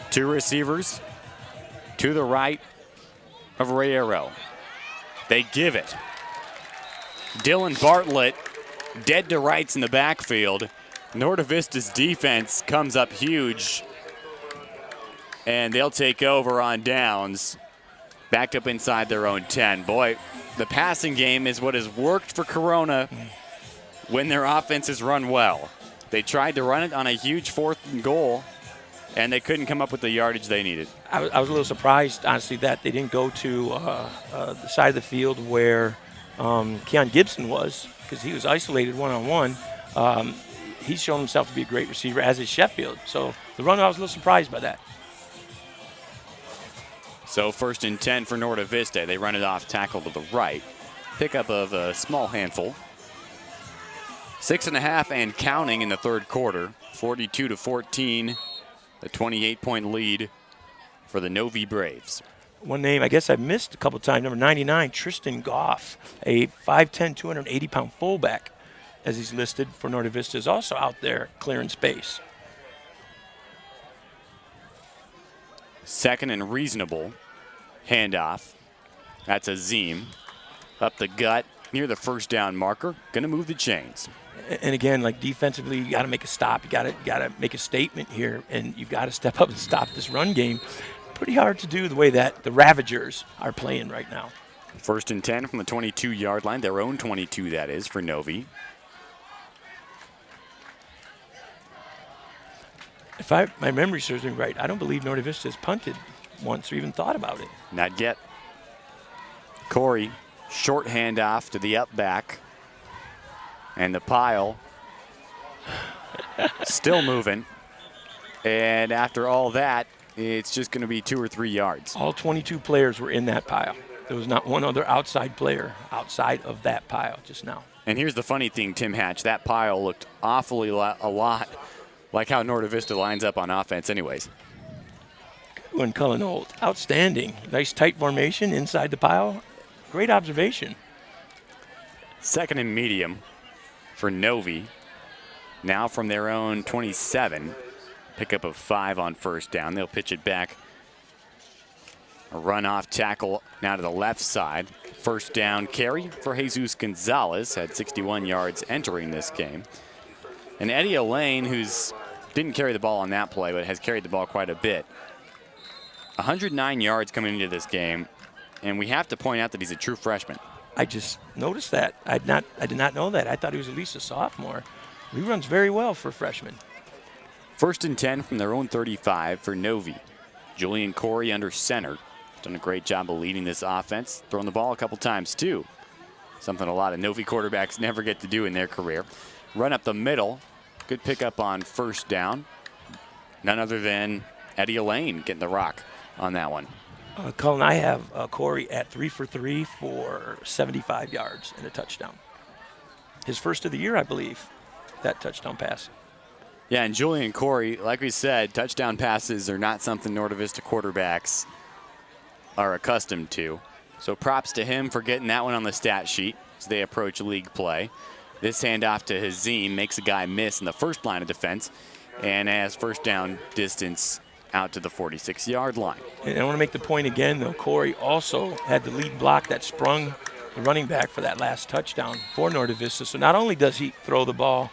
Two receivers to the right of Rayero. They give it. Dylan Bartlett dead to rights in the backfield. Norte Vista's defense comes up huge, and they'll take over on downs, backed up inside their own 10. Boy, the passing game is what has worked for Corona when their offenses run well. They tried to run it on a huge 4th and goal, and they couldn't come up with the yardage they needed. I was a little surprised, honestly, that they didn't go to the side of the field where Keon Gibson was, because he was isolated one-on-one. He's shown himself to be a great receiver, as is Sheffield. So the run, I was a little surprised by that. So 1st and 10 for Norte Vista. They run it off tackle to the right. Pickup of a small handful. 6.5 and counting in the 3rd quarter. 42-14, the 28-point lead for the Novi Braves. One name I guess I missed a couple times, number 99, Tristan Goff, a 5'10", 280-pound fullback, as he's listed for Norte Vista, is also out there clearing space. 2nd and reasonable. Handoff. That's Azim. Up the gut, near the 1st down marker. Going to move the chains. And again, like defensively, you got to make a stop. You got to make a statement here, and you've got to step up and stop this run game. Pretty hard to do the way that the Ravagers are playing right now. 1st and 10 from the 22-yard line, their own 22, that is, for Novi. If my memory serves me right, I don't believe Norte Vista has punted once or even thought about it. Not yet. Corey, short handoff to the up back. And the pile still moving. And after all that, it's just going to be 2 or 3 yards. All 22 players were in that pile. There was not one other outside player outside of that pile just now. And here's the funny thing, Tim Hatch. That pile looked awfully a lot like how Norte Vista lines up on offense anyways. When Cullen Holt, outstanding. Nice tight formation inside the pile. Great observation. 2nd and medium for Novi. Now from their own 27. Pickup of 5 on 1st down. They'll pitch it back. A run-off tackle now to the left side. 1st down carry for Jesus Gonzalez. Had 61 yards entering this game. And Eddie Elaine, who's didn't carry the ball on that play, but has carried the ball quite a bit. 109 yards coming into this game. And we have to point out that he's a true freshman. I just noticed that. I did not know that. I thought he was at least a sophomore. He runs very well for a freshman. 1st and 10 from their own 35 for Novi. Julian Corey under center. Done a great job of leading this offense. Throwing the ball a couple times too. Something a lot of Novi quarterbacks never get to do in their career. Run up the middle. Good pickup on 1st down. None other than Eddie Elaine getting the rock on that one. Cullen, I have Corey at 3 for 3 for 75 yards and a touchdown. His first of the year, I believe, that touchdown pass. Yeah, and Julian Corey, like we said, touchdown passes are not something Norte Vista quarterbacks are accustomed to. So props to him for getting that one on the stat sheet as they approach league play. This handoff to Hazim makes a guy miss in the 1st line of defense and has 1st down distance out to the 46-yard line. And I want to make the point again, though, Corey also had the lead block that sprung the running back for that last touchdown for Norte Vista. So not only does he throw the ball,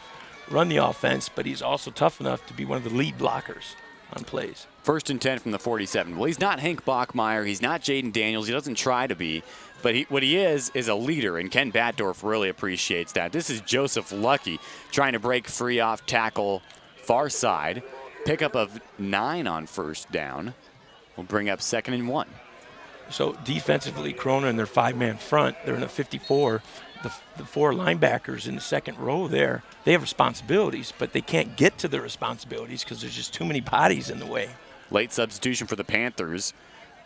run the offense, but he's also tough enough to be one of the lead blockers on plays. 1st and 10 from the 47. Well, he's not Hank Bachmeyer. He's not Jaden Daniels. He doesn't try to be. But what he is a leader, and Ken Batdorf really appreciates that. This is Joseph Lucky trying to break free off tackle far side. Pickup of 9 on 1st down. Will bring up 2nd and 1. So defensively, Corona in their 5-man front, they're in a 54. The 4 linebackers in the 2nd row there, they have responsibilities, but they can't get to their responsibilities because there's just too many bodies in the way. Late substitution for the Panthers.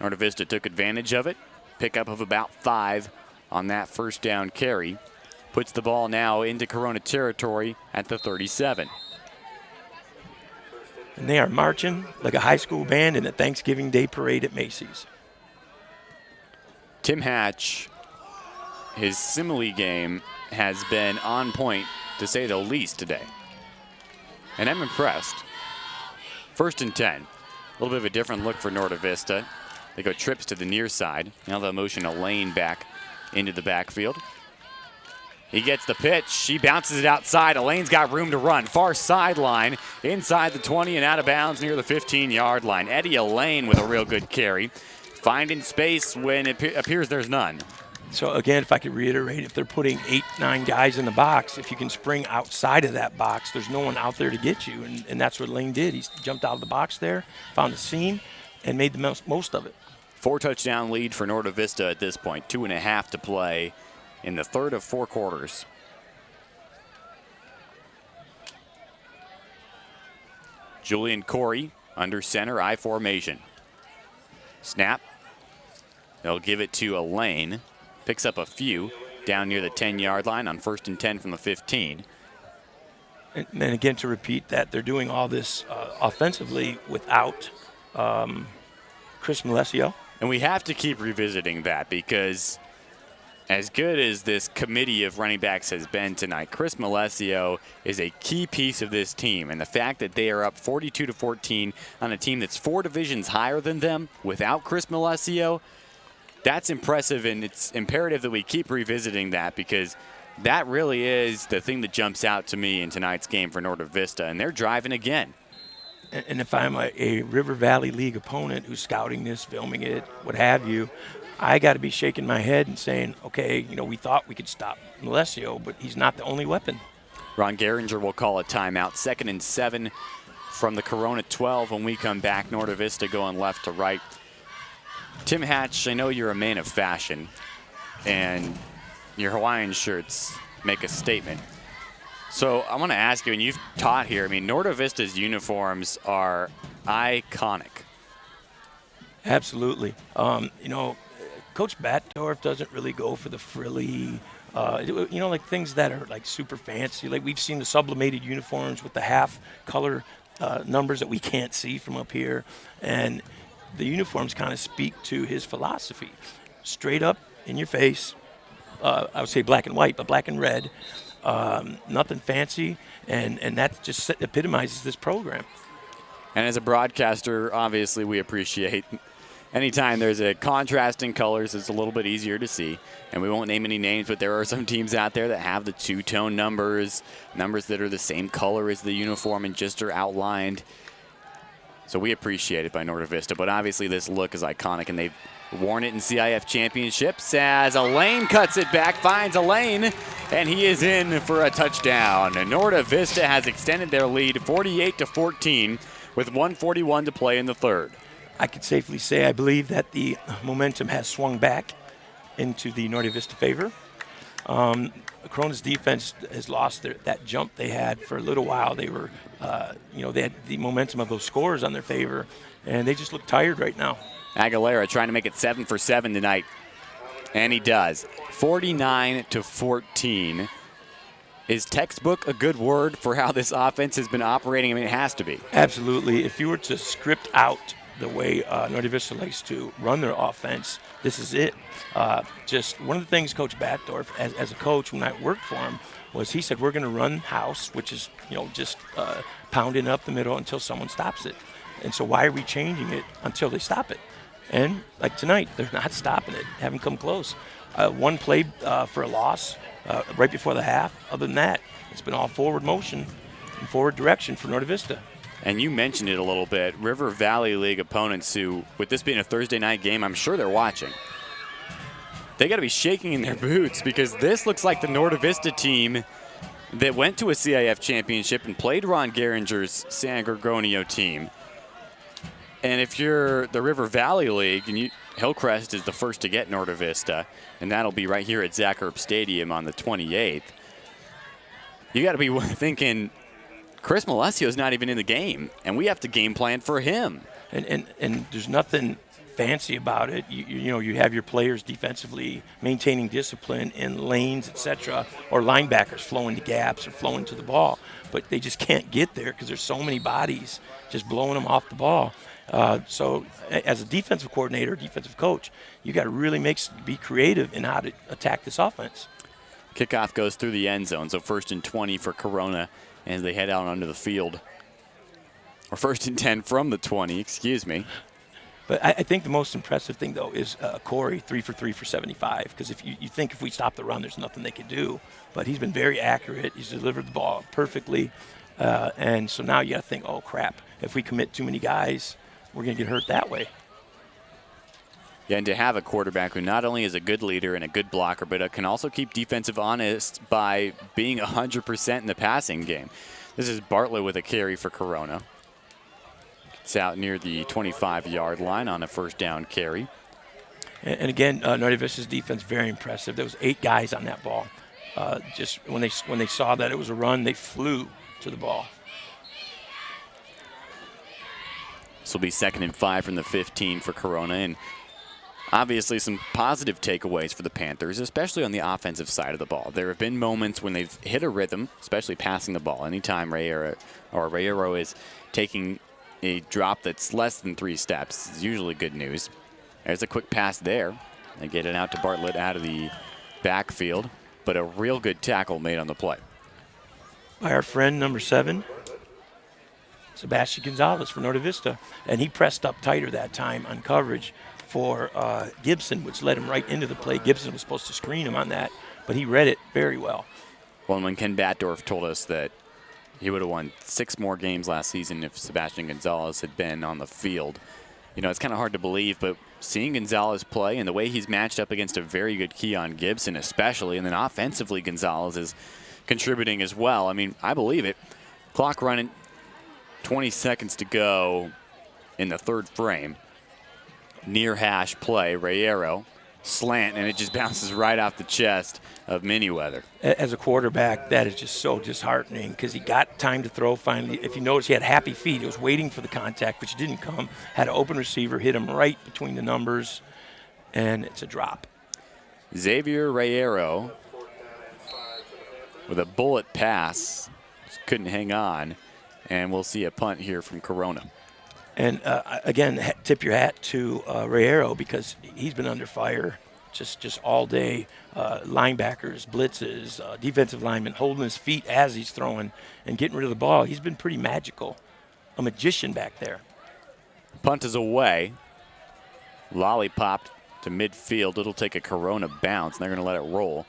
Norte Vista took advantage of it. Pickup of about 5 on that 1st down carry. Puts the ball now into Corona territory at the 37. And they are marching like a high school band in a Thanksgiving Day parade at Macy's. Tim Hatch, his simile game has been on point, to say the least, today. And I'm impressed. 1st and 10. A little bit of a different look for Norte Vista. They go trips to the near side. Now they'll motion a lane back into the backfield. He gets the pitch. She bounces it outside. Elaine's got room to run. Far sideline, inside the 20 and out of bounds near the 15-yard line. Eddie Elaine with a real good carry. Finding space when it appears there's none. So, again, if I could reiterate, if they're putting 8, 9 guys in the box, if you can spring outside of that box, there's no one out there to get you. And that's what Elaine did. He jumped out of the box there, found a seam, and made the most of it. 4-touchdown lead for Norte Vista at this point. 2.5 to play in the third of 4 quarters. Julian Corey under center, I formation. Snap. They'll give it to Elaine. Picks up a few down near the 10-yard line on 1st and 10 from the 15. And again, to repeat that, they're doing all this offensively without Chris Malesio. And we have to keep revisiting that because as good as this committee of running backs has been tonight, Chris Malesio is a key piece of this team. And the fact that they are up 42-14 on a team that's 4 divisions higher than them without Chris Malesio, that's impressive, and it's imperative that we keep revisiting that because that really is the thing that jumps out to me in tonight's game for Norte Vista, and they're driving again. And if I'm a River Valley League opponent who's scouting this, filming it, what have you, I got to be shaking my head and saying, okay, you know, we thought we could stop Malesio, but he's not the only weapon. Ron Geringer will call a timeout. 2nd and 7 from the Corona 12 when we come back. Norte Vista going left to right. Tim Hatch, I know you're a man of fashion, and your Hawaiian shirts make a statement. So I want to ask you, and you've taught here, I mean, Norte Vista's uniforms are iconic. Absolutely. You know, Coach Batdorf doesn't really go for the frilly, you know, like things that are like super fancy. Like we've seen the sublimated uniforms with the half color numbers that we can't see from up here. And the uniforms kind of speak to his philosophy. Straight up in your face, I would say black and white, but black and red. Nothing fancy, and that just epitomizes this program. And as a broadcaster, obviously we appreciate anytime there's a contrast in colors, it's a little bit easier to see. And we won't name any names, but there are some teams out there that have the two-tone numbers that are the same color as the uniform and just are outlined. So we appreciate it by Norte Vista, but obviously this look is iconic, and they've worn it in CIF championships as Elaine cuts it back, finds Elaine, and he is in for a touchdown. And Norte Vista has extended their lead 48-14 with 1:41 to play in the third. I could safely say I believe that the momentum has swung back into the Norte Vista favor. Corona's defense has lost that jump they had for a little while. They were, you know, they had the momentum of those scores on their favor, and they just look tired right now. Aguilera trying to make it 7 for 7 tonight, and he does. 49-14. Is textbook a good word for how this offense has been operating? I mean, it has to be. Absolutely. If you were to script out the way Norte Vista likes to run their offense, this is it. Just one of the things Coach Batdorf, as a coach, when I worked for him, was he said, we're going to run house, which is, you know, just pounding up the middle until someone stops it. And so why are we changing it until they stop it? And like tonight, they're not stopping it, haven't come close. One play for a loss right before the half. Other than that, it's been all forward motion and forward direction for Norte Vista. And you mentioned it a little bit. River Valley League opponents who, with this being a Thursday night game, I'm sure they're watching. They got to be shaking in their boots because this looks like the Norte Vista team that went to a CIF championship and played Ron Geringer's San Gorgonio team. And if you're the River Valley League, and Hillcrest is the first to get Norte Vista, and that'll be right here at Zach Erb Stadium on the 28th, you got to be thinking, Chris Malesio's not even in the game, and we have to game plan for him. And there's nothing fancy about it. You know, you have your players defensively maintaining discipline in lanes, etc., or linebackers flowing to gaps or flowing to the ball, but they just can't get there because there's so many bodies just blowing them off the ball. So as a defensive coordinator, defensive coach, you got to really be creative in how to attack this offense. Kickoff goes through the end zone, so 1st and 20 for Corona as they head out onto the field. Or 1st and 10 from the 20, excuse me. But I think the most impressive thing, though, is Corey, 3 for 3 for 75. Because if you think if we stop the run, there's nothing they could do. But he's been very accurate. He's delivered the ball perfectly. And so now you got to think, oh, crap, if we commit too many guys, we're going to get hurt that way. Yeah, and to have a quarterback who not only is a good leader and a good blocker, but can also keep defensive honest by being 100% in the passing game. This is Bartlett with a carry for Corona. It's out near the 25-yard line on a first down carry. And again, Norte Vista's defense, very impressive. There was 8 guys on that ball. Just when they saw that it was a run, they flew to the ball. This will be 2nd and 5 from the 15 for Corona. And obviously some positive takeaways for the Panthers, especially on the offensive side of the ball. There have been moments when they've hit a rhythm, especially passing the ball. Anytime Rayero is taking a drop that's less than 3 steps, it's usually good news. There's a quick pass there. They get it out to Bartlett out of the backfield, but a real good tackle made on the play. By our friend, number 7, Sebastian Gonzalez for Norte Vista. And he pressed up tighter that time on coverage for Gibson, which led him right into the play. Gibson was supposed to screen him on that, but he read it very well. Well, and when Ken Batdorf told us that he would have won 6 more games last season if Sebastian Gonzalez had been on the field, you know, it's kind of hard to believe, but seeing Gonzalez play and the way he's matched up against a very good Keon Gibson especially, and then offensively Gonzalez is contributing as well. I mean, I believe it. Clock running, 20 seconds to go in the 3rd frame. Near hash play, Rayero, slant, and it just bounces right off the chest of Miniweather. As a quarterback, that is just so disheartening because he got time to throw finally. If you notice, he had happy feet. He was waiting for the contact, which didn't come. Had an open receiver, hit him right between the numbers, and it's a drop. Xavier Rayero with a bullet pass. Just couldn't hang on, and we'll see a punt here from Corona. And again, tip your hat to Rayero because he's been under fire just all day. Linebackers, blitzes, defensive linemen holding his feet as he's throwing and getting rid of the ball. He's been pretty magical. A magician back there. Punt is away. Lollipopped to midfield. It'll take a Corona bounce, and they're going to let it roll.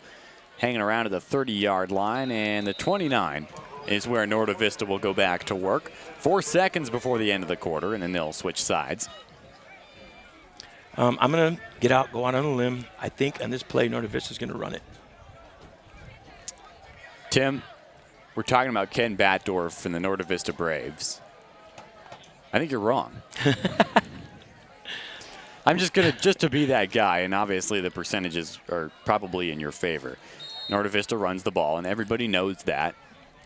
Hanging around at the 30-yard line, and the 29 is where Norte Vista will go back to work. 4 seconds before the end of the quarter, and then they'll switch sides. I'm going to go out on a limb. I think on this play, Norte Vista is going to run it. Tim, we're talking about Ken Batdorf and the Norte Vista Braves. I think you're wrong. I'm just to be that guy, and obviously the percentages are probably in your favor. Norte Vista runs the ball, and everybody knows that.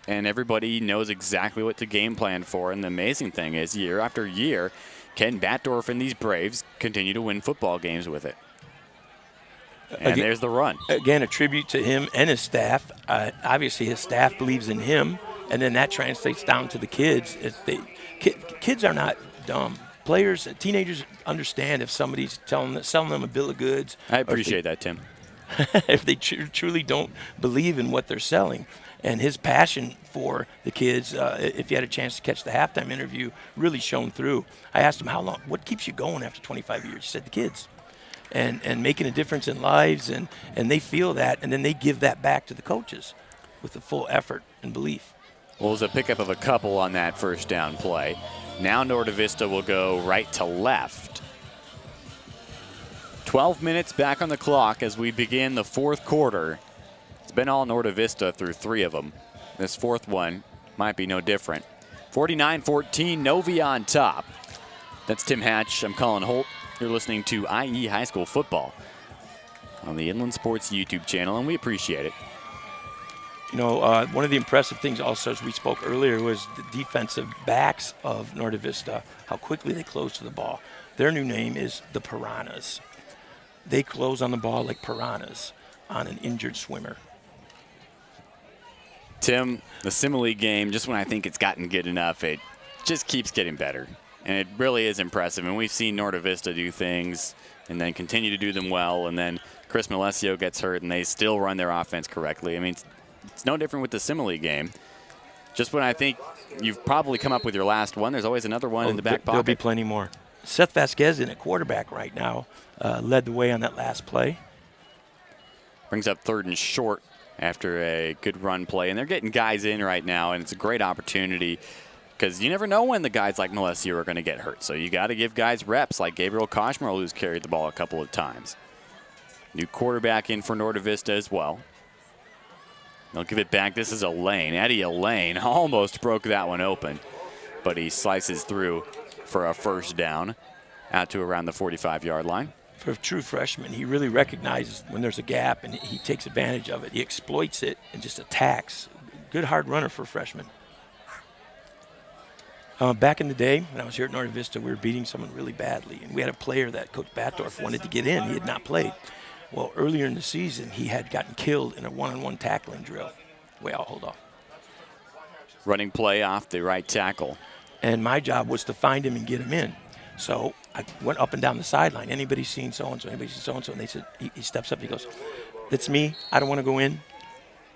And everybody knows exactly what to game plan for. And the amazing thing is, year after year, Ken Batdorf and these Braves continue to win football games with it. And again, there's the run. Again, a tribute to him and his staff. Obviously, his staff believes in him, and then that translates down to the kids. Kids are not dumb. Players, teenagers understand if somebody's selling them a bill of goods. I appreciate that, Tim. If they truly don't believe in what they're selling. And his passion for the kids, if you had a chance to catch the halftime interview, really shone through. I asked him, how long, what keeps you going after 25 years? He said, the kids. And making a difference in lives, and they feel that, and then they give that back to the coaches with the full effort and belief. Well, it was a pickup of a couple on that first down play. Now Norte Vista will go right to left. 12 minutes back on the clock as we begin the 4th quarter. It's been all Norte Vista through 3 of them. This 4th one might be no different. 49-14, Novi on top. That's Tim Hatch. I'm Colin Holt. You're listening to IE High School Football on the Inland Sports YouTube channel, and we appreciate it. You know, one of the impressive things also, as we spoke earlier, was the defensive backs of Norte Vista, how quickly they close to the ball. Their new name is the Piranhas. They close on the ball like piranhas on an injured swimmer. Tim, the simile game, just when I think it's gotten good enough, it just keeps getting better. And it really is impressive. And we've seen Norte Vista do things and then continue to do them well. And then Chris Malesio gets hurt, and they still run their offense correctly. I mean, it's no different with the simile game. Just when I think you've probably come up with your last one, there's always another one in the back pocket. There'll be plenty more. Seth Vasquez in at quarterback right now led the way on that last play. Brings up 3rd and short after a good run play. And they're getting guys in right now, and it's a great opportunity because you never know when the guys like Malesio are going to get hurt. So you got to give guys reps like Gabriel Koshmerl, who's carried the ball a couple of times. New quarterback in for Norte Vista as well. They'll give it back. This is Elaine. Eddie Elaine almost broke that one open, but he slices through for a 1st down out to around the 45-yard line. For a true freshman, he really recognizes when there's a gap and he takes advantage of it. He exploits it and just attacks. Good hard runner for a freshman. Back in the day, when I was here at Norte Vista, we were beating someone really badly, and we had a player that Coach Batdorf wanted to get in. He had not played. Well, earlier in the season, he had gotten killed in a one-on-one tackling drill. Wait, I'll hold off. Running play off the right tackle. And my job was to find him and get him in. So I went up and down the sideline. Anybody seen so-and-so? Anybody seen so-and-so? And they said, he steps up, he goes, "That's me. I don't want to go in."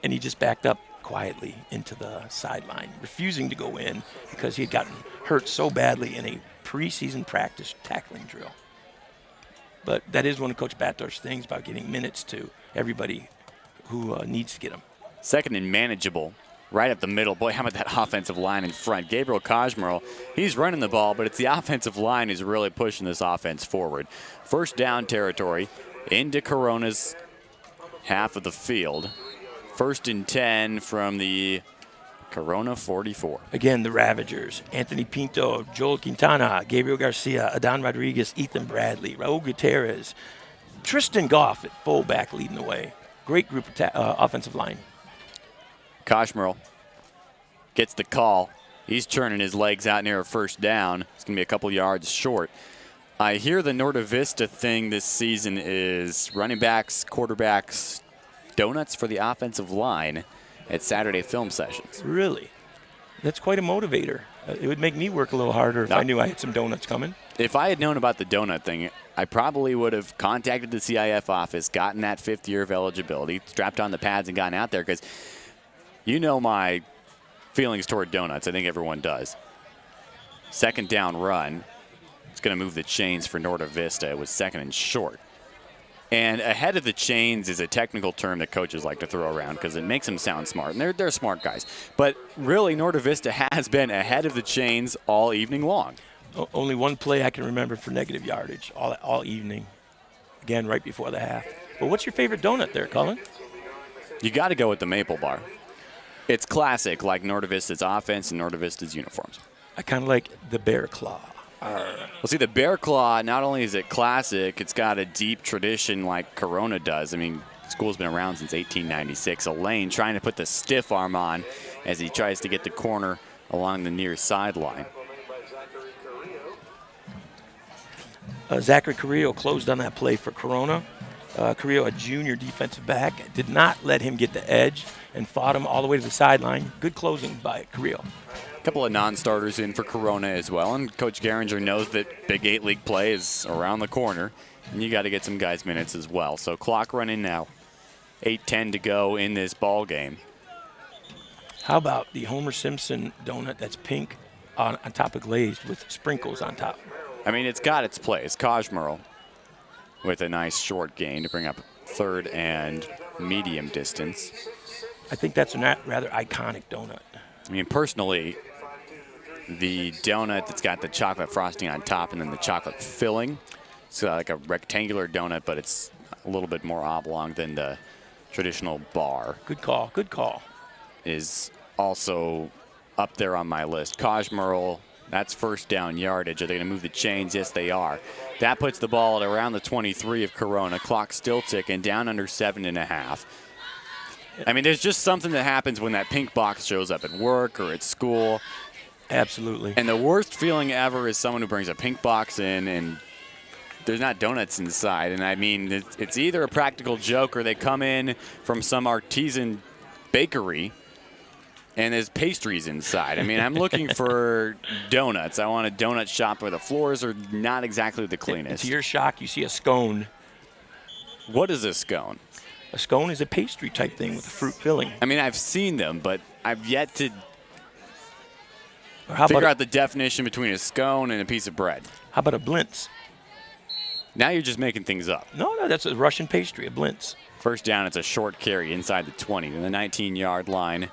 And he just backed up quietly into the sideline, refusing to go in because he had gotten hurt so badly in a preseason practice tackling drill. But that is one of Coach Batdorf's things about getting minutes to everybody who needs to get them. 2nd and manageable. Right up the middle. Boy, how about that offensive line in front? Gabriel Koshmerl, he's running the ball, but it's the offensive line who's really pushing this offense forward. 1st down territory into Corona's half of the field. 1st and 10 from the Corona 44. Again, the Ravagers. Anthony Pinto, Joel Quintana, Gabriel Garcia, Adan Rodriguez, Ethan Bradley, Raul Gutierrez, Tristan Goff at fullback leading the way. Great group of offensive line. Koshmerl gets the call. He's churning his legs out near a 1st down. It's going to be a couple yards short. I hear the Norte Vista thing this season is running backs, quarterbacks, donuts for the offensive line at Saturday film sessions. Really? That's quite a motivator. It would make me work a little harder if I knew I had some donuts coming. If I had known about the donut thing, I probably would have contacted the CIF office, gotten that 5th year of eligibility, strapped on the pads, and gotten out there because you know my feelings toward donuts. I think everyone does. 2nd down run. It's going to move the chains for Norte Vista. It was 2nd and short. And ahead of the chains is a technical term that coaches like to throw around because it makes them sound smart. And they're smart guys. But really, Norte Vista has been ahead of the chains all evening long. Only one play I can remember for negative yardage all evening. Again, right before the half. Well, what's your favorite donut there, Cullen? You got to go with the maple bar. It's classic, like Norte Vista's offense and Norte Vista's uniforms. I kind of like the Bear Claw. Well, see, the Bear Claw, not only is it classic, it's got a deep tradition like Corona does. I mean, school's been around since 1896. Elaine trying to put the stiff arm on as he tries to get the corner along the near sideline. Zachary Carrillo closed on that play for Corona. Carrillo, a junior defensive back, did not let him get the edge and fought him all the way to the sideline. Good closing by Carrillo. A couple of non-starters in for Corona as well, and Coach Geringer knows that Big 8 League play is around the corner, and you got to get some guys minutes as well. So clock running now. 8:10 to go in this ball game. How about the Homer Simpson donut that's pink on top of glazed with sprinkles on top? I mean, it's got its place. Koshmerl with a nice short gain to bring up 3rd and medium distance. I think that's a rather iconic donut. I mean, personally, the donut that's got the chocolate frosting on top and then the chocolate filling, it's like a rectangular donut, but it's a little bit more oblong than the traditional bar. Good call, good call. Is also up there on my list. Koshmerl, that's 1st down yardage. Are they going to move the chains? Yes, they are. That puts the ball at around the 23 of Corona. Clock still ticking, down under 7.5. I mean, there's just something that happens when that pink box shows up at work or at school. Absolutely. And the worst feeling ever is someone who brings a pink box in and there's not donuts inside. And I mean, it's either a practical joke or they come in from some artisan bakery and there's pastries inside. I mean, I'm looking for donuts. I want a donut shop where the floors are not exactly the cleanest. To your shock, you see a scone. What is a scone? A scone is a pastry type thing with a fruit filling. I mean, I've seen them, but I've yet to Or how Figure about out the definition between a scone and a piece of bread. how about a blintz? Now you're just making things up. No, that's a Russian pastry, a blintz. First down, it's a short carry inside the 20 to the 19-yard line.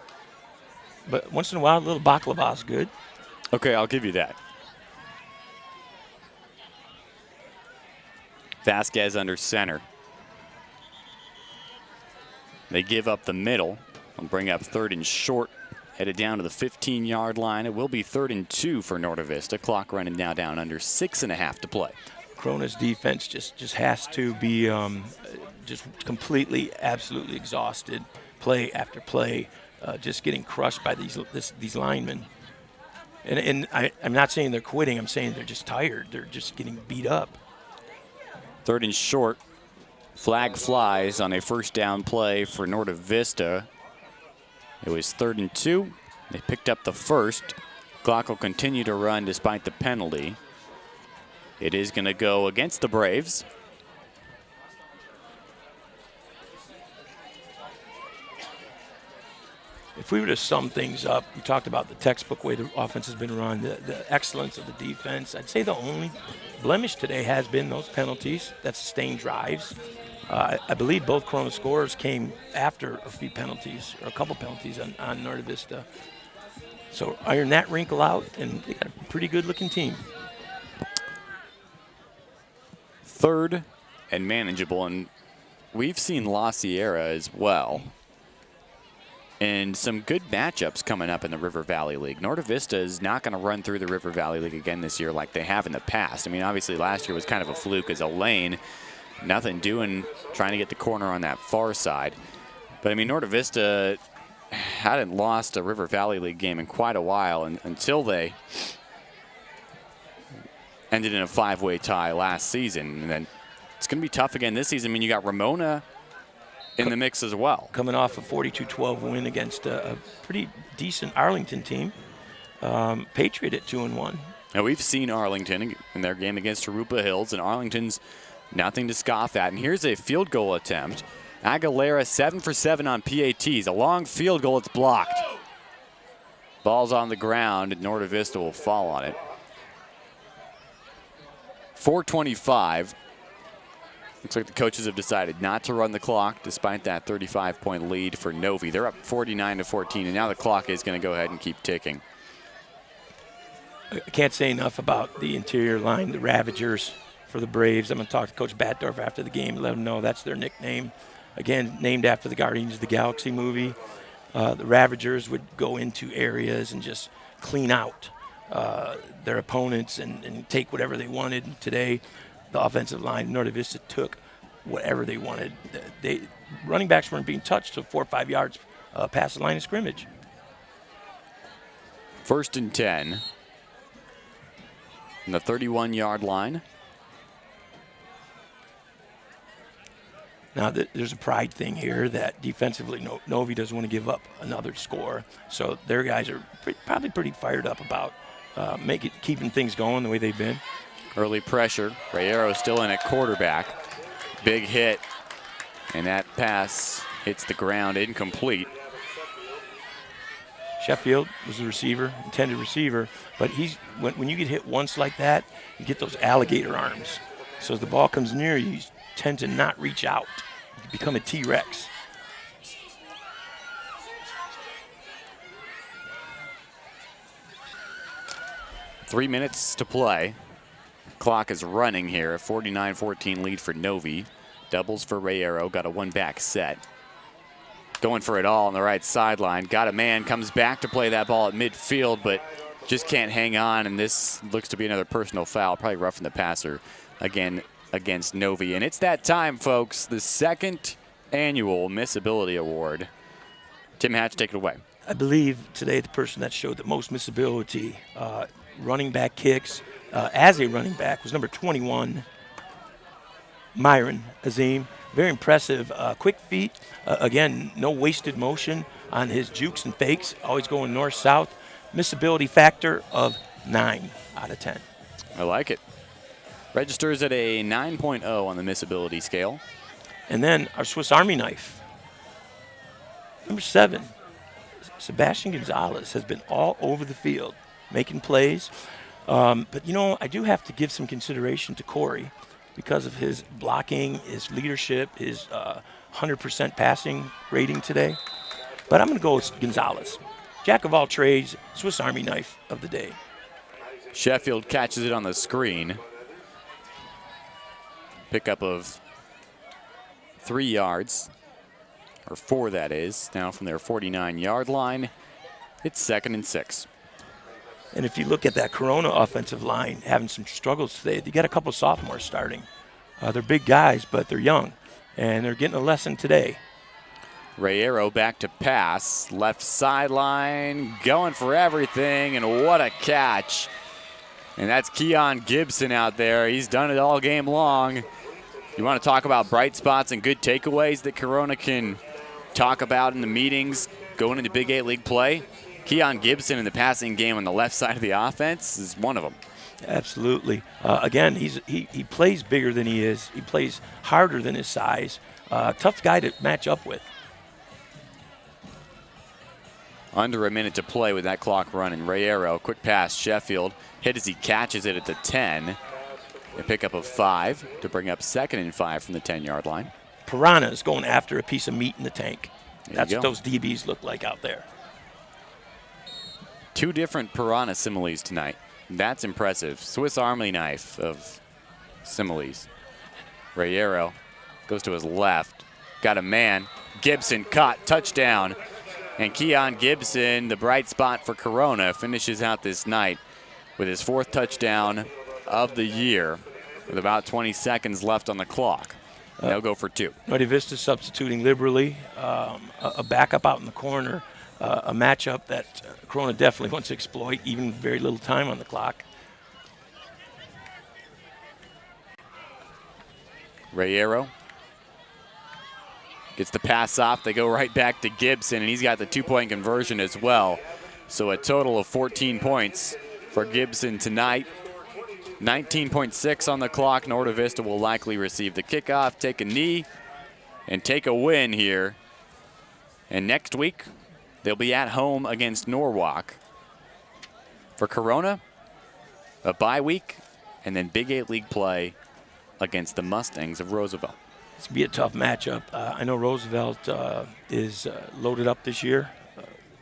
But once in a while, a little baklava is good. Okay, I'll give you that. Vasquez under center. They give up the middle and bring up 3rd and short. Headed down to the 15-yard line. It will be 3rd and 2 for Norte Vista. Clock running now down under 6.5 to play. Krona's defense just has to be just completely, absolutely exhausted, play after play, just getting crushed by these linemen. And I'm not saying they're quitting. I'm saying they're just tired. They're just getting beat up. 3rd and short. Flag flies on a first down play for Norte Vista. It was 3rd and 2. They picked up the first. Clock will continue to run despite the penalty. It is going to go against the Braves. If we were to sum things up, we talked about the textbook way the offense has been run, the excellence of the defense. I'd say the only blemish today has been those penalties that sustained drives. I believe both Corona scores came after a few penalties, or a couple penalties on Norte Vista. So iron that wrinkle out, and they got a pretty good-looking team. 3rd and manageable, and we've seen La Sierra as well. And some good matchups coming up in the River Valley League. Norte Vista is not going to run through the River Valley League again this year like they have in the past. I mean, obviously last year was kind of a fluke as a lane. Nothing doing, trying to get the corner on that far side. But, I mean, Norte Vista hadn't lost a River Valley League game in quite a while until they ended in a 5-way tie last season. And then it's going to be tough again this season. I mean, you got Ramona in the mix as well. Coming off a 42-12 win against a pretty decent Arlington team. Patriot at 2-1. Now, we've seen Arlington in their game against Tarupa Hills, and Arlington's nothing to scoff at. And here's a field goal attempt. Aguilera 7 for 7 on PATs. A long field goal, it's blocked. Ball's on the ground, and Norte Vista will fall on it. 4:25. Looks like the coaches have decided not to run the clock despite that 35-point lead for Novi. They're up 49-14, and now the clock is going to go ahead and keep ticking. I can't say enough about the interior line, the Ravagers for the Braves. I'm going to talk to Coach Batdorf after the game, let him know that's their nickname. Again, named after the Guardians of the Galaxy movie. The Ravagers would go into areas and just clean out their opponents and take whatever they wanted. And today, the offensive line, Norte Vista, took whatever they wanted. Running backs weren't being touched to 4 or 5 yards past the line of scrimmage. 1st and 10. On the 31-yard line. Now, there's a pride thing here that defensively, Novi doesn't want to give up another score. So their guys are probably pretty fired up about keeping things going the way they've been. Early pressure. Rayero still in at quarterback. Big hit. And that pass hits the ground incomplete. Sheffield was the receiver, intended receiver. But when you get hit once like that, you get those alligator arms. So as the ball comes near you, you tend to not reach out. You become a T-Rex. Three minutes to play. Clock is running here. A 49-14 lead for Novi. Doubles for Rayero. Got a one-back set. Going for it all on the right sideline. Got a man. Comes back to play that ball at midfield, but just can't hang on. And this looks to be another personal foul. Probably roughing the passer again against Novi. And it's that time, folks. The second annual Missability Award. Tim Hatch, take it away. I believe today the person that showed the most missability, running back kicks, as a running back, was number 21, Myron Azim. Very impressive. Quick feet. Again, no wasted motion on his jukes and fakes. Always going north-south. Missability factor of 9 out of 10. I like it. Registers at a 9.0 on the missability scale. And then our Swiss Army knife. Number 7, Sebastian Gonzalez has been all over the field. making plays. But, you know, I do have to give some consideration to Corey because of his blocking, his leadership, his 100% passing rating today. But I'm going to go with Gonzalez. Jack of all trades, Swiss Army knife of the day. Sheffield catches it on the screen. Pickup of 3 yards, or 4 that is, now from their 49-yard line. It's 2nd and 6. And if you look at that Corona offensive line, having some struggles today, they got a couple sophomores starting. They're big guys, but they're young, and they're getting a lesson today. Rayero back to pass, left sideline, going for everything, and what a catch. And that's Keon Gibson out there. He's done it all game long. You want to talk about bright spots and good takeaways that Corona can talk about in the meetings going into Big 8 League play? Keon Gibson in the passing game on the left side of the offense is one of them. Absolutely. Again, he plays bigger than he is. He plays harder than his size. Tough guy to match up with. Under a minute to play with that clock running. Rayero, quick pass, Sheffield. Hit as he catches it at the 10. A pickup of 5 to bring up 2nd and 5 from the 10-yard line. Piranha is going after a piece of meat in the tank. That's go. what those DBs look like out there. 2 different piranha similes tonight. That's impressive. Swiss Army knife of similes. Rayero goes to his left. Got a man. Gibson caught. Touchdown. And Keon Gibson, the bright spot for Corona, finishes out this night with his 4th touchdown of the year with about 20 seconds left on the clock. They'll go for 2. Norte Vista substituting liberally. A backup out in the corner. A matchup that Corona definitely wants to exploit, even very little time on the clock. Rayero gets the pass off. They go right back to Gibson, and he's got the 2-point conversion as well. So a total of 14 points for Gibson tonight. 19.6 on the clock. Norte Vista will likely receive the kickoff, take a knee, and take a win here. And next week, they'll be at home against Norwalk. For Corona, a bye week, and then Big 8 League play against the Mustangs of Roosevelt. It's going to be a tough matchup. I know Roosevelt is loaded up this year.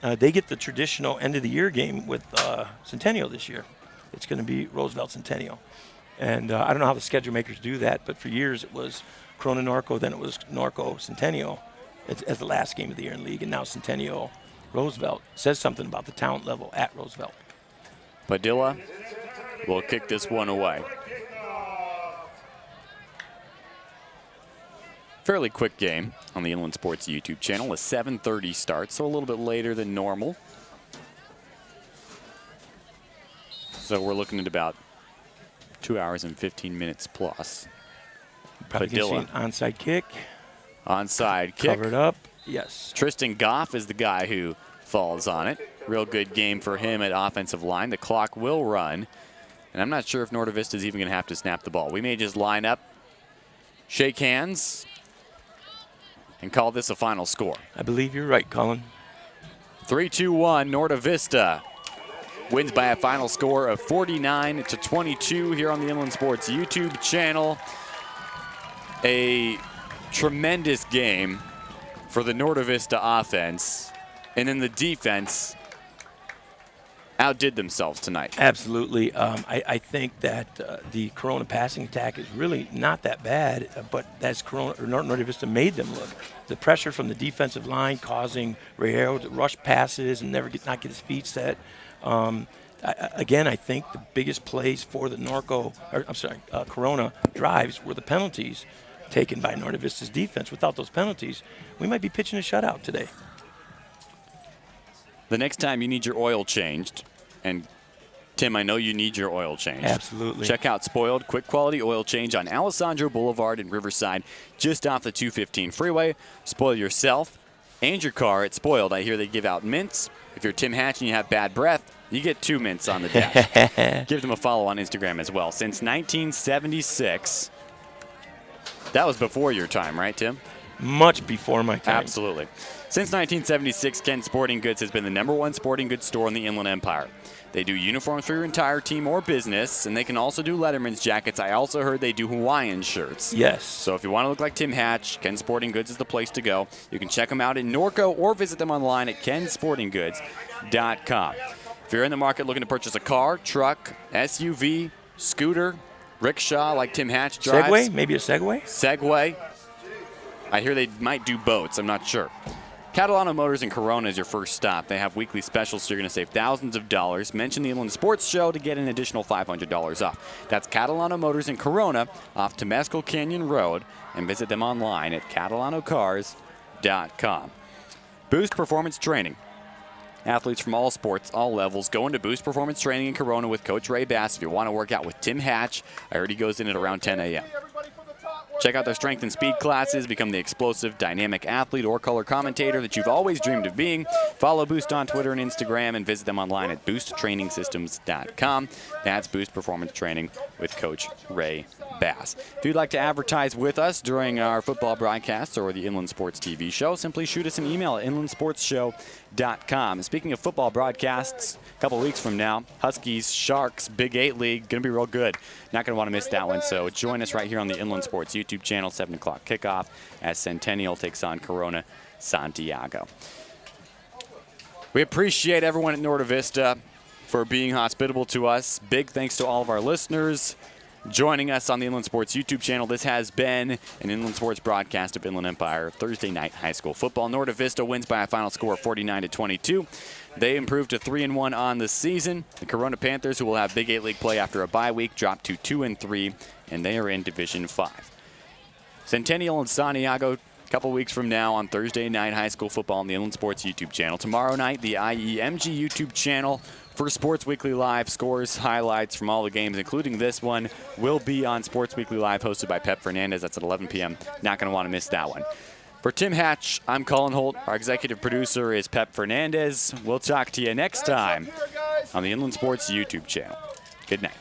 They get the traditional end-of-the-year game with Centennial this year. It's going to be Roosevelt Centennial. And I don't know how the schedule makers do that, but for years it was Corona Norco, then it was Norco Centennial as the last game of the year in league, and now Centennial Roosevelt. Says something about the talent level at Roosevelt. Padilla will kick this one away. Fairly quick game on the Inland Sports YouTube channel. A 7:30 start, so a little bit later than normal. So we're looking at about 2 hours and 15 minutes plus. Probably going to see an onside kick. Onside kick. Covered up, yes. Tristan Goff is the guy who falls on it. Real good game for him at offensive line. The clock will run. And I'm not sure if Norte Vista is even going to have to snap the ball. We may just line up, shake hands, and call this a final score. I believe you're right, Colin. 3-2-1, Norte Vista wins by a final score of 49-22 here on the Inland Sports YouTube channel. A tremendous game for the Norte Vista offense, and then the defense outdid themselves tonight. Absolutely. I think that the Corona passing attack is really not that bad, but that's Corona or Norte Vista made them look. The pressure from the defensive line causing Rayero to rush passes and not get his feet set. Again, I think the biggest plays for the Corona drives were the penalties taken by Norte Vista's defense. Without those penalties, we might be pitching a shutout today. The next time you need your oil changed, and Tim, I know you need your oil changed. Absolutely. Check out Spoiled, quick quality oil change on Alessandro Boulevard in Riverside, just off the 215 freeway. Spoil yourself and your car at Spoiled. I hear they give out mints. If you're Tim Hatch and you have bad breath, you get 2 mints on the dash. Give them a follow on Instagram as well. Since 1976, that was before your time, right, Tim? much before my time. Absolutely. Since 1976, Kent Sporting Goods has been the #1 sporting goods store in the Inland Empire. They do uniforms for your entire team or business, and they can also do Letterman's jackets. I also heard they do Hawaiian shirts. Yes. So if you want to look like Tim Hatch, Ken Sporting Goods is the place to go. You can check them out in Norco or visit them online at kensportinggoods.com. If you're in the market looking to purchase a car, truck, SUV, scooter, rickshaw like Tim Hatch drives. Segway? Maybe a Segway? Segway. I hear they might do boats. I'm not sure. Catalano Motors in Corona is your first stop. They have weekly specials, so you're going to save thousands of dollars. Mention the Inland Sports Show to get an additional $500 off. That's Catalano Motors in Corona off Temescal Canyon Road, and visit them online at catalanocars.com. Boost Performance Training. Athletes from all sports, all levels, go into Boost Performance Training in Corona with Coach Ray Bass. If you want to work out with Tim Hatch, I heard he goes in at around 10 a.m. Check out their strength and speed classes. Become the explosive, dynamic athlete or color commentator that you've always dreamed of being. Follow Boost on Twitter and Instagram, and visit them online at boosttrainingsystems.com. That's Boost Performance Training with Coach Ray Bass. If you'd like to advertise with us during our football broadcasts or the Inland Sports TV show, simply shoot us an email at inlandsportsshow.com. Speaking of football broadcasts, a couple weeks from now, Huskies, Sharks, Big 8 League, going to be real good. Not going to want to miss that one, so join us right here on the Inland Sports YouTube channel, 7 o'clock kickoff, as Centennial takes on Corona Santiago. We appreciate everyone at Norte Vista for being hospitable to us. Big thanks to all of our listeners joining us on the Inland Sports YouTube channel. This has been an Inland Sports broadcast of Inland Empire Thursday night high school football. Norte Vista wins by a final score of 49-22. They improved to 3-1 on the season. The Corona Panthers, who will have Big 8 League play after a bye week, dropped to 2-3, and they are in Division 5. Centennial and Santiago a couple weeks from now on Thursday night high school football on the Inland Sports YouTube channel. Tomorrow night, the IEMG YouTube channel for Sports Weekly Live. Scores, highlights from all the games, including this one, will be on Sports Weekly Live, hosted by Pep Fernandez. That's at 11 p.m. Not going to want to miss that one. For Tim Hatch, I'm Colin Holt. Our executive producer is Pep Fernandez. We'll talk to you next time on the Inland Sports YouTube channel. Good night.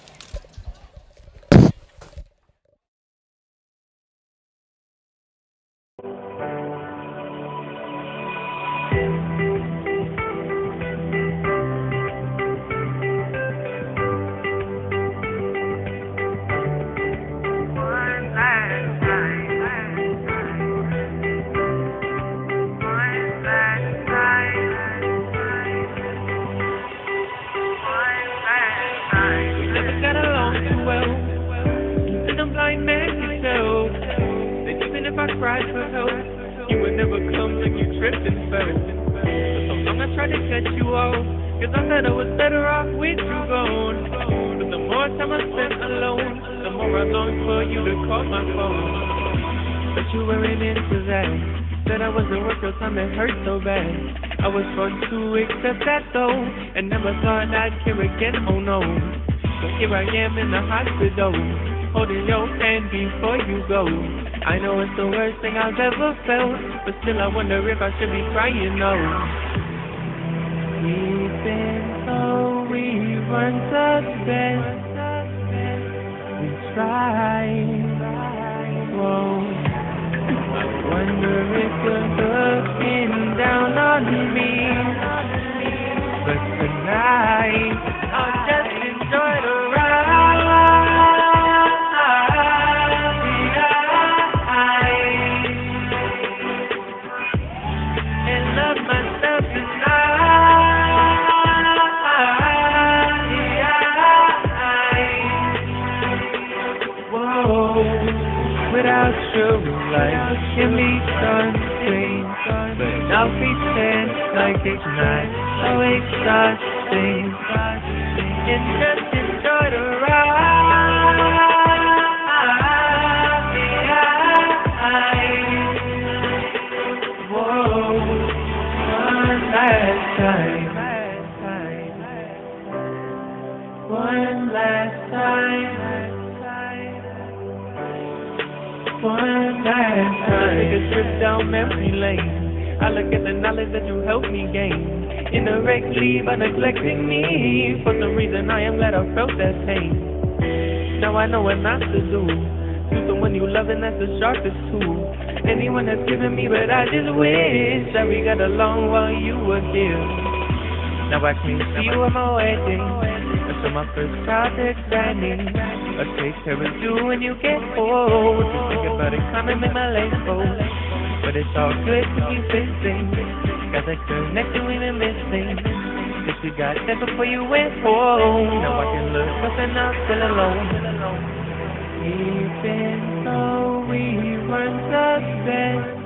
Cried for help, you would never come like you tripped and fell. For so long I tried to cut you off, cause I thought I was better off with you gone. But the more time I spent alone, the more I longed for you to call my phone. But you weren't into that, said I wasn't worth your time, it hurt so bad. I was forced to accept that though, and never thought I'd care again, oh no. So here I am in the hospital, holding your hand before you go. I know it's the worst thing I've ever felt, but still I wonder if I should be crying, no. We've been told we weren't the best. We tried. Whoa. I wonder if you're looking down on me. But tonight, I'll just enjoy the ride. Without you, life can be something, but I'll pretend like it's not so exhausting, and just enjoy the ride. Whoa, one last time, one last time. One last time, take a trip down memory lane. I look at the knowledge that you helped me gain, indirectly by neglecting me. For some reason I am glad I felt that pain. Now I know what not to do. To someone you love, and that's the sharpest tool. anyone that's given me, but I just wish that we got along while you were here. Now watch me see you at my wedding. So my first child exciting. I'll take care of you when you get old. Just think about it, come and make my life fold. But it's all good to keep fixing. Got that connection we've been missing. Just we got that before you went home. Now I can look up and I'm still alone. Even though we weren't the best,